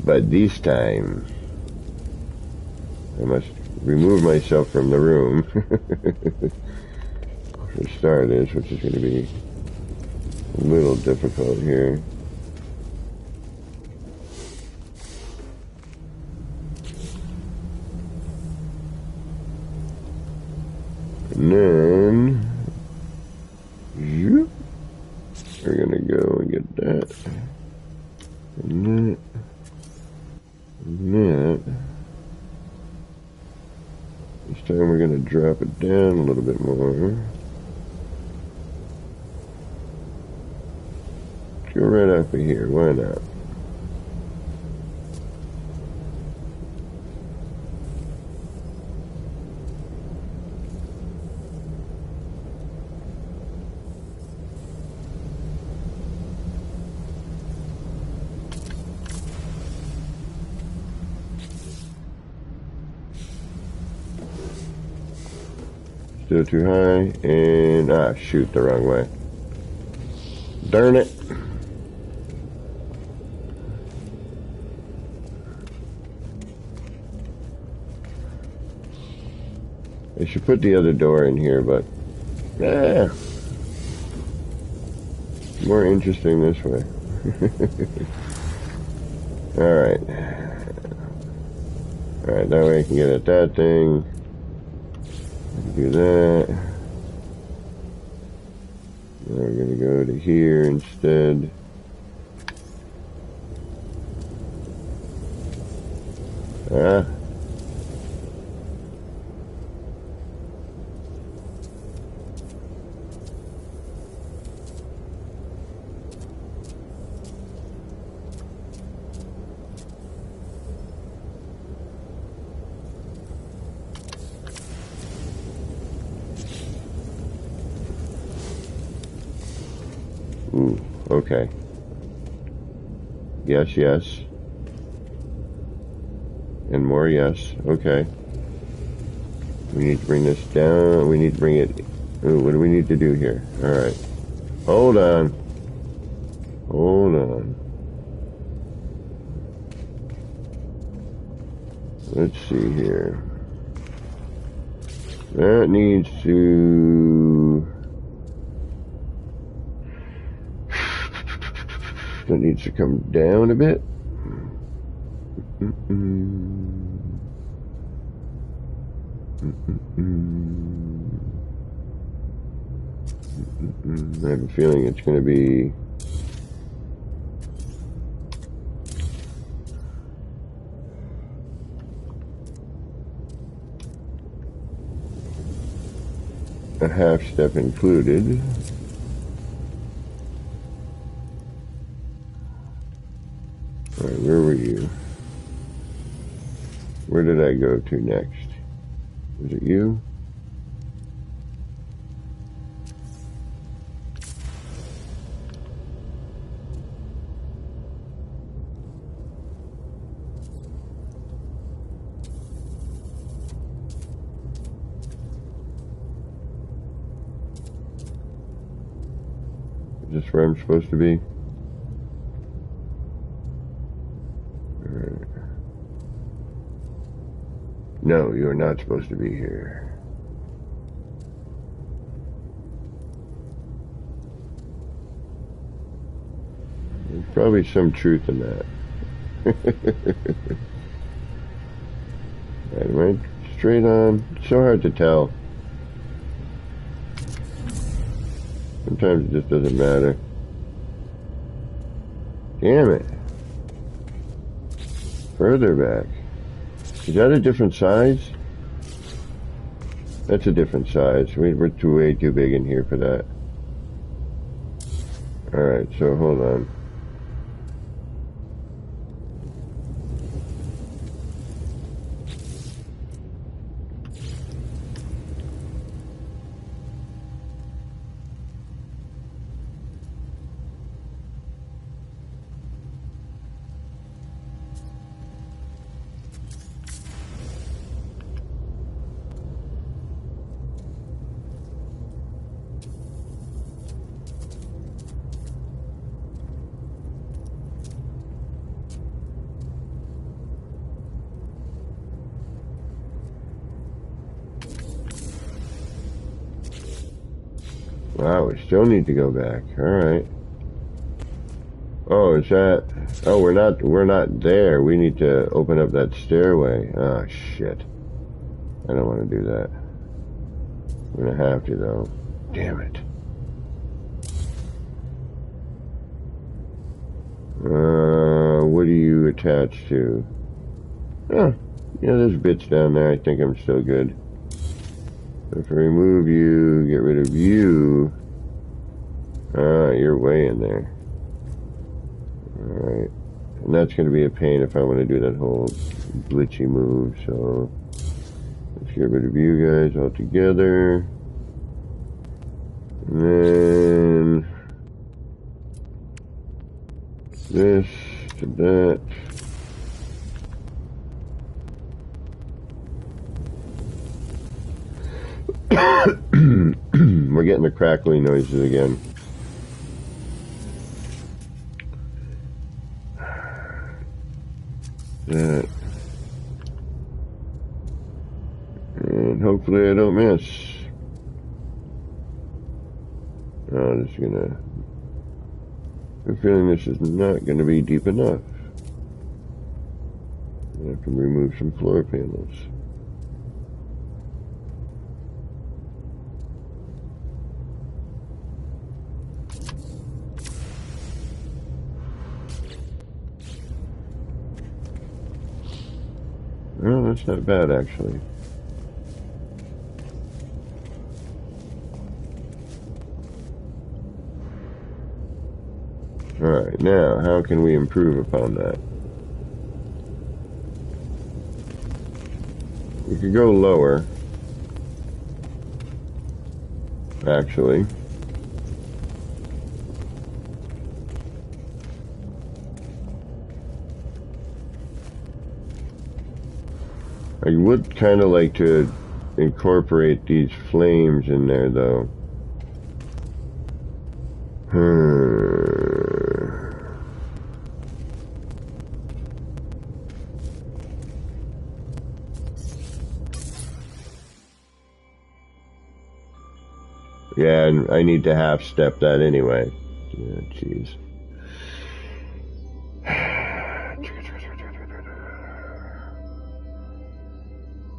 But this time, I must remove myself from the room. For starters, which is going to be a little difficult here. And then, we're going to go and get that. And that. And that. This time we're going to drop it down a little bit more. Go right up here, why not? Still too high, and shoot, the wrong way. Darn it. I should put the other door in here, but more interesting this way. Alright, that way I can get at that thing. Do that. Now we're going to go to here instead. Ooh, okay. Yes, yes. And more yes. Okay. We need to bring this down. We need to bring it... Ooh, what do we need to do here? Alright. Hold on. Hold on. Let's see here. That needs to... That needs to come down a bit. I have a feeling it's going to be a half step included. Alright, where were you? Where did I go to next? Was it you? this where I'm supposed to be? Alright. No, you're not supposed to be here. There's probably some truth in that. Am I straight on? It's so hard to tell. Sometimes it just doesn't matter. Damn it. Further back. Is that a different size? That's a different size. We're way too big in here for that. Alright, so hold on. Wow, we still need to go back. Alright. Oh, is that... Oh, we're not there. We need to open up that stairway. Oh, shit. I don't want to do that. I'm gonna have to, though. Damn it. What are you attached to? Oh, yeah, there's bits down there. I think I'm still good. If I remove you, get rid of you. You're way in there. Alright. And that's going to be a pain if I want to do that whole glitchy move, so let's get rid of you guys altogether. And then this to that. We're getting the crackling noises again. That. And hopefully I don't miss. I'm just gonna... I'm feeling this is not gonna be deep enough. I have to remove some floor panels. Well, that's not bad, actually. Alright, now, how can we improve upon that? We could go lower. Actually. I would kind of like to incorporate these flames in there, though. Yeah, and I need to half-step that anyway. Yeah, jeez.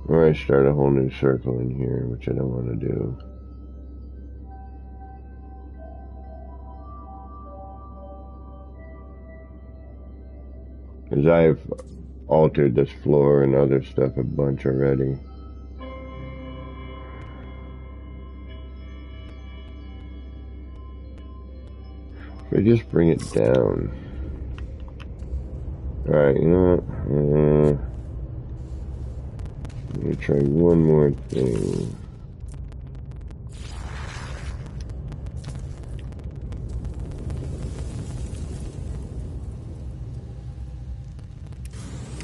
Or I start a whole new circle in here, which I don't want to do. Because I've altered this floor and other stuff a bunch already. If I just bring it down. Alright, you know what? Let me try one more thing.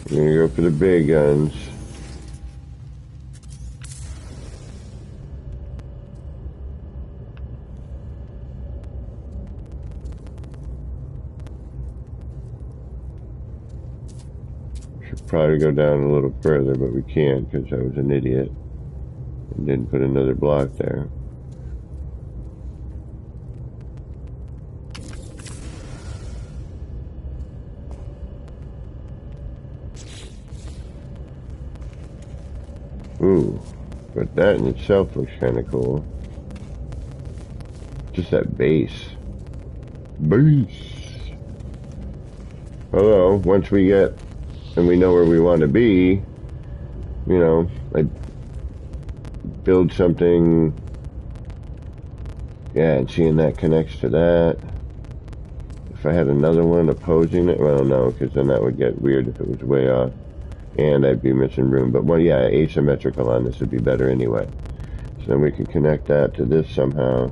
I'm gonna go for the big guns. probably go down a little further, but we can't because I was an idiot and didn't put another block there. Ooh, but that in itself looks kind of cool. Just that base. Although, once we get, and we know where we want to be, you know, like, build something, yeah, and seeing that connects to that. If I had another one opposing it, well, no, because then that would get weird if it was way off, and I'd be missing room. But, well, yeah, asymmetrical on this would be better anyway. So then we can connect that to this somehow.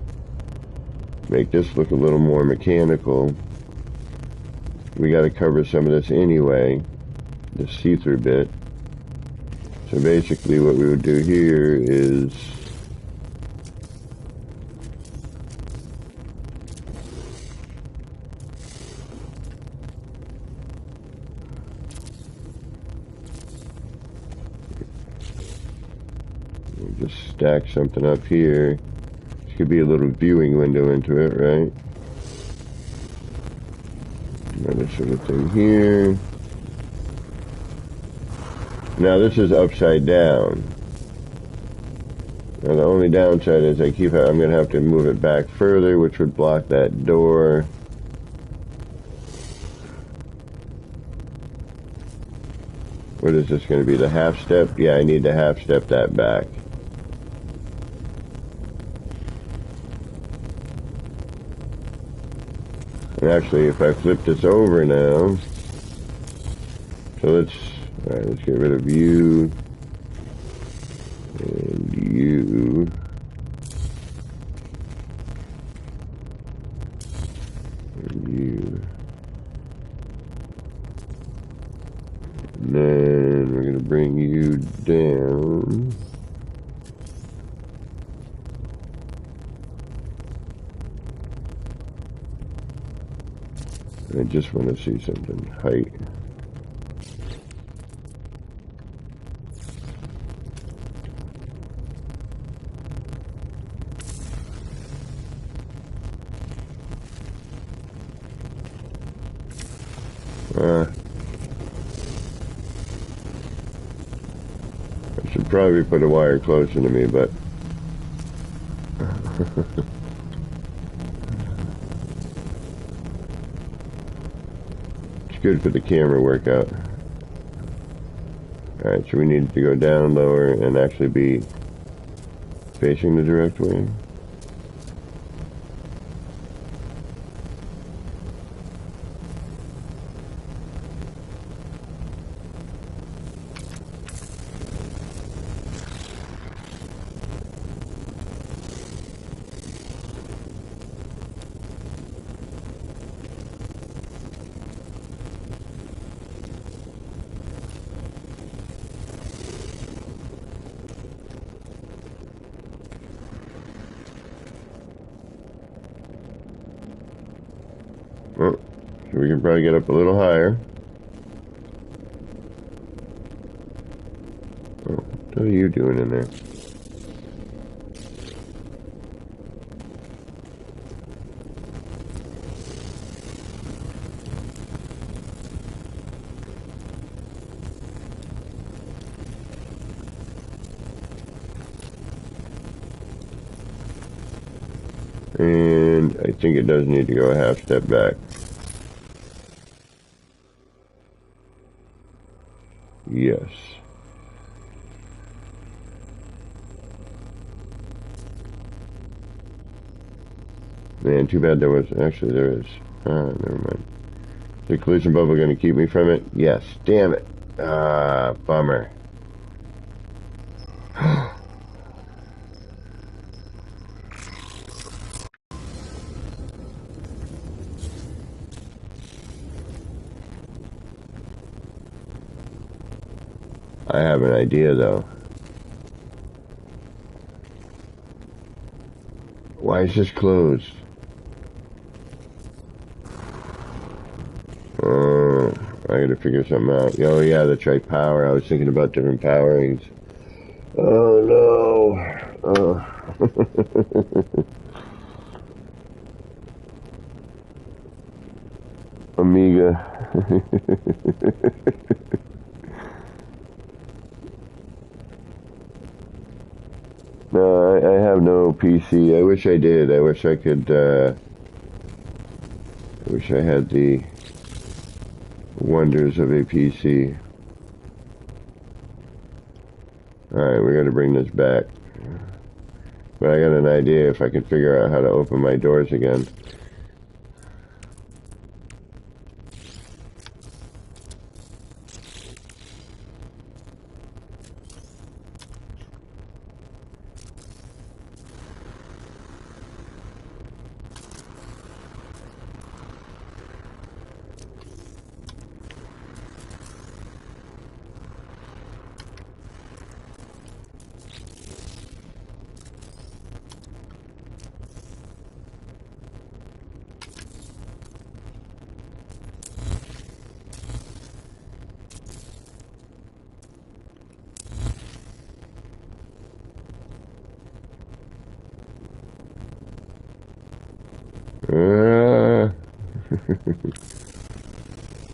Make this look a little more mechanical. We got to cover some of this anyway, the see-through bit. So basically what we would do here is we'll just stack something up here. This could be a little viewing window into it, right? Another sort of thing here. Now this is upside down. Now the only downside is I'm going to have to move it back further, which would block that door. What is this going to be, the half step? Yeah, I need to half step that back. And actually, if I flip this over now, so let's get rid of you, and you, and you. And then we're going to bring you down. I just want to see something. Height. I should probably put a wire closer to me, but it's good for the camera workout. Alright, so we need to go down lower and actually be facing the direct way. Oh, so we can probably get up a little higher. Oh, what are you doing in there? And I think it does need to go a half step back. Yes. Man, too bad there was, actually there is. Never mind. Is the collision bubble going to keep me from it? Yes. Damn it. Bummer. I have an idea, though. Why is this closed? I gotta figure something out. Oh yeah, that's right, power. I was thinking about different powerings. Oh no. Oh. Amiga. No, I have no PC. I wish I did. I wish I could, I wish I had the wonders of a PC. Alright, we gotta bring this back. But I got an idea if I can figure out how to open my doors again.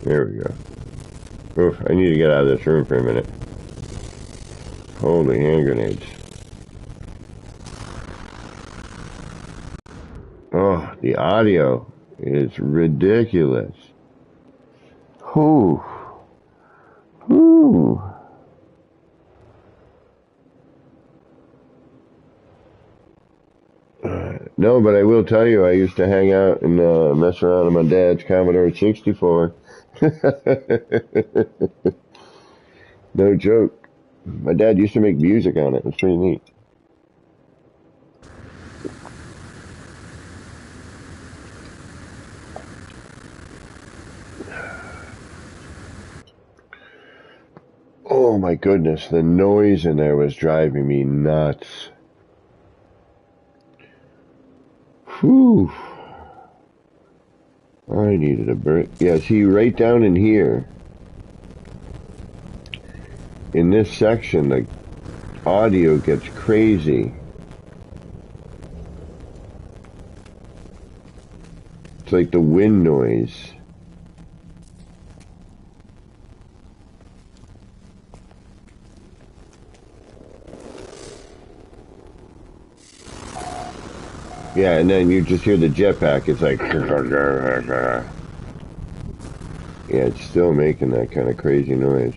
There we go. Oof, I need to get out of this room for a minute. Holy hand grenades. Oh, the audio is ridiculous. Whew. Whew. No, but I will tell you, I used to hang out and mess around on my dad's Commodore 64. No joke. My dad used to make music on it. It was pretty neat. Oh my goodness, the noise in there was driving me nuts. Whew. I needed a break. Yeah, see, right down in here, in this section, the audio gets crazy. It's like the wind noise. Yeah, and then you just hear the jetpack. It's like, yeah, it's still making that kind of crazy noise.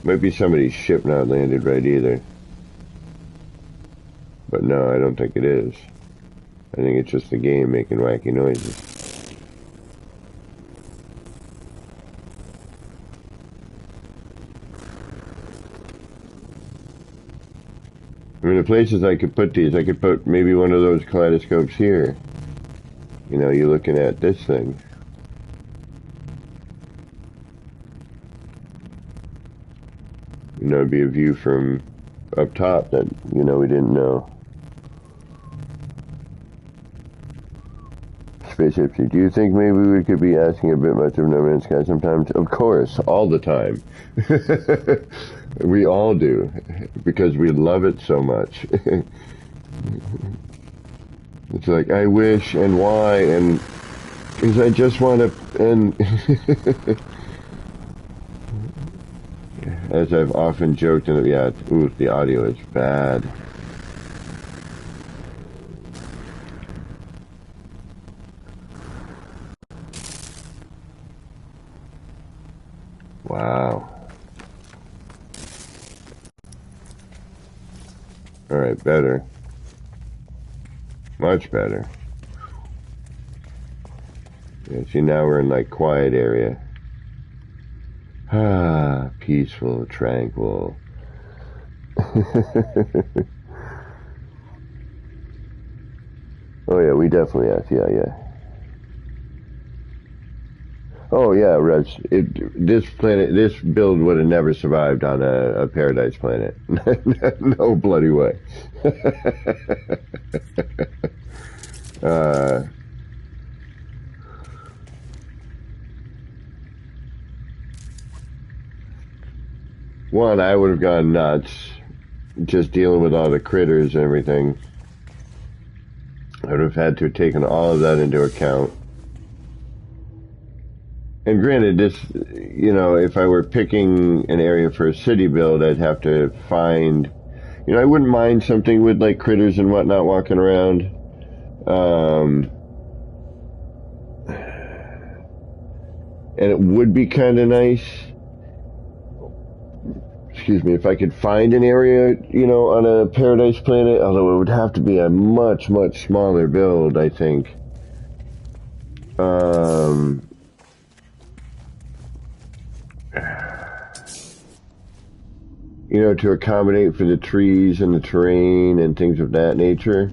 Might be somebody's ship not landed right either. But no, I don't think it is. I think it's just the game making wacky noises. I mean, the places I could put these, I could put maybe one of those kaleidoscopes here. You know, you're looking at this thing. You know, it'd be a view from up top that, you know, we didn't know. Spaceship, do you think maybe we could be asking a bit much of No Man's Sky sometimes? Of course, all the time. We all do, because we love it so much. It's like, I wish, and why, and because I just want to, and as I've often joked, and yeah, ooh, the audio is bad. Wow. Alright, better. Much better. Yeah, see, now we're in, like, quiet area. Ah, peaceful, tranquil. Oh, yeah, we definitely have, yeah. Oh, yeah, Reg, this planet, this build would have never survived on a paradise planet. No bloody way. one, I would have gone nuts just dealing with all the critters and everything. I would have had to have taken all of that into account. And granted, this, you know, if I were picking an area for a city build, I'd have to find, you know, I wouldn't mind something with like critters and whatnot walking around. And it would be kind of nice, excuse me, if I could find an area, you know, on a paradise planet, although it would have to be a much, much smaller build, I think. You know, to accommodate for the trees and the terrain and things of that nature.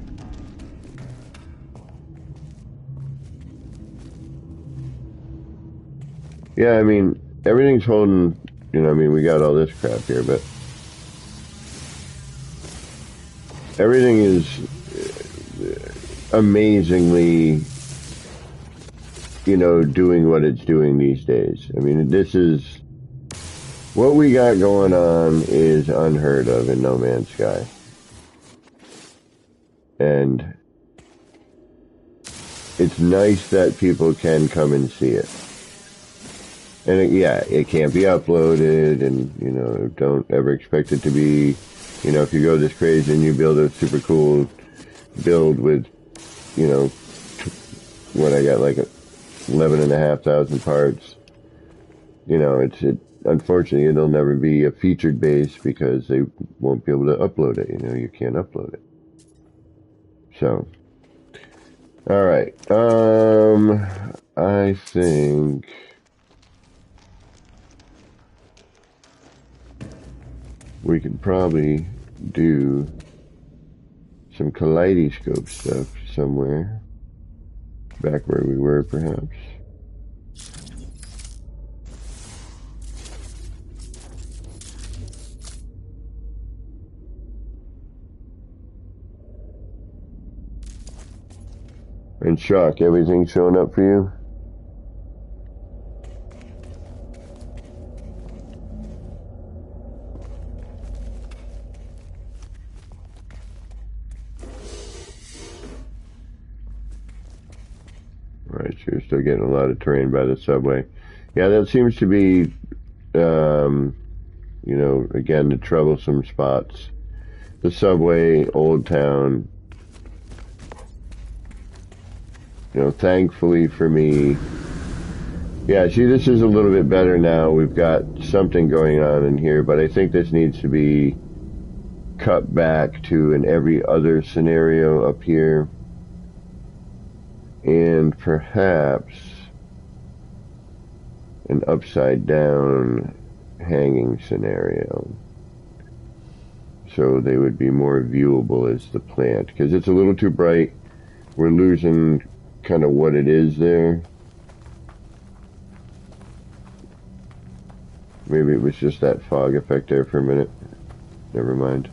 Yeah, I mean, everything's holding, you know, I mean, we got all this crap here, but everything is amazingly, you know, doing what it's doing these days. I mean, this is, what we got going on is unheard of in No Man's Sky. And it's nice that people can come and see it. And it can't be uploaded, and, you know, don't ever expect it to be, you know, if you go this crazy and you build a super cool build with, you know, what I got, like 11,500 parts, you know, unfortunately, it'll never be a featured base because they won't be able to upload it. You know, you can't upload it. So, all right. I think we could probably do some kaleidoscope stuff somewhere. Back where we were, perhaps. And Shock, everything showing up for you? Right, so you're still getting a lot of terrain by the subway. Yeah, that seems to be, you know, again, the troublesome spots. The subway, Old Town. You know, thankfully for me, yeah, see, this is a little bit better now. We've got something going on in here, but I think this needs to be cut back to an every other scenario up here. And perhaps an upside down hanging scenario. So they would be more viewable as the plant. Because it's a little too bright. We're losing kind of what it is there. Maybe it was just that fog effect there for a minute. Never mind.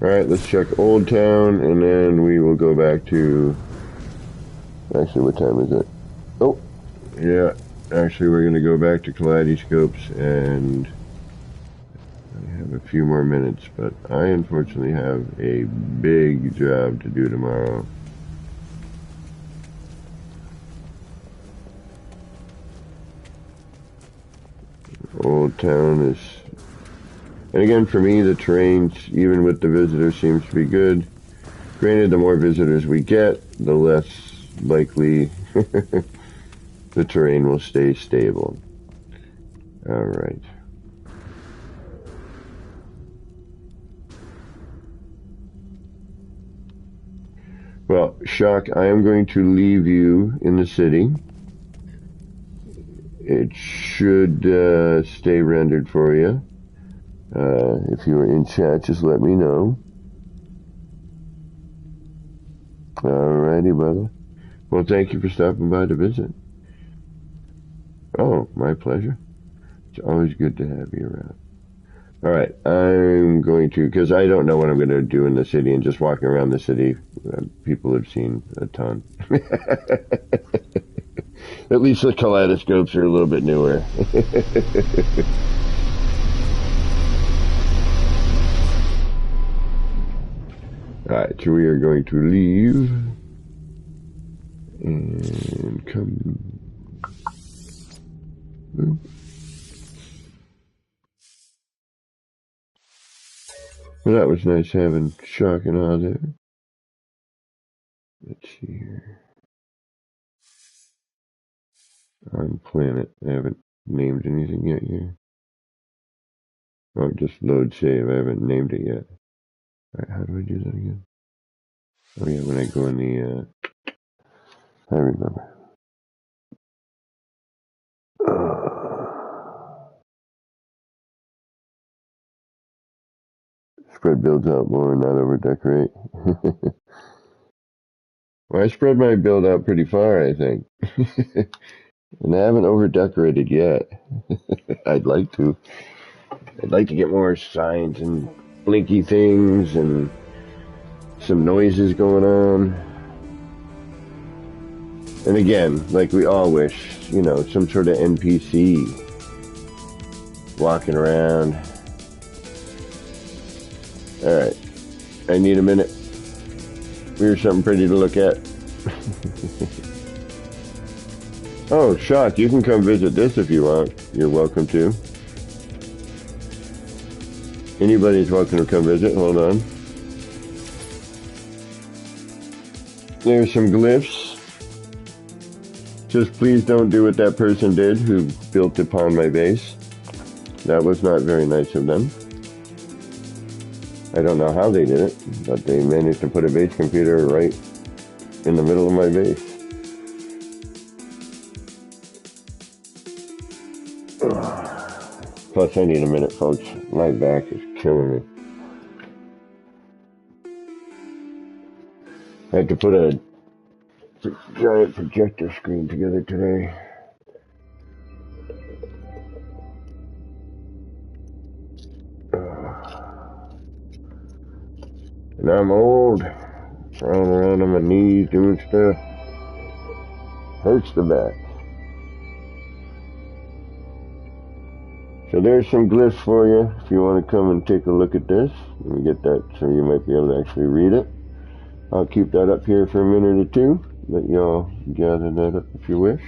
Alright, let's check Old Town, and then we will go back to... Actually, what time is it? Oh, yeah. Actually, we're going to go back to Kaleidoscopes, and I have a few more minutes, but I unfortunately have a big job to do tomorrow. Old Town is... And again, for me, the terrain, even with the visitors, seems to be good. Granted, the more visitors we get, the less likely the terrain will stay stable. Alright. Well, Shock, I am going to leave you in the city. It should stay rendered for you. If you are in chat, just let me know. Alrighty, brother. Well, thank you for stopping by to visit. Oh, my pleasure. It's always good to have you around. All right, I'm going to, because I don't know what I'm going to do in the city, and just walking around the city, people have seen a ton. At least the kaleidoscopes are a little bit newer. All right, so we are going to leave and come. Well, that was nice having Shock and Awe there. Let's see here. On planet, I haven't named anything yet here. Oh, just load save. I haven't named it yet. All right, how do I do that again? Oh yeah, when I go in the, I remember. Spread builds out more, not over decorate. Well, I spread my build out pretty far, I think. And I haven't over decorated yet. I'd like to. I'd like to get more signs and blinky things and some noises going on. And again, like we all wish, you know, some sort of NPC walking around. Alright, I need a minute. Here's something pretty to look at. Oh, Shock, you can come visit this if you want. You're welcome to. Anybody's welcome to come visit. Hold on. There's some glyphs. Just please don't do what that person did who built upon my base. That was not very nice of them. I don't know how they did it, but they managed to put a base computer right in the middle of my base. Plus, I need a minute, folks. My back is killing me. I had to put a giant projector screen together today. And I'm old, crawling around on my knees doing stuff. Hurts the back. So there's some glyphs for you if you want to come and take a look at this. Let me get that so you might be able to actually read it. I'll keep that up here for a minute or two. Let y'all gather that up if you wish.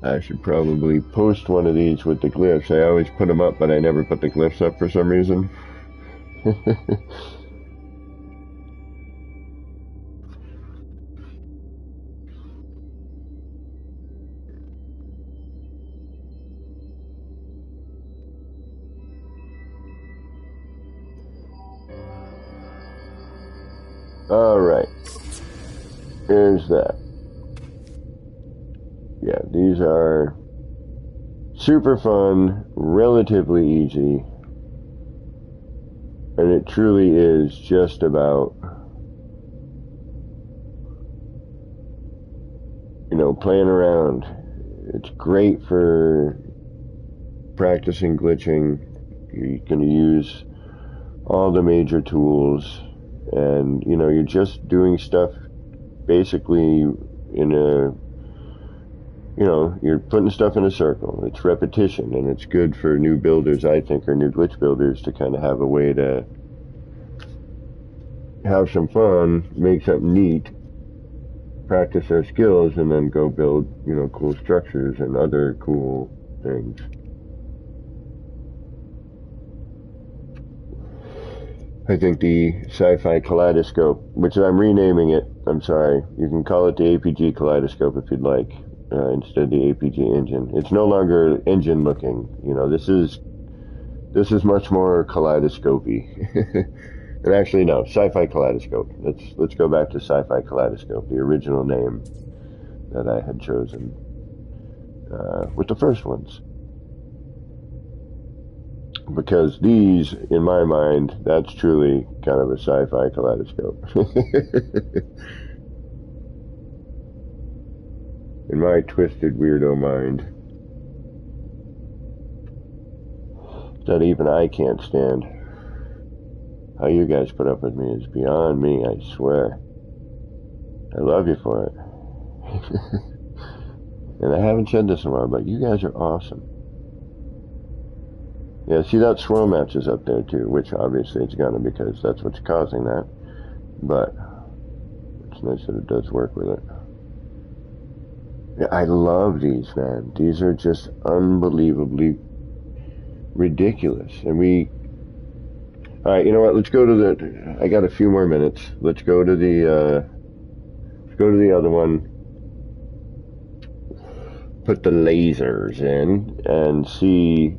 I should probably post one of these with the glyphs. I always put them up, but I never put the glyphs up for some reason. Alright. There's that. Yeah, these are super fun, relatively easy, and it truly is just about, you know, playing around. It's great for practicing glitching. You're going to use all the major tools, and, you know, you're just doing stuff basically in a, you know, you're putting stuff in a circle. It's repetition, and it's good for new builders, I think, or new glitch builders to kind of have a way to have some fun, make something neat, practice their skills, and then go build, you know, cool structures and other cool things. I think the Sci-Fi Kaleidoscope, which I'm renaming it, I'm sorry, you can call it the APG Kaleidoscope if you'd like. Instead of the APG engine. It's no longer engine looking. You know, this is much more kaleidoscopy. And actually, no, Sci-Fi Kaleidoscope. Let's go back to Sci-Fi Kaleidoscope, the original name that I had chosen with the first ones. Because these, in my mind, that's truly kind of a Sci-Fi Kaleidoscope. And in my twisted weirdo mind that even I can't stand. How you guys put up with me is beyond me, I swear. I love you for it. And I haven't said this in a while, but you guys are awesome. Yeah, see, that swirl match is up there too, which obviously it's gonna, because that's what's causing that. But it's nice that it does work with it. Yeah, I love these, man. These are just unbelievably ridiculous. And alright, you know what, let's go to I got a few more minutes. Let's go to the other one. Put the lasers in and see.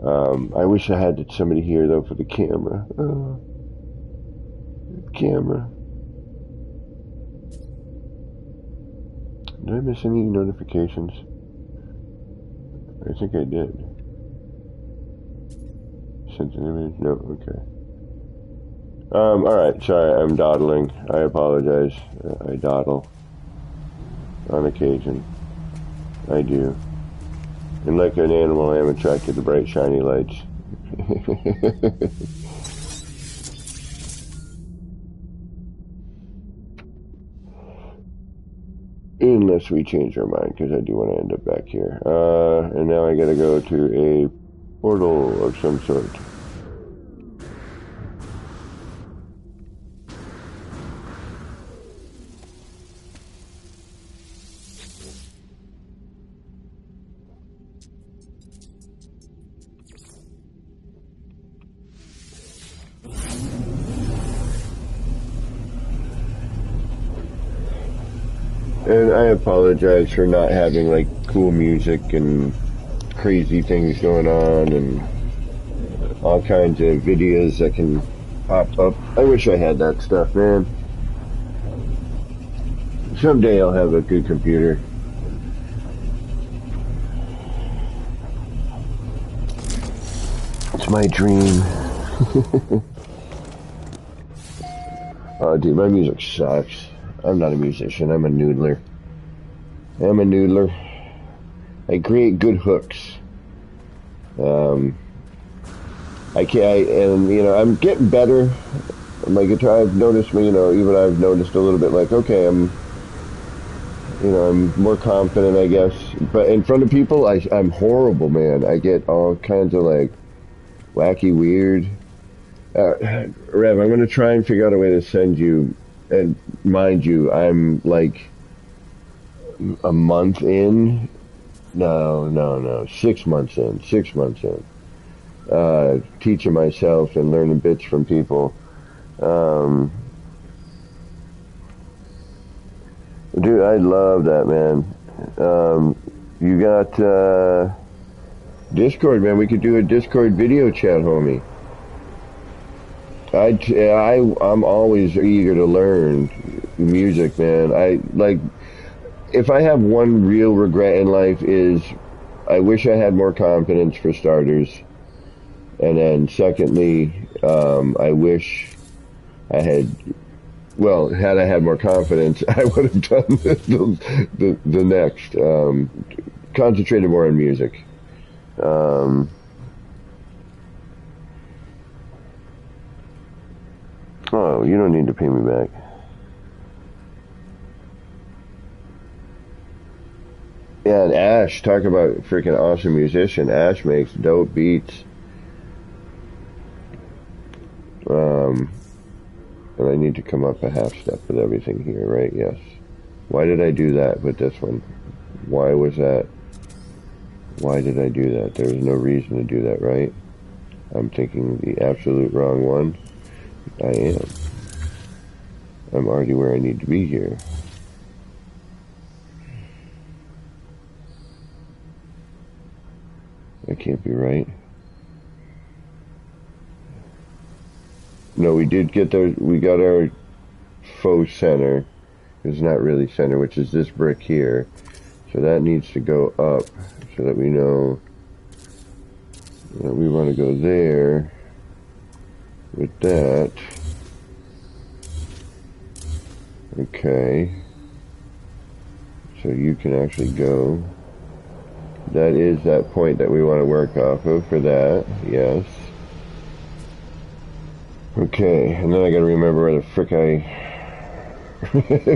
I wish I had somebody here though for the camera. Camera. Did I miss any notifications? I think I did. Sent an image? No, okay. Alright, sorry, I'm dawdling. I apologize. I dawdle. On occasion. I do. And like an animal, I am attracted to bright, shiny lights. Unless we change our mind, because I do want to end up back here. And now I gotta go to a portal of some sort. And I apologize for not having like cool music and crazy things going on and all kinds of videos that can pop up. I wish I had that stuff, man. Someday I'll have a good computer. It's my dream. Oh, dude, my music sucks. I'm not a musician. I'm a noodler. I create good hooks. I'm getting better. My guitar, I've noticed, I've noticed a little bit like, okay, I'm more confident, I guess. But in front of people, I'm horrible, man. I get all kinds of like wacky, weird. Rev, I'm going to try and figure out a way to send you. And mind you, I'm like a month in. No. 6 months in. Teaching myself and learning bits from people. Dude, I love that, man. You got Discord, man. We could do a Discord video chat, homie. I'm always eager to learn music, man. If I have one real regret in life is I wish I had more confidence, for starters. And then secondly, I wish I had I had more confidence, I would have done the next. Concentrated more on music. Oh, you don't need to pay me back. Yeah, and Ash, talk about a freaking awesome musician. Ash makes dope beats. And I need to come up a half step with everything here, right? Yes. Why did I do that with this one? Why was that? Why did I do that? There was no reason to do that, right? I'm thinking the absolute wrong one. I am. I'm already where I need to be here. That can't be right. No, we did get we got our faux center. It's not really center, which is this brick here. So that needs to go up so that we know that we want to go there with that. So you can actually go. That is that point that we want to work off of for that. Yes. Okay, and then I gotta remember where the frick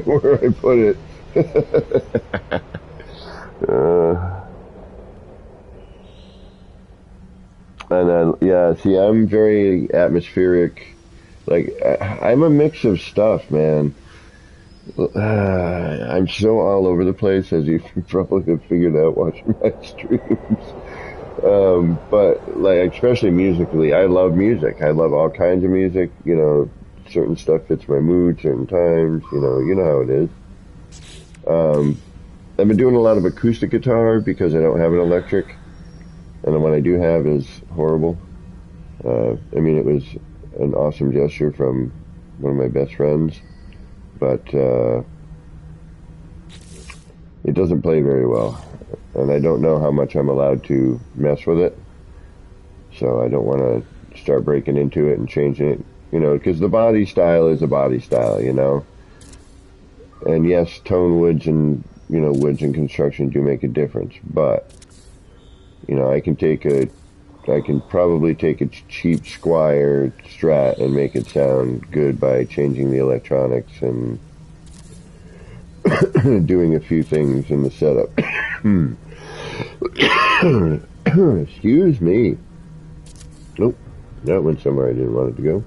where I put it. And then, yeah, see, I'm very atmospheric. Like, I'm a mix of stuff, man. I'm so all over the place, as you probably have figured out watching my streams. But like, especially musically, I love music. I love all kinds of music. You know, certain stuff fits my mood, certain times. You know how it is. I've been doing a lot of acoustic guitar because I don't have an electric, and the one I do have is horrible. I mean, it was an awesome gesture from one of my best friends, but it doesn't play very well, and I don't know how much I'm allowed to mess with it, so I don't want to start breaking into it and changing it, because the body style is a body style, and yes, tone woods and, woods and construction do make a difference, but, I can probably take a cheap Squire Strat and make it sound good by changing the electronics and doing a few things in the setup. Excuse me. Nope, that went somewhere I didn't want it to go.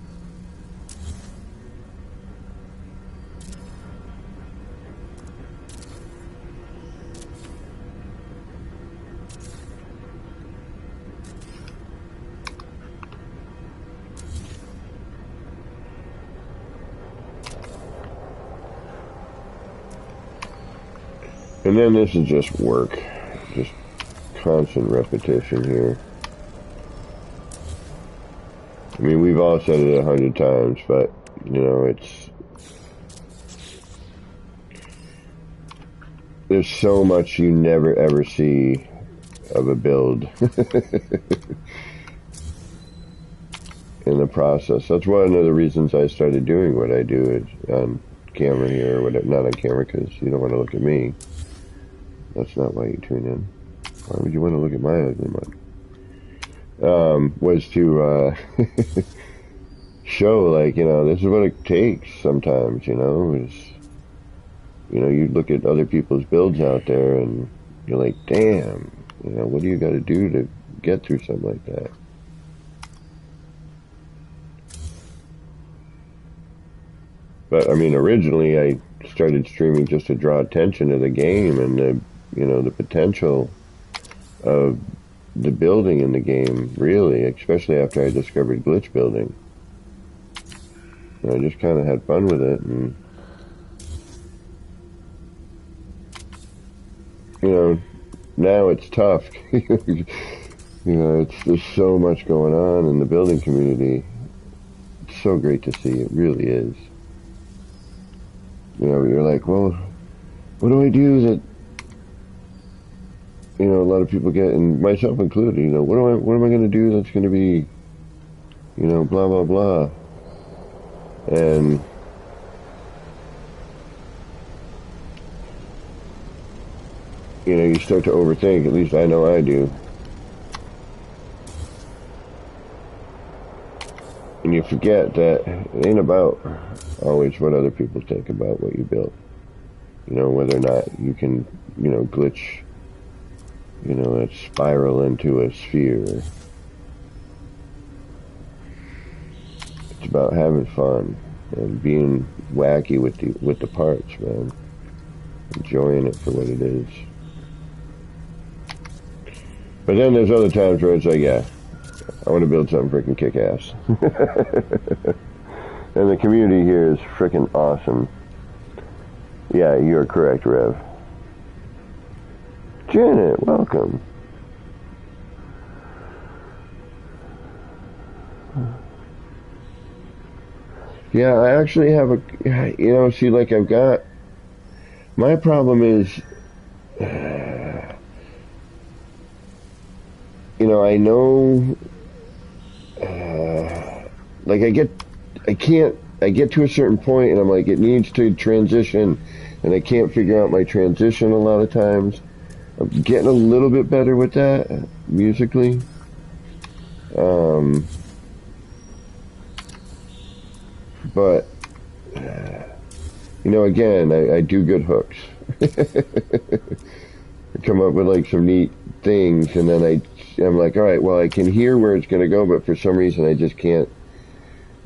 And then this is just work, just constant repetition here. I mean, we've all said it 100 times, but, there's so much you never ever see of a build in the process. That's one of the reasons I started doing what I do on camera here, or whatever. Not on camera, because you don't want to look at me. That's not why you tune in. Why would you want to look at my ugly mug? Was to show, like, this is what it takes sometimes, is, you look at other people's builds out there and you're like, damn, what do you got to do to get through something like that? But, I mean, originally I started streaming just to draw attention to the game and the potential of the building in the game, really, especially after I discovered glitch building. I just kind of had fun with it, and now it's tough. There's so much going on in the building community. It's so great to see. It really is. You're like, well, what do I do that, a lot of people get, and myself included, what am I going to do that's going to be, blah, blah, blah. And, you start to overthink, at least I know I do. And you forget that it ain't about always what other people think about what you built. Whether or not you can, glitch, a spiral into a sphere. It's about having fun and being wacky with the parts, man. Enjoying it for what it is. But then there's other times where it's like, yeah, I want to build something freaking kick-ass. And the community here is freaking awesome. Yeah, you're correct, Rev. Janet, welcome. Yeah, I actually have see, like, I've got, my problem is, I know, like, I get to a certain point and I'm like, it needs to transition and I can't figure out my transition a lot of times. I'm getting a little bit better with that musically. But you know, again, I do good hooks. I come up with like some neat things, and then I'm like, all right, well, I can hear where it's going to go, but for some reason I just can't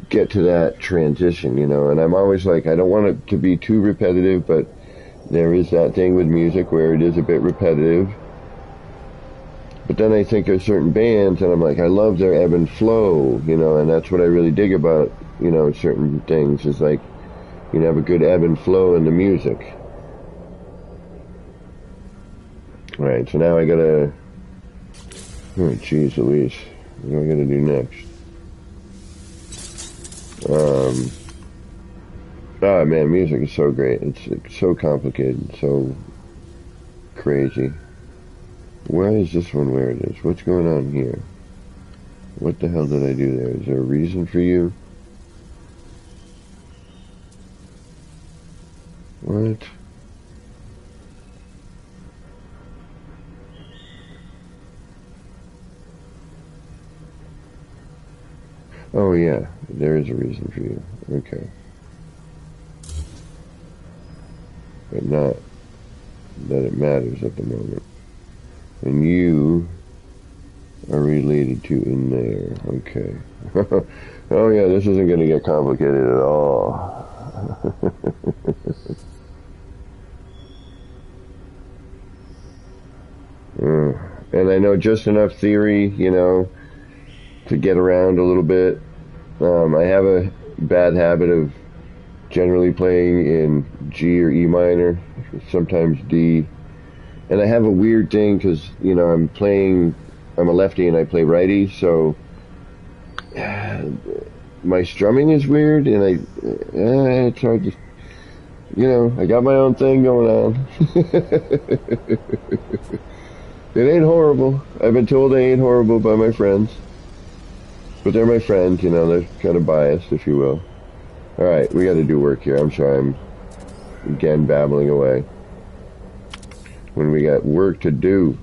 get to that transition, you know. And I'm always like, I don't want it to be too repetitive, but there is that thing with music where it is a bit repetitive. But then I think of certain bands, and I'm like, I love their ebb and flow, you know, and that's what I really dig about, you know, certain things, is like, you know, have a good ebb and flow in the music. Alright, so now I gotta, oh jeez Louise, what do I gotta do next? Oh man, music is so great. It's so complicated, so crazy. Why is this one where it is? What's going on here? What the hell did I do there? Is there a reason for you? What? Oh yeah, there is a reason for you. Okay. But not that it matters at the moment. And you are related to in there. Okay. Oh yeah, this isn't going to get complicated at all. And I know just enough theory, you know, to get around a little bit. I have a bad habit of generally playing in G or E minor, sometimes D. And I have a weird thing because, you know, I'm a lefty and I play righty, so my strumming is weird, and it's hard to, you know, I got my own thing going on. It ain't horrible. I've been told I ain't horrible by my friends. But they're my friends, you know, they're kind of biased, if you will. Alright, we gotta do work here. I'm sorry, I'm again babbling away. When we got work to do.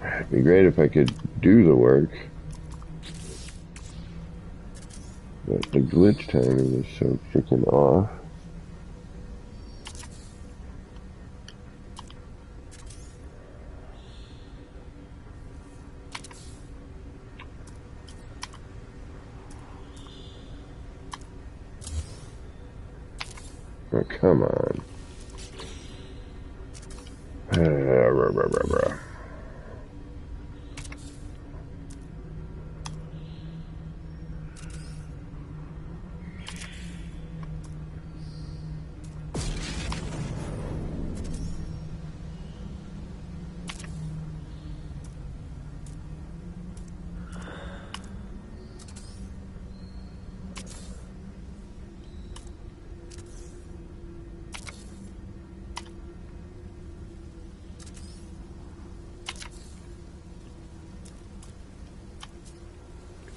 It'd be great if I could do the work. But the glitch timing is so freaking off. Oh, come on.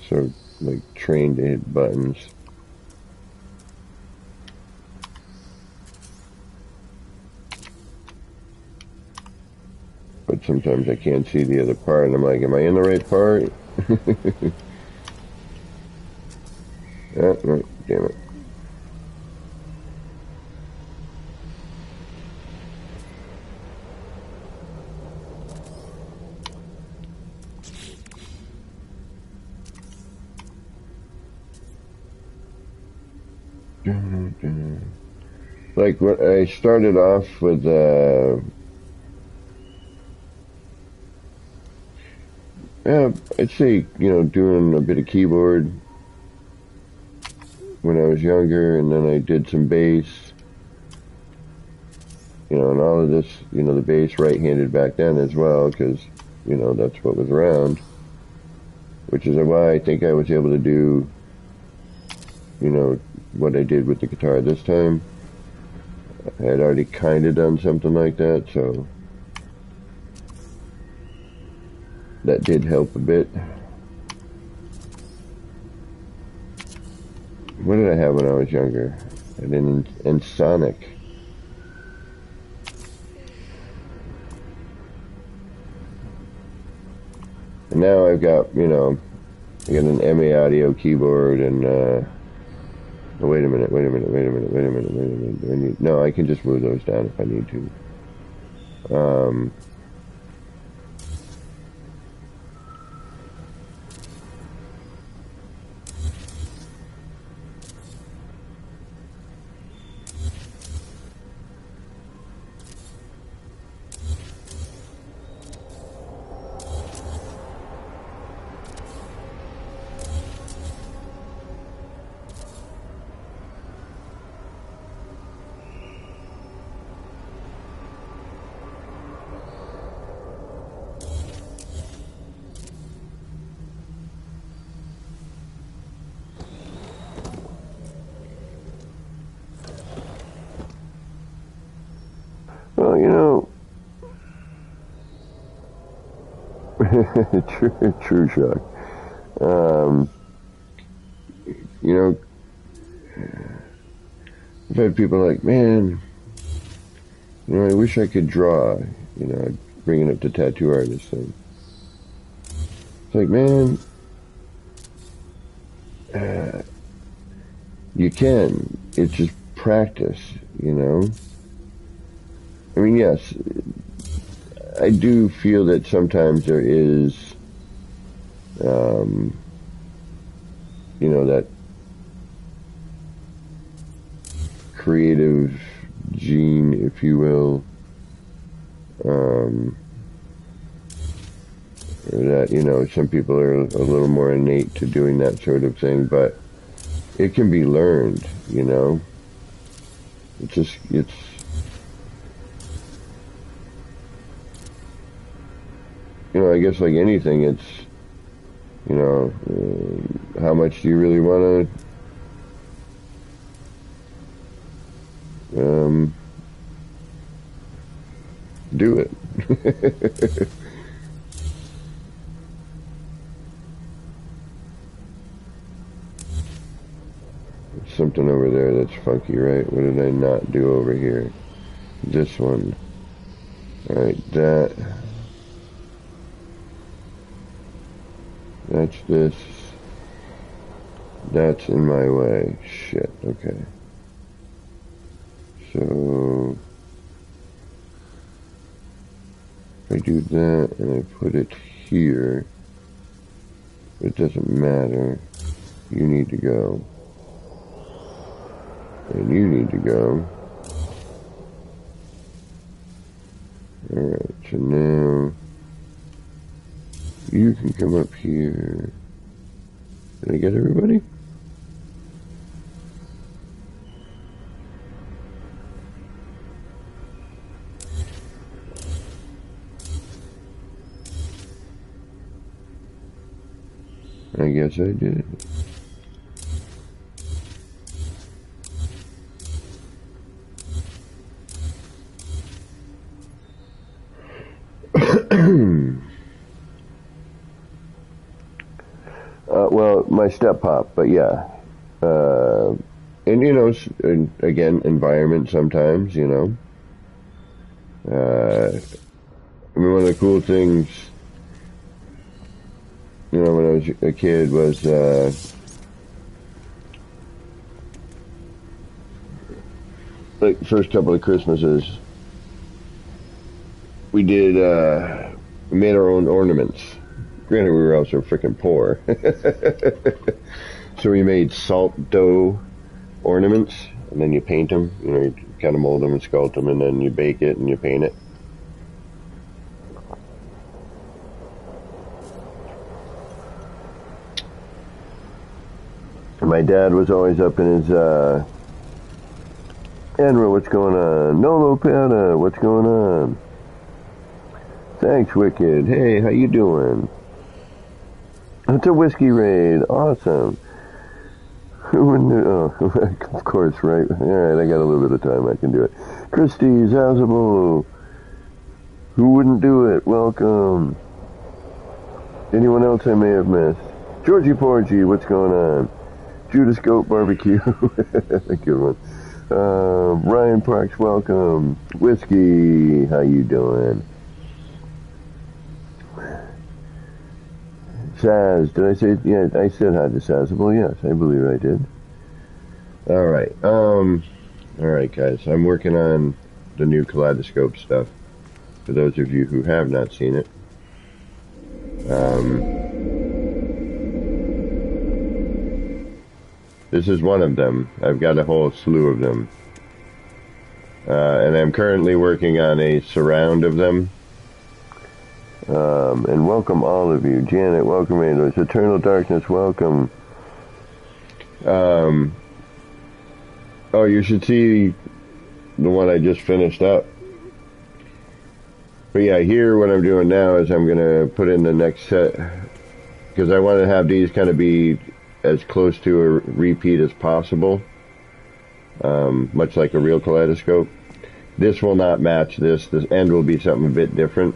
So, like, trained to hit buttons. But sometimes I can't see the other part, and I'm like, am I in the right part? Oh, no, damn it. Like, when I started off with, yeah, I'd say, you know, doing a bit of keyboard when I was younger, and then I did some bass, you know, and all of this, you know, the bass right-handed back then as well, because, you know, that's what was around, which is why I think I was able to do, you know, what I did with the guitar this time. I had already kind of done something like that, so. that did help a bit. What did I have when I was younger? I didn't, and Sonic. And now I've got, you know, I got an MA Audio keyboard and, oh, wait a minute. No, I can just move those down if I need to. Well, you know, true shock. You know, I've had people like, man, you know, I wish I could draw, you know, bringing up the tattoo artist thing. It's like, man, you can. It's just practice, you know. I mean, yes, I do feel that sometimes there is, you know, that creative gene, if you will, or that, you know, some people are a little more innate to doing that sort of thing, but it can be learned, you know. It's you know, I guess like anything, it's, you know, how much do you really want to do it? Something over there that's funky, right? What did I not do over here? This one. Alright, that's this. That's in my way. Shit, okay. So, if I do that and I put it here, it doesn't matter. You need to go. And you need to go. Alright, so now you can come up here. Did I get everybody? I guess I did. Well, my step pop, but yeah. And, you know, again, environment sometimes, you know. I mean, one of the cool things, you know, when I was a kid was, like, first couple of Christmases, we did, we made our own ornaments. Granted, we were also freaking poor. So we made salt dough ornaments, and then you paint them. You know, you kind of mold them and sculpt them, and then you bake it and you paint it. My dad was always up in his, Andrew, what's going on? Nolo Panda, what's going on? Thanks, Wicked. Hey, how you doing? It's a whiskey raid. Awesome. Who wouldn't do? Oh, of course, right? Alright, I got a little bit of time. I can do it. Christy, Zazable. Who wouldn't do it? Welcome. Anyone else I may have missed? Georgie Porgy, what's going on? Judas Goat Barbecue, good one. Ryan Parks, welcome. Whiskey, how you doing? Saz, did I say? Yeah, I said hi to Saz. Well, yes, I believe I did. All right, guys. I'm working on the new Kaleidoscope stuff. For those of you who have not seen it, this is one of them. I've got a whole slew of them, and I'm currently working on a surround of them. And welcome all of you. Janet, welcome. It's Eternal Darkness, welcome. Oh, you should see the one I just finished up. But yeah, here what I'm doing now is I'm going to put in the next set, because I want to have these kind of be as close to a repeat as possible, much like a real kaleidoscope. This will not match this. This end will be something a bit different.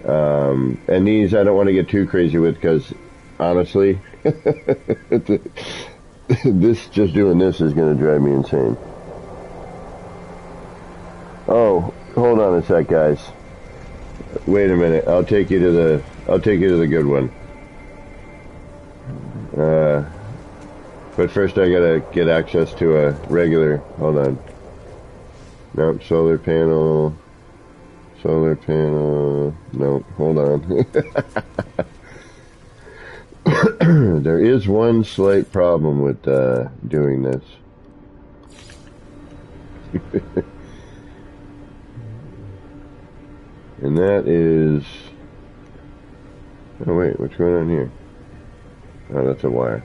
And these I don't want to get too crazy with, because honestly, just doing this is going to drive me insane. Oh, hold on a sec, guys. Wait a minute. I'll take you to the good one. But first I gotta get access to a regular. Hold on. Nope. Solar panel. No, hold on. There is one slight problem with doing this. And that is... Oh wait, what's going on here? Oh, that's a wire.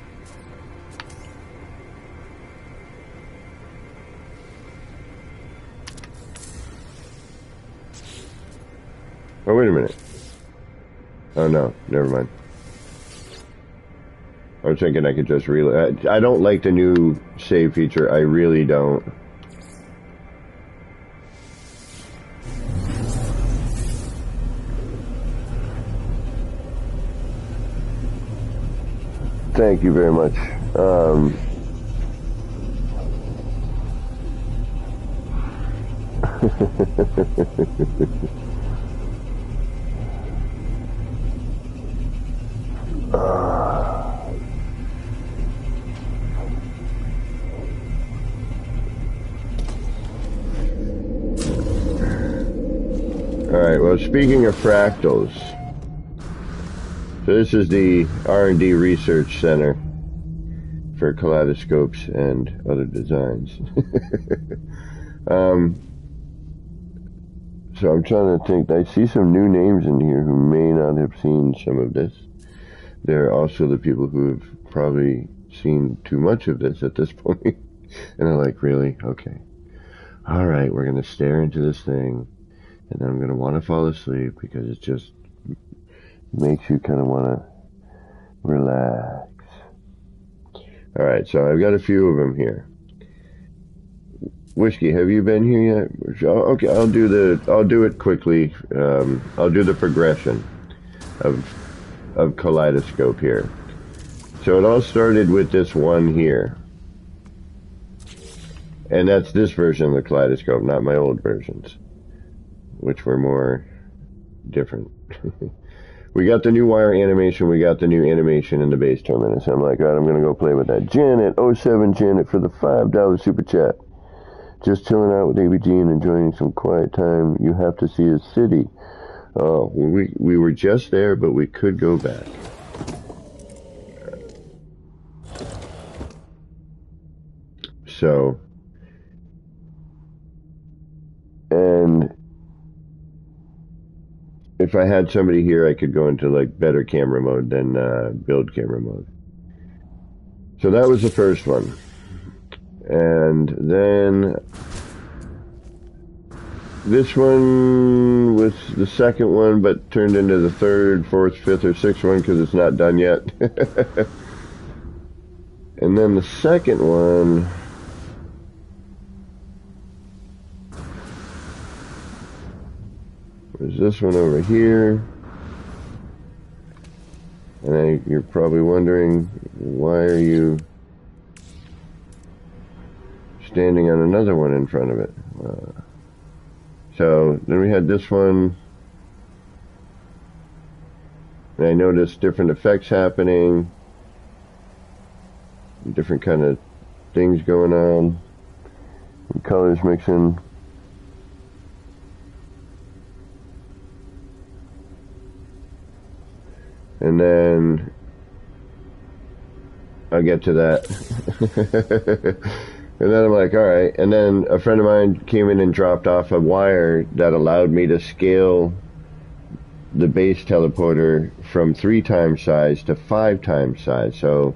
Oh, wait a minute. Oh no, never mind. I was thinking I could just reload. I don't like the new save feature. I really don't. Thank you very much. Alright, well, speaking of fractals, so this is the R&D Research Center for kaleidoscopes and other designs. So I'm trying to think. I see some new names in here who may not have seen some of this. There are also the people who have probably seen too much of this at this point. And are like, really? Okay. Alright, we're going to stare into this thing. And then I'm going to want to fall asleep because it just makes you kind of want to relax. Alright, so I've got a few of them here. Whiskey, have you been here yet? Okay, I'll do it quickly. I'll do the progression of Kaleidoscope here. So it all started with this one here. And that's this version of the Kaleidoscope, not my old versions, which were more different. We got the new wire animation, we got the new animation in the base terminus. I'm like, alright, I'm going to go play with that. Janet, 07 Janet, for the $5 super chat. Just chilling out with ABG and enjoying some quiet time. You have to see his city. Oh, we were just there, but we could go back. So, and if I had somebody here, I could go into like better camera mode than build camera mode. So that was the first one. And then this one was the second one, but turned into the third, fourth, fifth, or sixth one because it's not done yet. And then the second one was this one over here. And you're probably wondering, why are you standing on another one in front of it? So then we had this one, and I noticed different effects happening, different kind of things going on, and colors mixing. And then I'll get to that. And then I'm like, all right. And then a friend of mine came in and dropped off a wire that allowed me to scale the base teleporter from 3 times size to 5 times size. So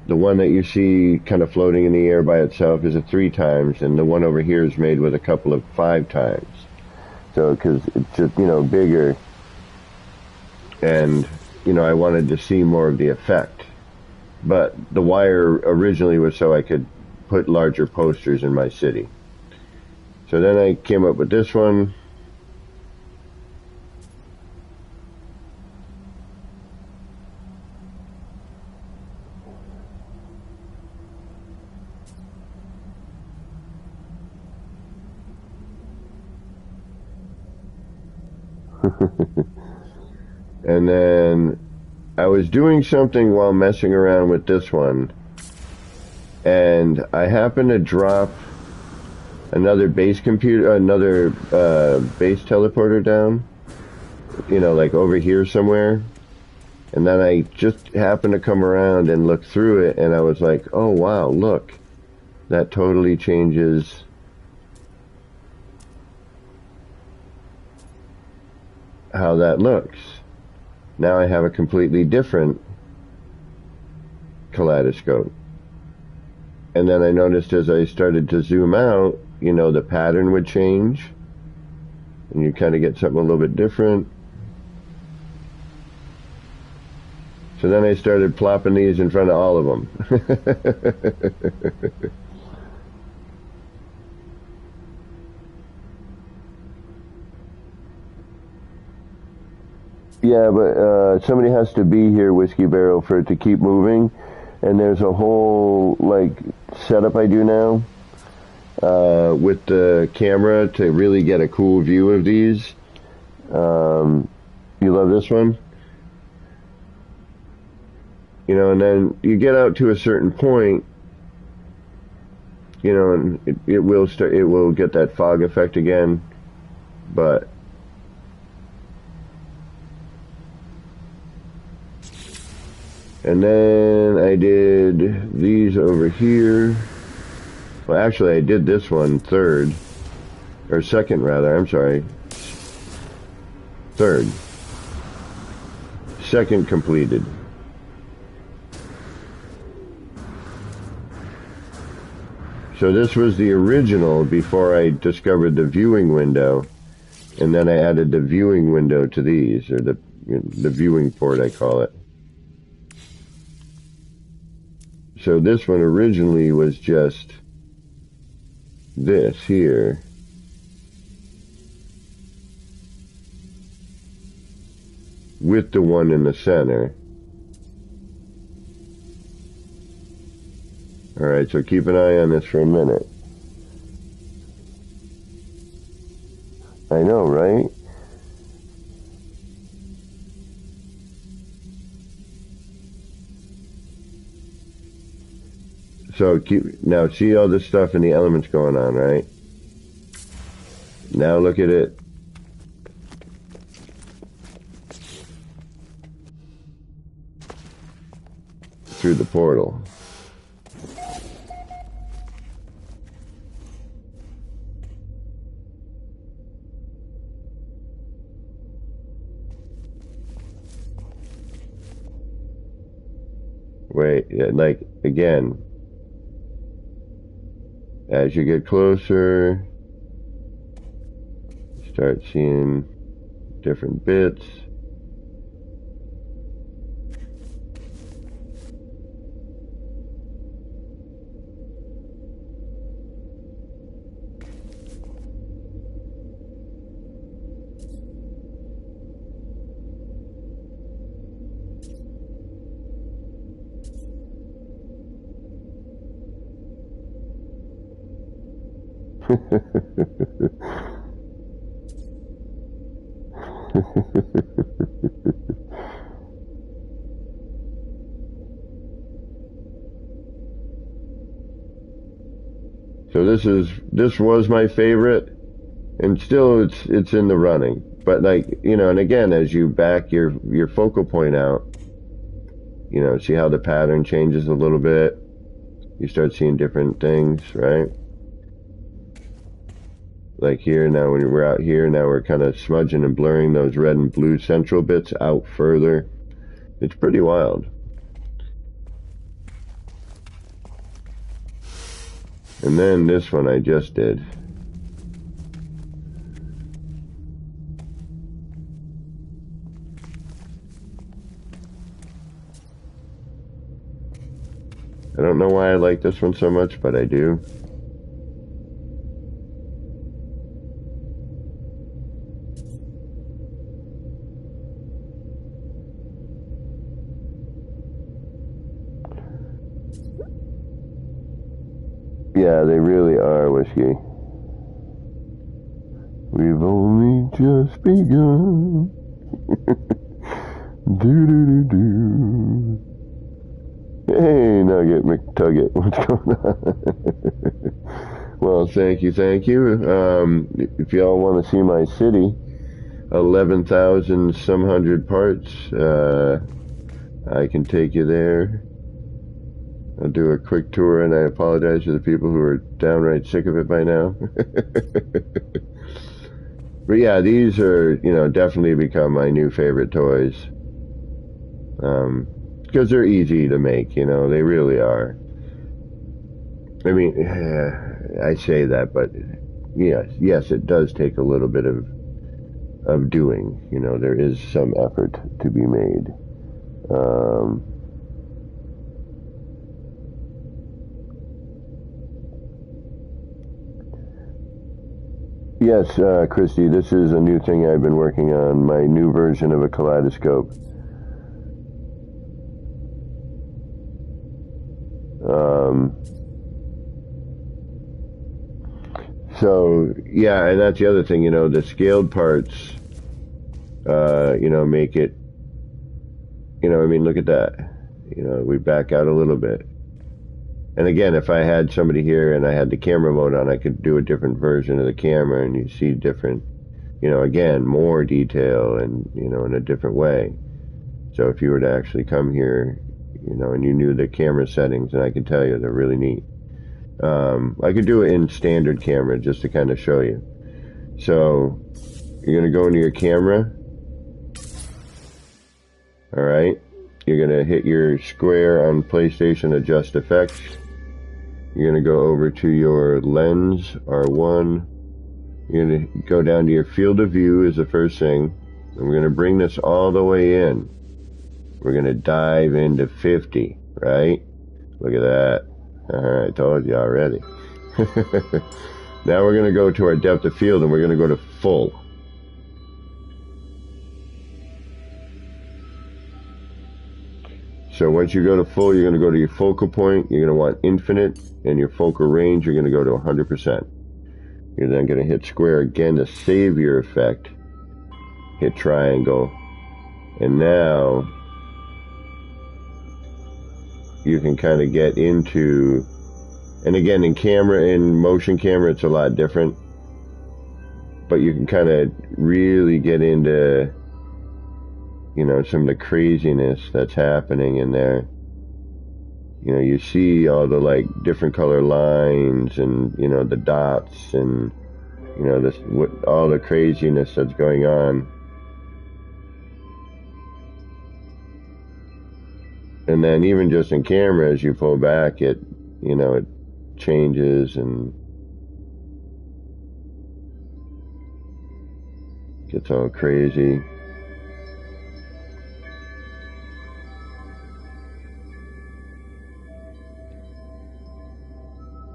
the one that you see kind of floating in the air by itself is a 3 times, and the one over here is made with a couple of 5 times. So, because it's just, bigger. And, I wanted to see more of the effect. But the wire originally was so I could put larger posters in my city. So then I came up with this one. And then I was doing something while messing around with this one, and I happened to drop another base teleporter down, like over here somewhere. And then I just happened to come around and look through it, and I was like, oh wow, look, that totally changes how that looks. Now I have a completely different kaleidoscope. And then I noticed as I started to zoom out, the pattern would change, and you kind of get something a little bit different. So then I started plopping these in front of all of them. Yeah, but somebody has to be here, Whiskey Barrel, for it to keep moving. And there's a whole, setup I do now with the camera to really get a cool view of these. You love this one? And then you get out to a certain point, and it will get that fog effect again, but and then I did these over here. Well, actually, I did this one second rather, I'm sorry. Third. Second completed. So this was the original before I discovered the viewing window, and then I added the viewing window to these, or the viewing port I call it. So this one originally was just this here. With the one in the center. Alright, so keep an eye on this for a minute. I know, right? So now see all this stuff and the elements going on, right? Now look at it. Through the portal. Wait, again, as you get closer, start seeing different bits. So this was my favorite, and still it's in the running. But like, you know, and again, as you back your focal point out, you know, see how the pattern changes a little bit. You start seeing different things, right? Like here now, when we're out here, now we're kind of smudging and blurring those red and blue central bits out further. It's pretty wild. And then this one I just did. I don't know why I like this one so much, but I do. Yeah, they really are, Whiskey. We've only just begun. Do. Hey, Nugget McTugget, what's going on? Well, thank you. If y'all want to see my city, 11,000 some hundred parts, I can take you there. I'll do a quick tour, and I apologize to the people who are downright sick of it by now. But yeah, these are, you know, definitely become my new favorite toys. Because they're easy to make, you know, they really are. I mean, I say that, but yes, it does take a little bit of doing. You know, there is some effort to be made. Yes, Christy, this is a new thing I've been working on, my new version of a kaleidoscope. So, yeah, and that's the other thing, you know, the scaled parts, you know, make it, you know, I mean, look at that. You know, we back out a little bit. And again, if I had somebody here and I had the camera mode on, I could do a different version of the camera, and you see different, you know, again, more detail and, you know, in a different way. So if you were to actually come here, you know, and you knew the camera settings, and I can tell you they're really neat. I could do it in standard camera just to kind of show you. So you're going to go into your camera. All right. You're going to hit your square on PlayStation Adjust Effects. You're going to go over to your lens, R1. You're going to go down to your field of view is the first thing. And we're going to bring this all the way in. We're going to dive into 50, right? Look at that. I told you already. Now we're going to go to our depth of field, and we're going to go to full. So once you go to full, you're going to go to your focal point. You're going to want infinite, and your focal range, you're going to go to 100%. You're then going to hit square again to save your effect. Hit triangle. And now you can kind of get into, and again, in motion camera, it's a lot different, but you can kind of really get into, you know, some of the craziness that's happening in there. You know, you see all the, like, different color lines and, you know, the dots and, you know, all the craziness that's going on. And then even just in camera, as you pull back, it, you know, it changes and gets all crazy.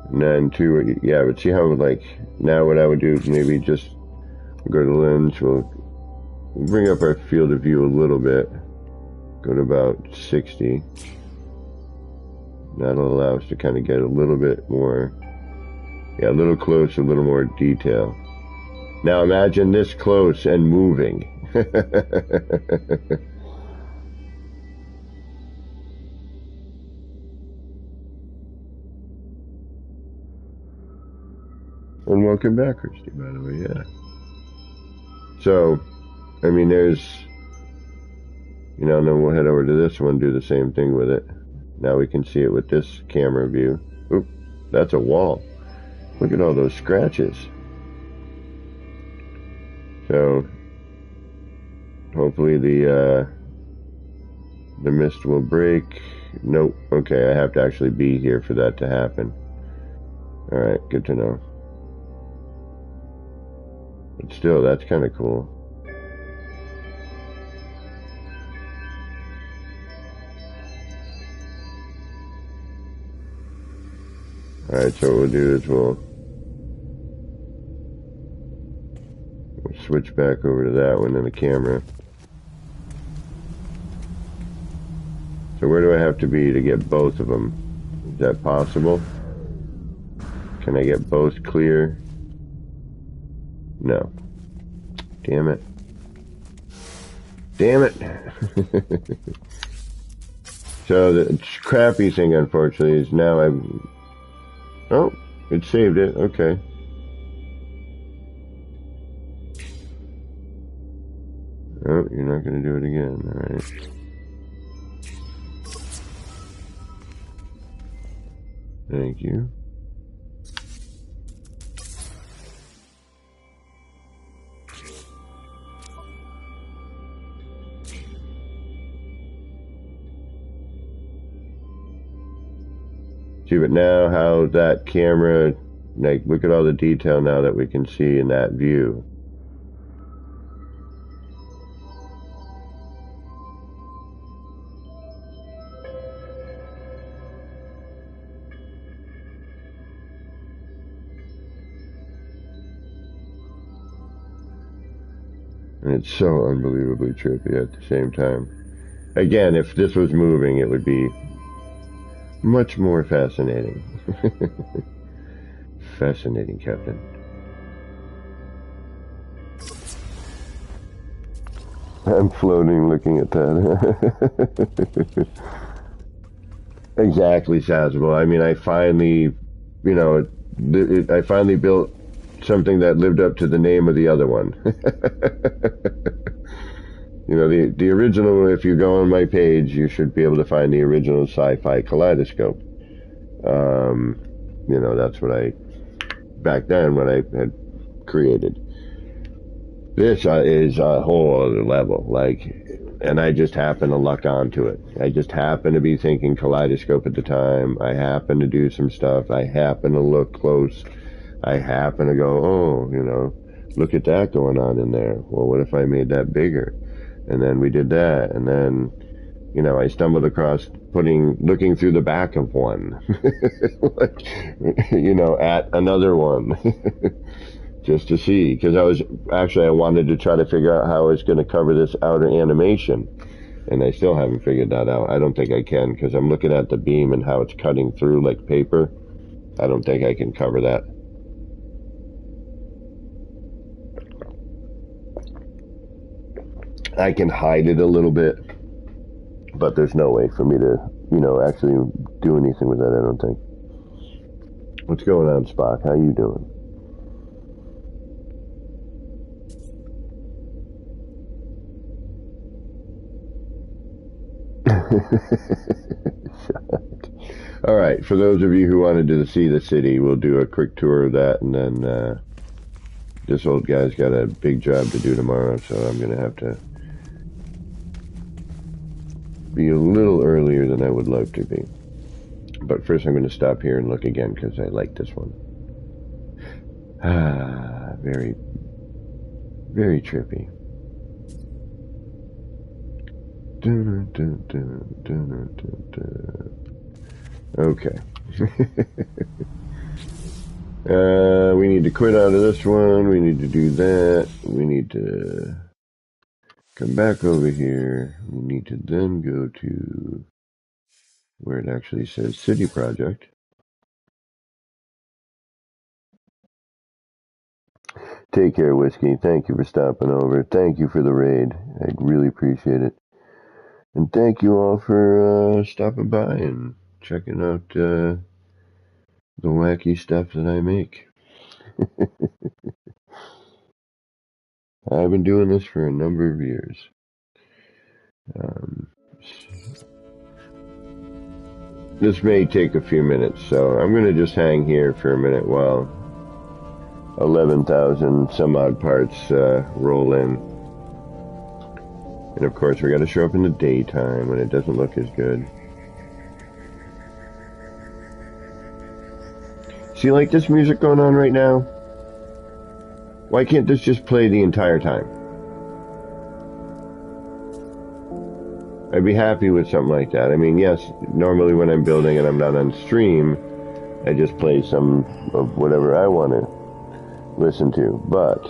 And then too, yeah, but see how, like, now what I would do is maybe just go to lens, we'll bring up our field of view a little bit. Go to about 60. That'll allow us to kind of get a little bit more Yeah, a little close, a little more detail. Now imagine this close and moving. And welcome back, Christy, by the way, yeah. So, I mean, there's, and then we'll head over to this one, do the same thing with it. Now we can see it with this camera view. Oop, that's a wall. Look at all those scratches. So, hopefully the mist will break. Nope. Okay, I have to actually be here for that to happen. Alright, good to know. But still, that's kind of cool. Alright, so what we'll do is we'll switch back over to that one in the camera. So where do I have to be to get both of them? Is that possible? Can I get both clear? No. Damn it. Damn it. So the crappy thing, unfortunately, is now I've... Oh, it saved it. Okay. Oh, you're not going to do it again. All right. Thank you. See, but now how that camera, like, look at all the detail now that we can see in that view. And it's so unbelievably trippy at the same time. Again, if this was moving, it would be much more fascinating. Fascinating, Captain. I'm floating looking at that. Exactly, Sazable. I mean, I finally, I finally built something that lived up to the name of the other one. The original, if you go on my page, you should be able to find the original Sci-Fi Kaleidoscope. That's what back then, when I had created. This is a whole other level, and I just happened to luck onto it. I just happened to be thinking Kaleidoscope at the time. I happened to do some stuff. I happened to look close. I happened to go, oh, look at that going on in there. Well, what if I made that bigger? And then we did that, and then, I stumbled across looking through the back of one, at another one, just to see, because I wanted to try to figure out how I was going to cover this outer animation, and I still haven't figured that out. I don't think I can, because I'm looking at the beam and how it's cutting through like paper. I don't think I can cover that. I can hide it a little bit, but there's no way for me to, actually do anything with that, I don't think. What's going on, Spock? How you doing? All right, for those of you who wanted to see the city, we'll do a quick tour of that, and then this old guy's got a big job to do tomorrow, so I'm going to have to be a little earlier than I would love to be. But first I'm going to stop here and look again, because I like this one. Very, very trippy. Okay. We need to quit out of this one. We need to do that. We need to come back over here. We need to then go to where it actually says City Project. Take care, Whiskey. Thank you for stopping over. Thank you for the raid. I really appreciate it. And thank you all for stopping by and checking out the wacky stuff that I make. I've been doing this for a number of years. This may take a few minutes, so I'm going to just hang here for a minute while 11,000 some odd parts roll in. And of course, we got to show up in the daytime when it doesn't look as good. See, like this music going on right now? Why can't this just play the entire time? I'd be happy with something like that. I mean, yes, normally when I'm building and I'm not on stream, I just play some of whatever I want to listen to. But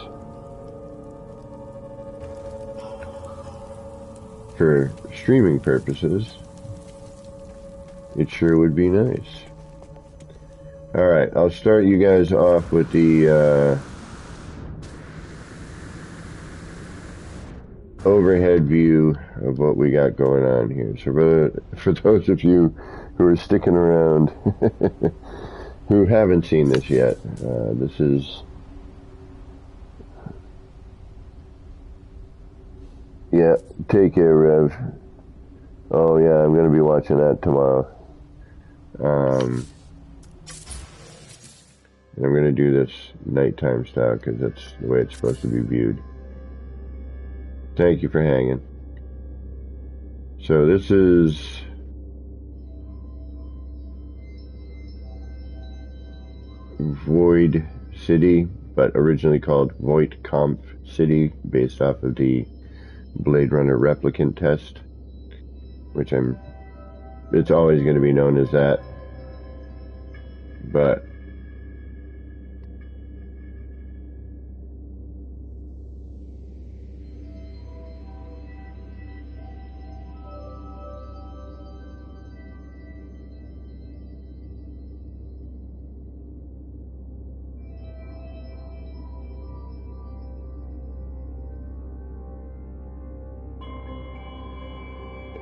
for streaming purposes, it sure would be nice. Alright, I'll start you guys off with the overhead view of what we got going on here. So for those of you who are sticking around who haven't seen this yet, this is, yeah, take care, Rev. Oh yeah, I'm going to be watching that tomorrow. And I'm going to do this nighttime style because that's the way it's supposed to be viewed. Thank you for hanging. So this is Void City, but originally called Voigtkampf City, based off of the Blade Runner replicant test, which it's always going to be known as that. But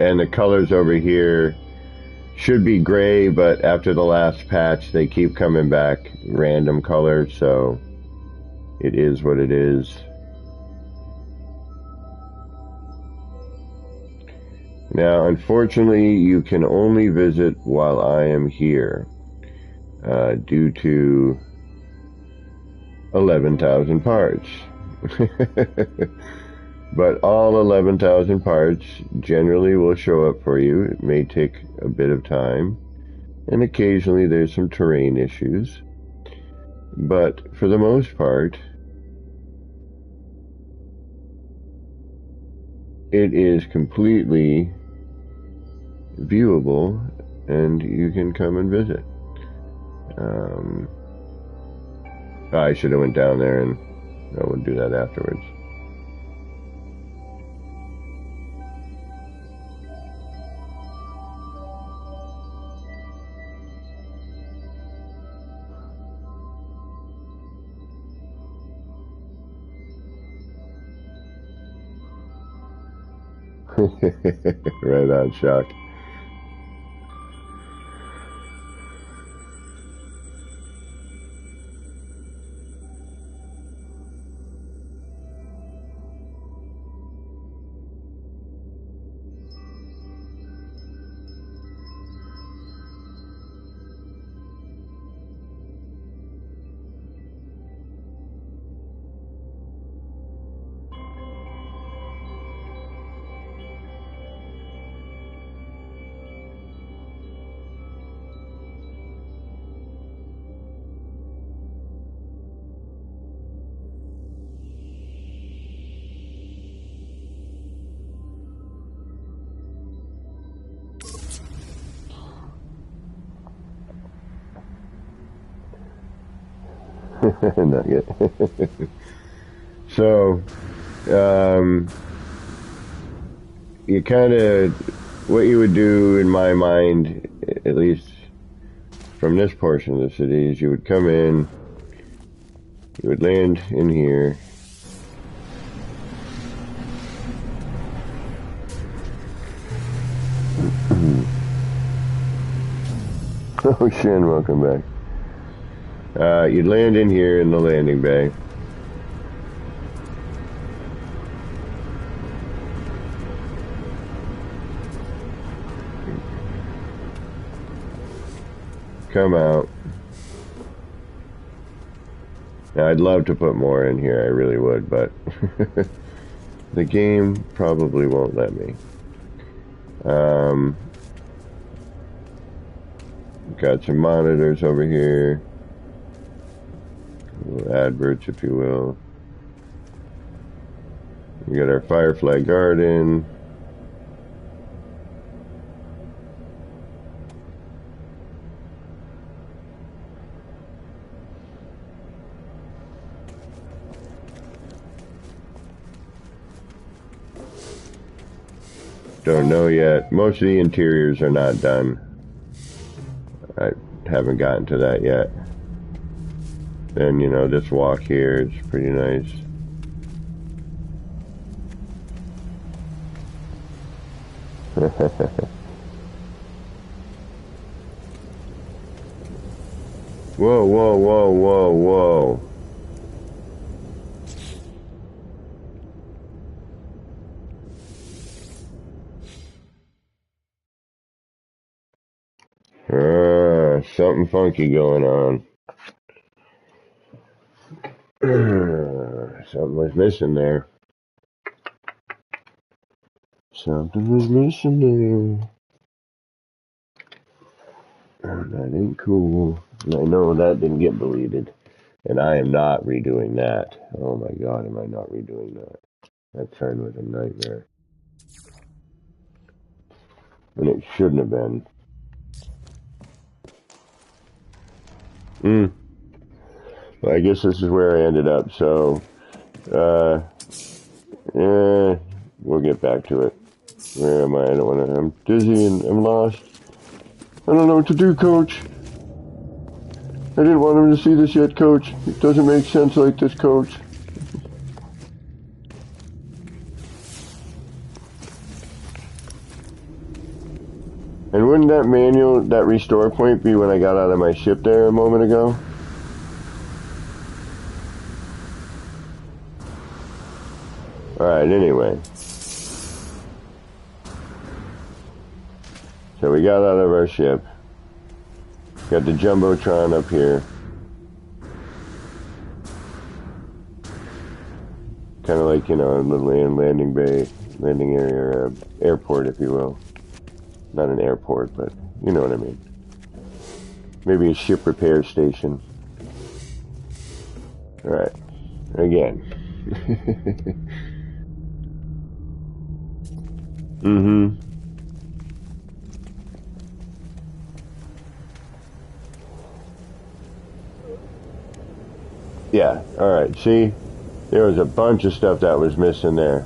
and the colors over here should be gray, but after the last patch, they keep coming back random colors, so it is what it is. Now, unfortunately, you can only visit while I am here, due to 11,000 parts. But all 11,000 parts generally will show up for you. It may take a bit of time, and occasionally there's some terrain issues. But for the most part, it is completely viewable, and you can come and visit. I should have went down there, and I would do that afterwards. Right on, Shock. Not yet. So, you kind of, what you would do in my mind, at least from this portion of the city, is you would come in, You would land in here. Oh, Shen, welcome back. You'd land in here in the landing bay. Come out. Now, I'd love to put more in here, I really would, but the game probably won't let me. Got some monitors over here. Little adverts, if you will. We got our Firefly Garden. Don't know yet. Most of the interiors are not done. I haven't gotten to that yet. Then, you know, this walk here is pretty nice. Whoa, whoa, whoa, whoa, whoa. Something funky going on. Something was missing there. Something was missing there. That ain't cool. And I know that didn't get deleted. And I am not redoing that. Oh my god, am I not redoing that? That sign was a nightmare. And it shouldn't have been. Well, I guess this is where I ended up, so we'll get back to it. Where am I? I don't want to. I'm dizzy and I'm lost. I don't know what to do, Coach. I didn't want him to see this yet, Coach. It doesn't make sense like this, Coach. And wouldn't that manual, that restore point be when I got out of my ship there a moment ago? Alright, anyway. So we got out of our ship. Got the Jumbotron up here. Kind of like, you know, a little landing bay, landing area, airport, if you will. Not an airport, but you know what I mean. Maybe a ship repair station. Alright. Again. Yeah, alright, see? There was a bunch of stuff that was missing there.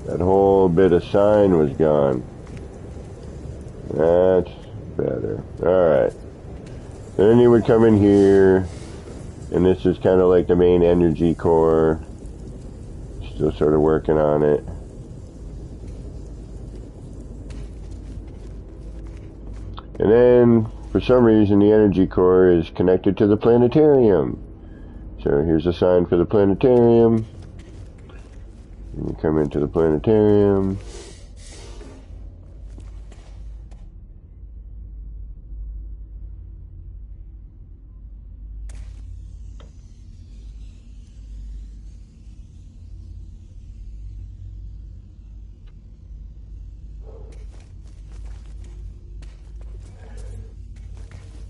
That whole bit of sign was gone. That's better. Alright. Then you would come in here, and this is kind of like the main energy core. Still sort of working on it. And then, for some reason, the energy core is connected to the planetarium. So here's a sign for the planetarium. And you come into the planetarium.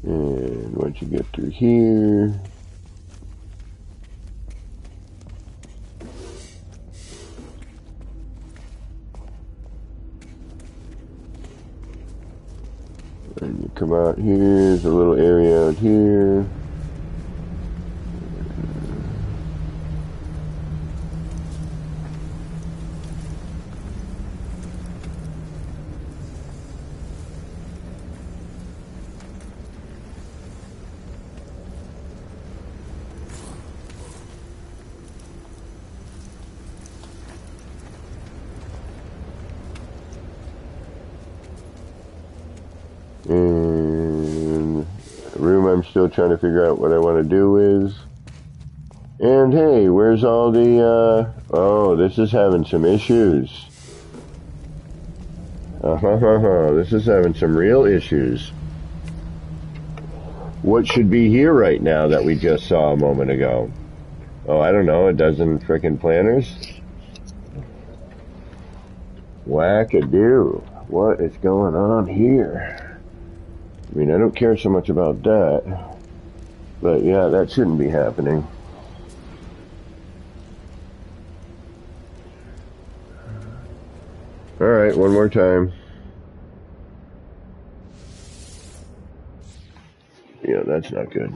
And once you get through here, and you come out here, there's a little area out here. I'm still trying to figure out what I want to do is. And hey, where's all the, oh, this is having some issues. This is having some real issues. What should be here right now that we just saw a moment ago? Oh, I don't know, a dozen frickin' planners? Wackadoo. What is going on here? I mean, I don't care so much about that. But yeah, that shouldn't be happening. Alright, one more time. Yeah, that's not good.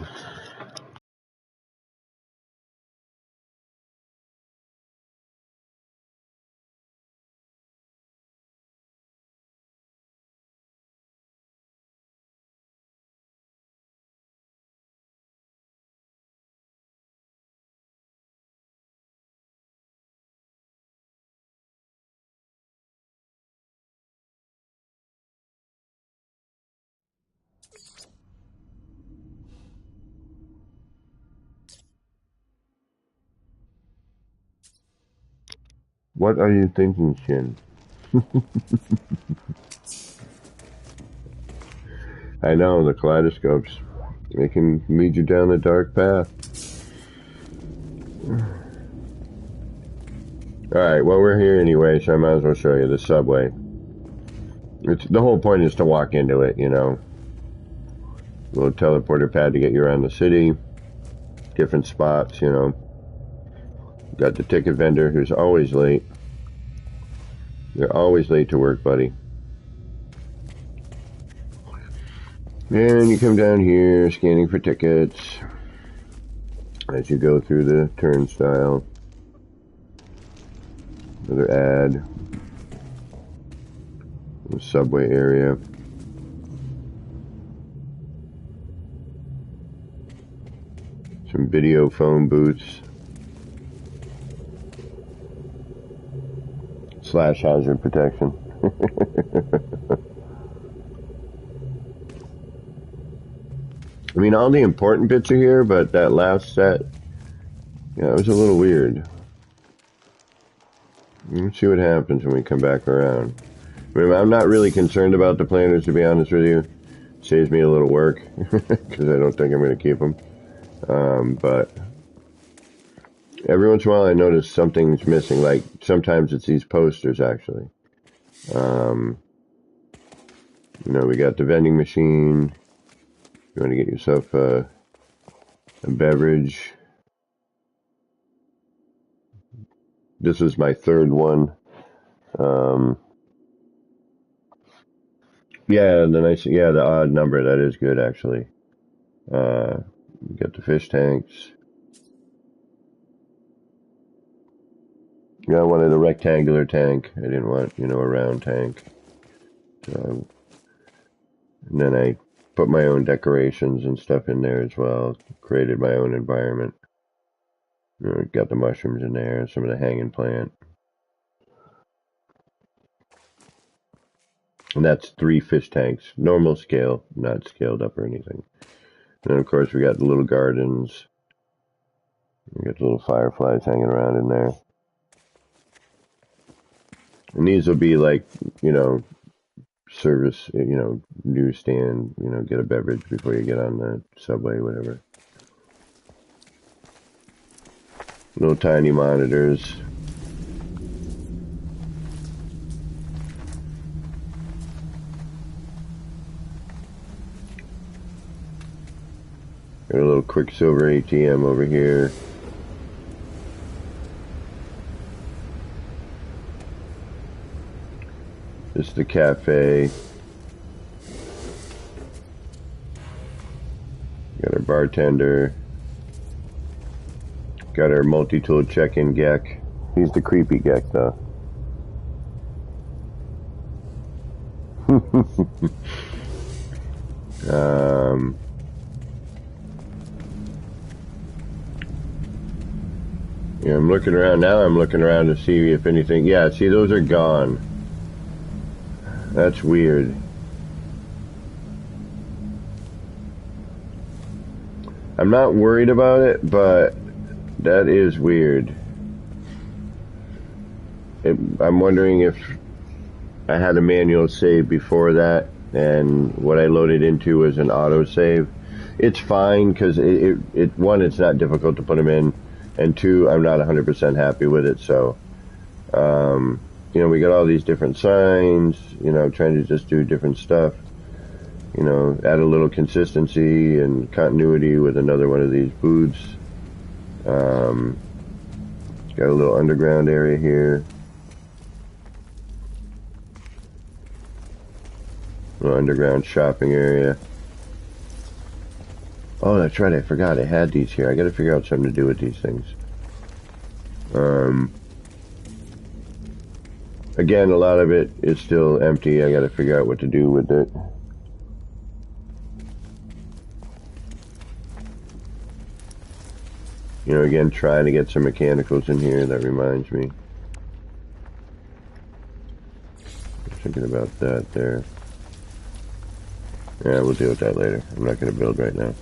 What are you thinking, Shin? I know, the kaleidoscopes. They can lead you down a dark path. Alright, well, we're here anyway, so I might as well show you the subway. The whole point is to walk into it, you know. A little teleporter pad to get you around the city. Different spots, you know. Got the ticket vendor who's always late. You're always late to work, buddy. And you come down here, scanning for tickets. As you go through the turnstile. Another ad. The subway area. Some video phone booths. / hazard protection. I mean, all the important bits are here, but that last set, yeah, it was a little weird. Let's see what happens when we come back around. I mean, I'm not really concerned about the planners, to be honest with you. It saves me a little work, because I don't think I'm going to keep them. But every once in a while I notice something's missing, like sometimes it's these posters, actually. You know, we got the vending machine. You want to get yourself a beverage. This is my third one. Yeah, the odd number, that is good, actually. You got the fish tanks. Yeah, I wanted a rectangular tank. I didn't want, you know, a round tank. And then I put my own decorations and stuff in there as well. Created my own environment. You know, got the mushrooms in there, some of the hanging plant. And that's 3 fish tanks. Normal scale, not scaled up or anything. And then, of course, we got the little gardens. We got the little fireflies hanging around in there. And these will be like, you know, service, you know, newsstand, you know, get a beverage before you get on the subway, whatever. Little tiny monitors. Got a little Quicksilver ATM over here. This is the cafe. Got our bartender. Got our multi-tool check-in Gek. He's the creepy Gek, though. Yeah, I'm looking around now. I'm looking around to see if anything. Yeah, see, those are gone. That's weird. I'm not worried about it, but that is weird. I'm wondering if I had a manual save before that, and what I loaded into was an auto save. It's fine because one, it's not difficult to put them in, and two, I'm not 100% happy with it. So, we got all these different signs. Trying to just do different stuff. Add a little consistency and continuity with another one of these booths. Got a little underground area here. Little underground shopping area. Oh, that's right. I forgot I had these here. I got to figure out something to do with these things. Again, a lot of it is still empty. I got to figure out what to do with it. Again, trying to get some mechanicals in here. That reminds me. I'm thinking about that there. Yeah, we'll deal with that later. I'm not going to build right now.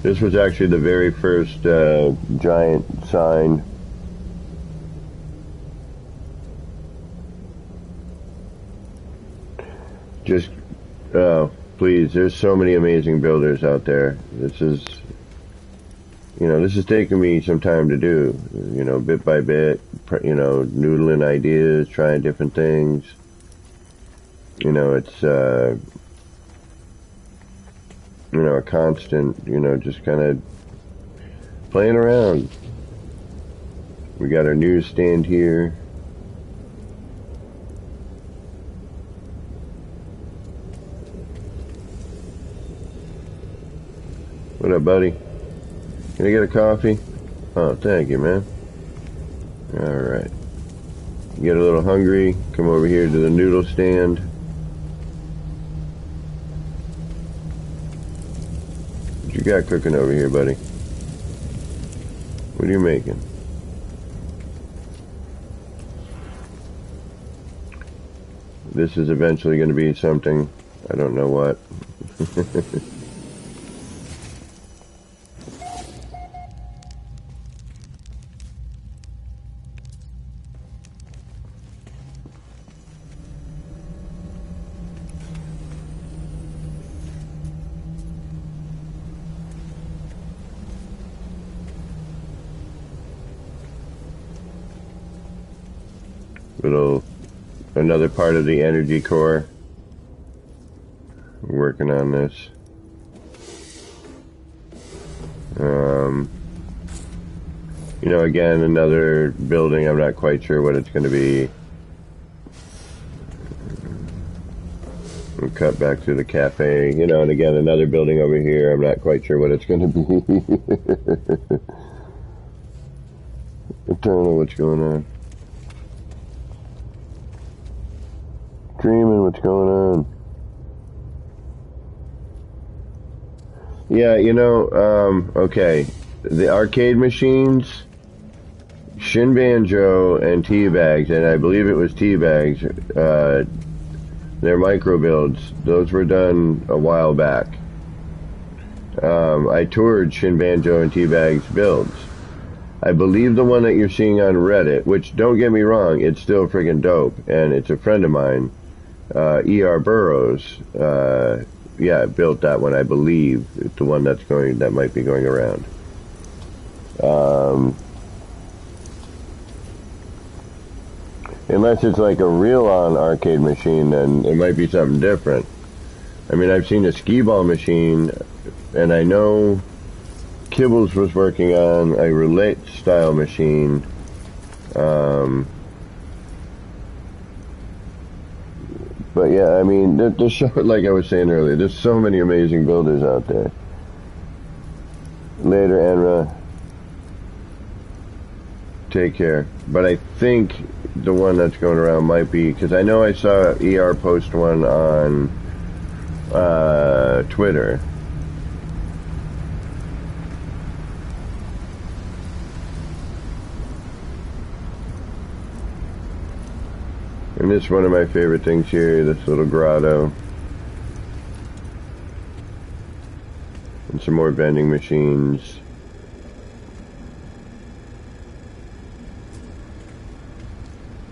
This was actually the very first giant sign. Just, please, there's so many amazing builders out there. This is taking me some time to do, bit by bit, noodling ideas, trying different things. It's, a constant, just kind of playing around. We got our newsstand here. What up, buddy? Can I get a coffee? Oh, thank you, man. Alright. Get a little hungry, come over here to the noodle stand. What you got cooking over here, buddy? What are you making? This is eventually going to be something. I don't know what. Another part of the energy core. We're working on this. Again, another building. I'm not quite sure what it's going to be. We'll cut back to the cafe, and again, another building over here. I'm not quite sure what it's going to be. I don't know what's going on. Dreaming, what's going on? Yeah, okay. The arcade machines, Shin Banjo and Teabags, and I believe it was Teabags, they're micro builds. Those were done a while back. I toured Shin Banjo and Teabags builds. I believe the one that you're seeing on Reddit, which, don't get me wrong, it's still friggin' dope, and it's a friend of mine, E.R. Burroughs, built that one, I believe. It's the one that might be going around. Unless it's like a real-on arcade machine, then it might be something different. I mean, I've seen a skee-ball machine, and I know Kibbles was working on a roulette-style machine. But yeah, I mean, there's so, like I was saying earlier, there's so many amazing builders out there. Later, Enra. Take care. But I think the one that's going around might be, because I know I saw ER post one on Twitter. And it's one of my favorite things here, this little grotto. And some more vending machines.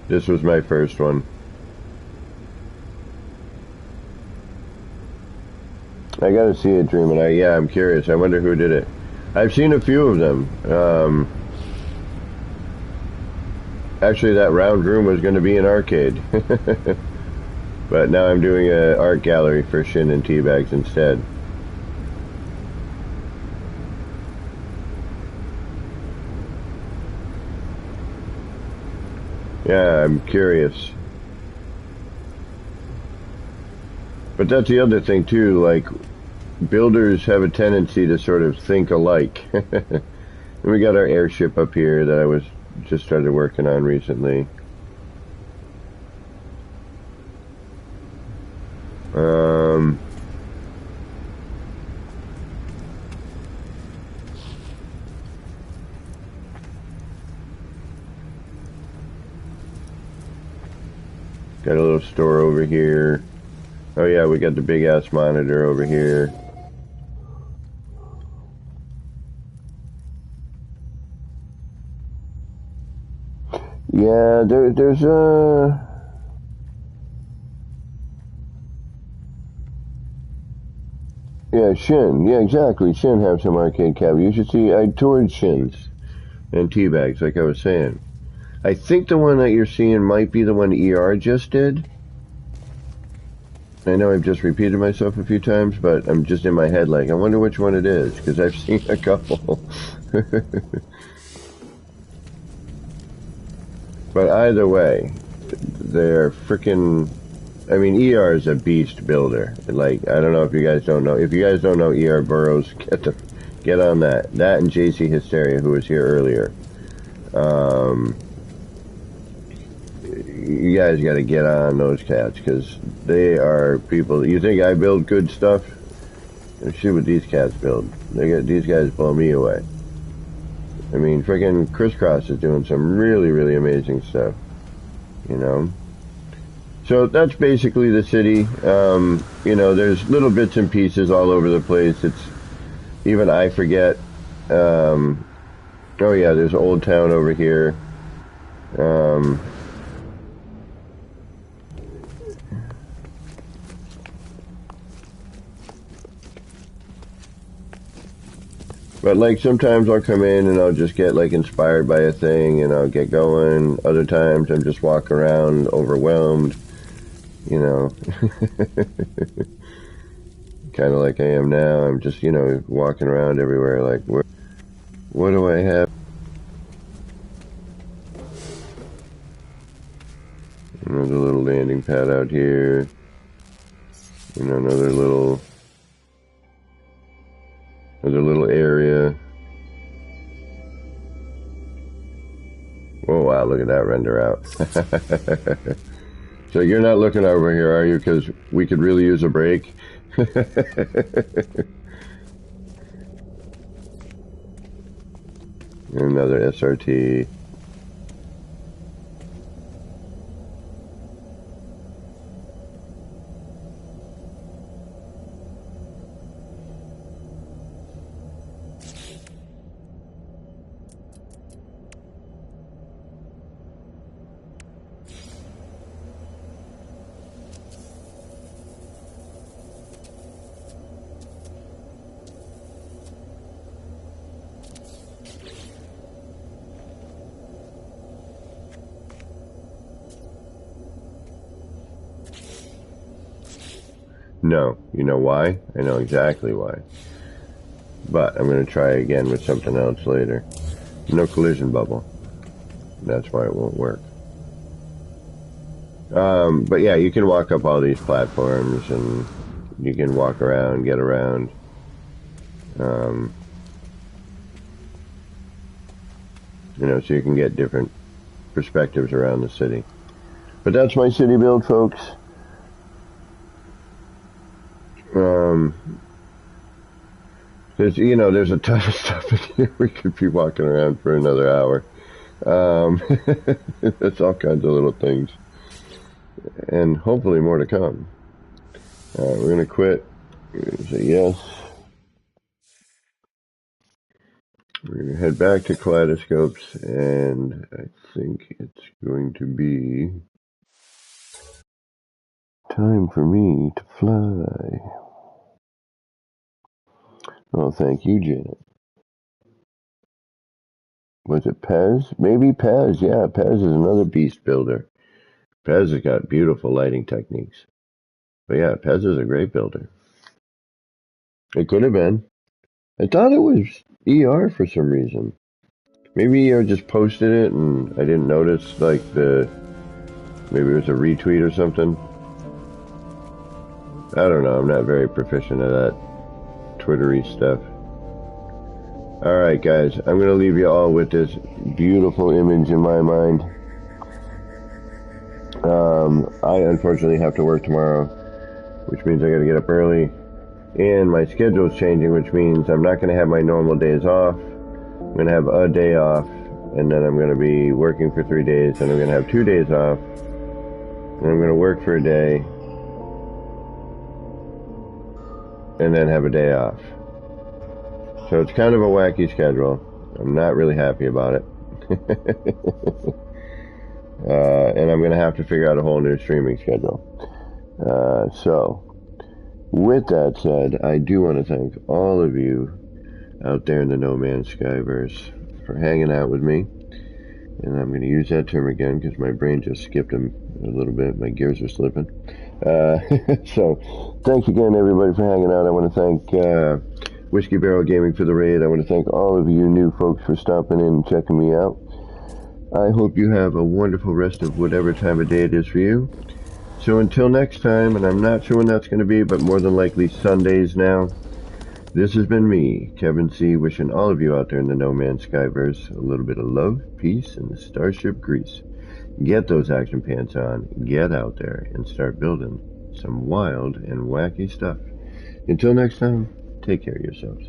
This was my first one. I gotta see it, Dreamin'. I'm curious. I wonder who did it. I've seen a few of them. Actually, that round room was going to be an arcade. But now I'm doing an art gallery for Shin and Teabags instead. Yeah, I'm curious. But that's the other thing too, like, builders have a tendency to sort of think alike. And we got our airship up here that I was just started working on recently. Got a little store over here. Oh yeah, we got the big ass monitor over here. Yeah, there's a... Yeah, Shin. Yeah, exactly. Shin have some arcade cabinet. You should see, I toured Shin's and Teabags, like I was saying. I think the one that you're seeing might be the one ER just did. I know I've just repeated myself a few times, but I'm just in my head like, I wonder which one it is, because I've seen a couple. But either way, they're freaking... I mean, ER is a beast builder. Like, I don't know if you guys don't know. If you guys don't know ER Burrows, get on that. That and JC Hysteria, who was here earlier. You guys got to get on those cats, because they are people. You think I build good stuff? See what these cats build. These guys blow me away. I mean, freaking Crisscross is doing some really, really amazing stuff. You know? So that's basically the city. You know, there's little bits and pieces all over the place. It's, even I forget. Oh yeah, there's Old Town over here. But like sometimes I'll come in and I'll just get like inspired by a thing and I'll get going. Other times I'm just walking around overwhelmed, you know. Kind of like I am now. I'm just, you know, walking around everywhere like, what do I have? Another little landing pad out here. And another little area. Oh wow, look at that render out. So you're not looking over here, are you? Because we could really use a break. Another SRT. No. You know why? I know exactly why. But I'm going to try again with something else later. No collision bubble. That's why it won't work. But yeah, you can walk up all these platforms and you can walk around, get around. You know, so you can get different perspectives around the city. But that's my city build, folks. There's, you know, there's a ton of stuff in here. We could be walking around for another hour. That's all kinds of little things. and hopefully more to come. We're going to quit. We're going to say yes. We're going to head back to Kaleidoscopes, and I think it's going to be time for me to fly. Oh, thank you, Janet. Was it Pez? Maybe Pez. Yeah, Pez is another beast builder. Pez has got beautiful lighting techniques. But yeah, Pez is a great builder. It could have been. I thought it was ER for some reason. Maybe ER just posted it and I didn't notice, like, maybe it was a retweet or something. I don't know. I'm not very proficient at that Twittery stuff. Alright, guys. I'm going to leave you all with this beautiful image in my mind. I unfortunately have to work tomorrow, which means I got to get up early. And my schedule's changing, which means I'm not going to have my normal days off. I'm going to have a day off, and then I'm going to be working for 3 days, and I'm going to have 2 days off, and I'm going to work for a day, and then have a day off. So it's kind of a wacky schedule. I'm not really happy about it. And I'm going to have to figure out a whole new streaming schedule. So, with that said, I do want to thank all of you out there in the No Man's Skyverse for hanging out with me. And I'm going to use that term again because my brain just skipped a little bit. My gears are slipping. So, thanks again, everybody, for hanging out. I want to thank Whiskey Barrel Gaming for the raid. I want to thank all of you new folks for stopping in and checking me out. I hope you have a wonderful rest of whatever time of day it is for you. So until next time, and I'm not sure when that's going to be, but more than likely Sundays now, this has been me, Kevin C., wishing all of you out there in the No Man's Skyverse a little bit of love, peace, and starship grease. Get those action pants on, get out there, and start building some wild and wacky stuff. Until next time, take care of yourselves.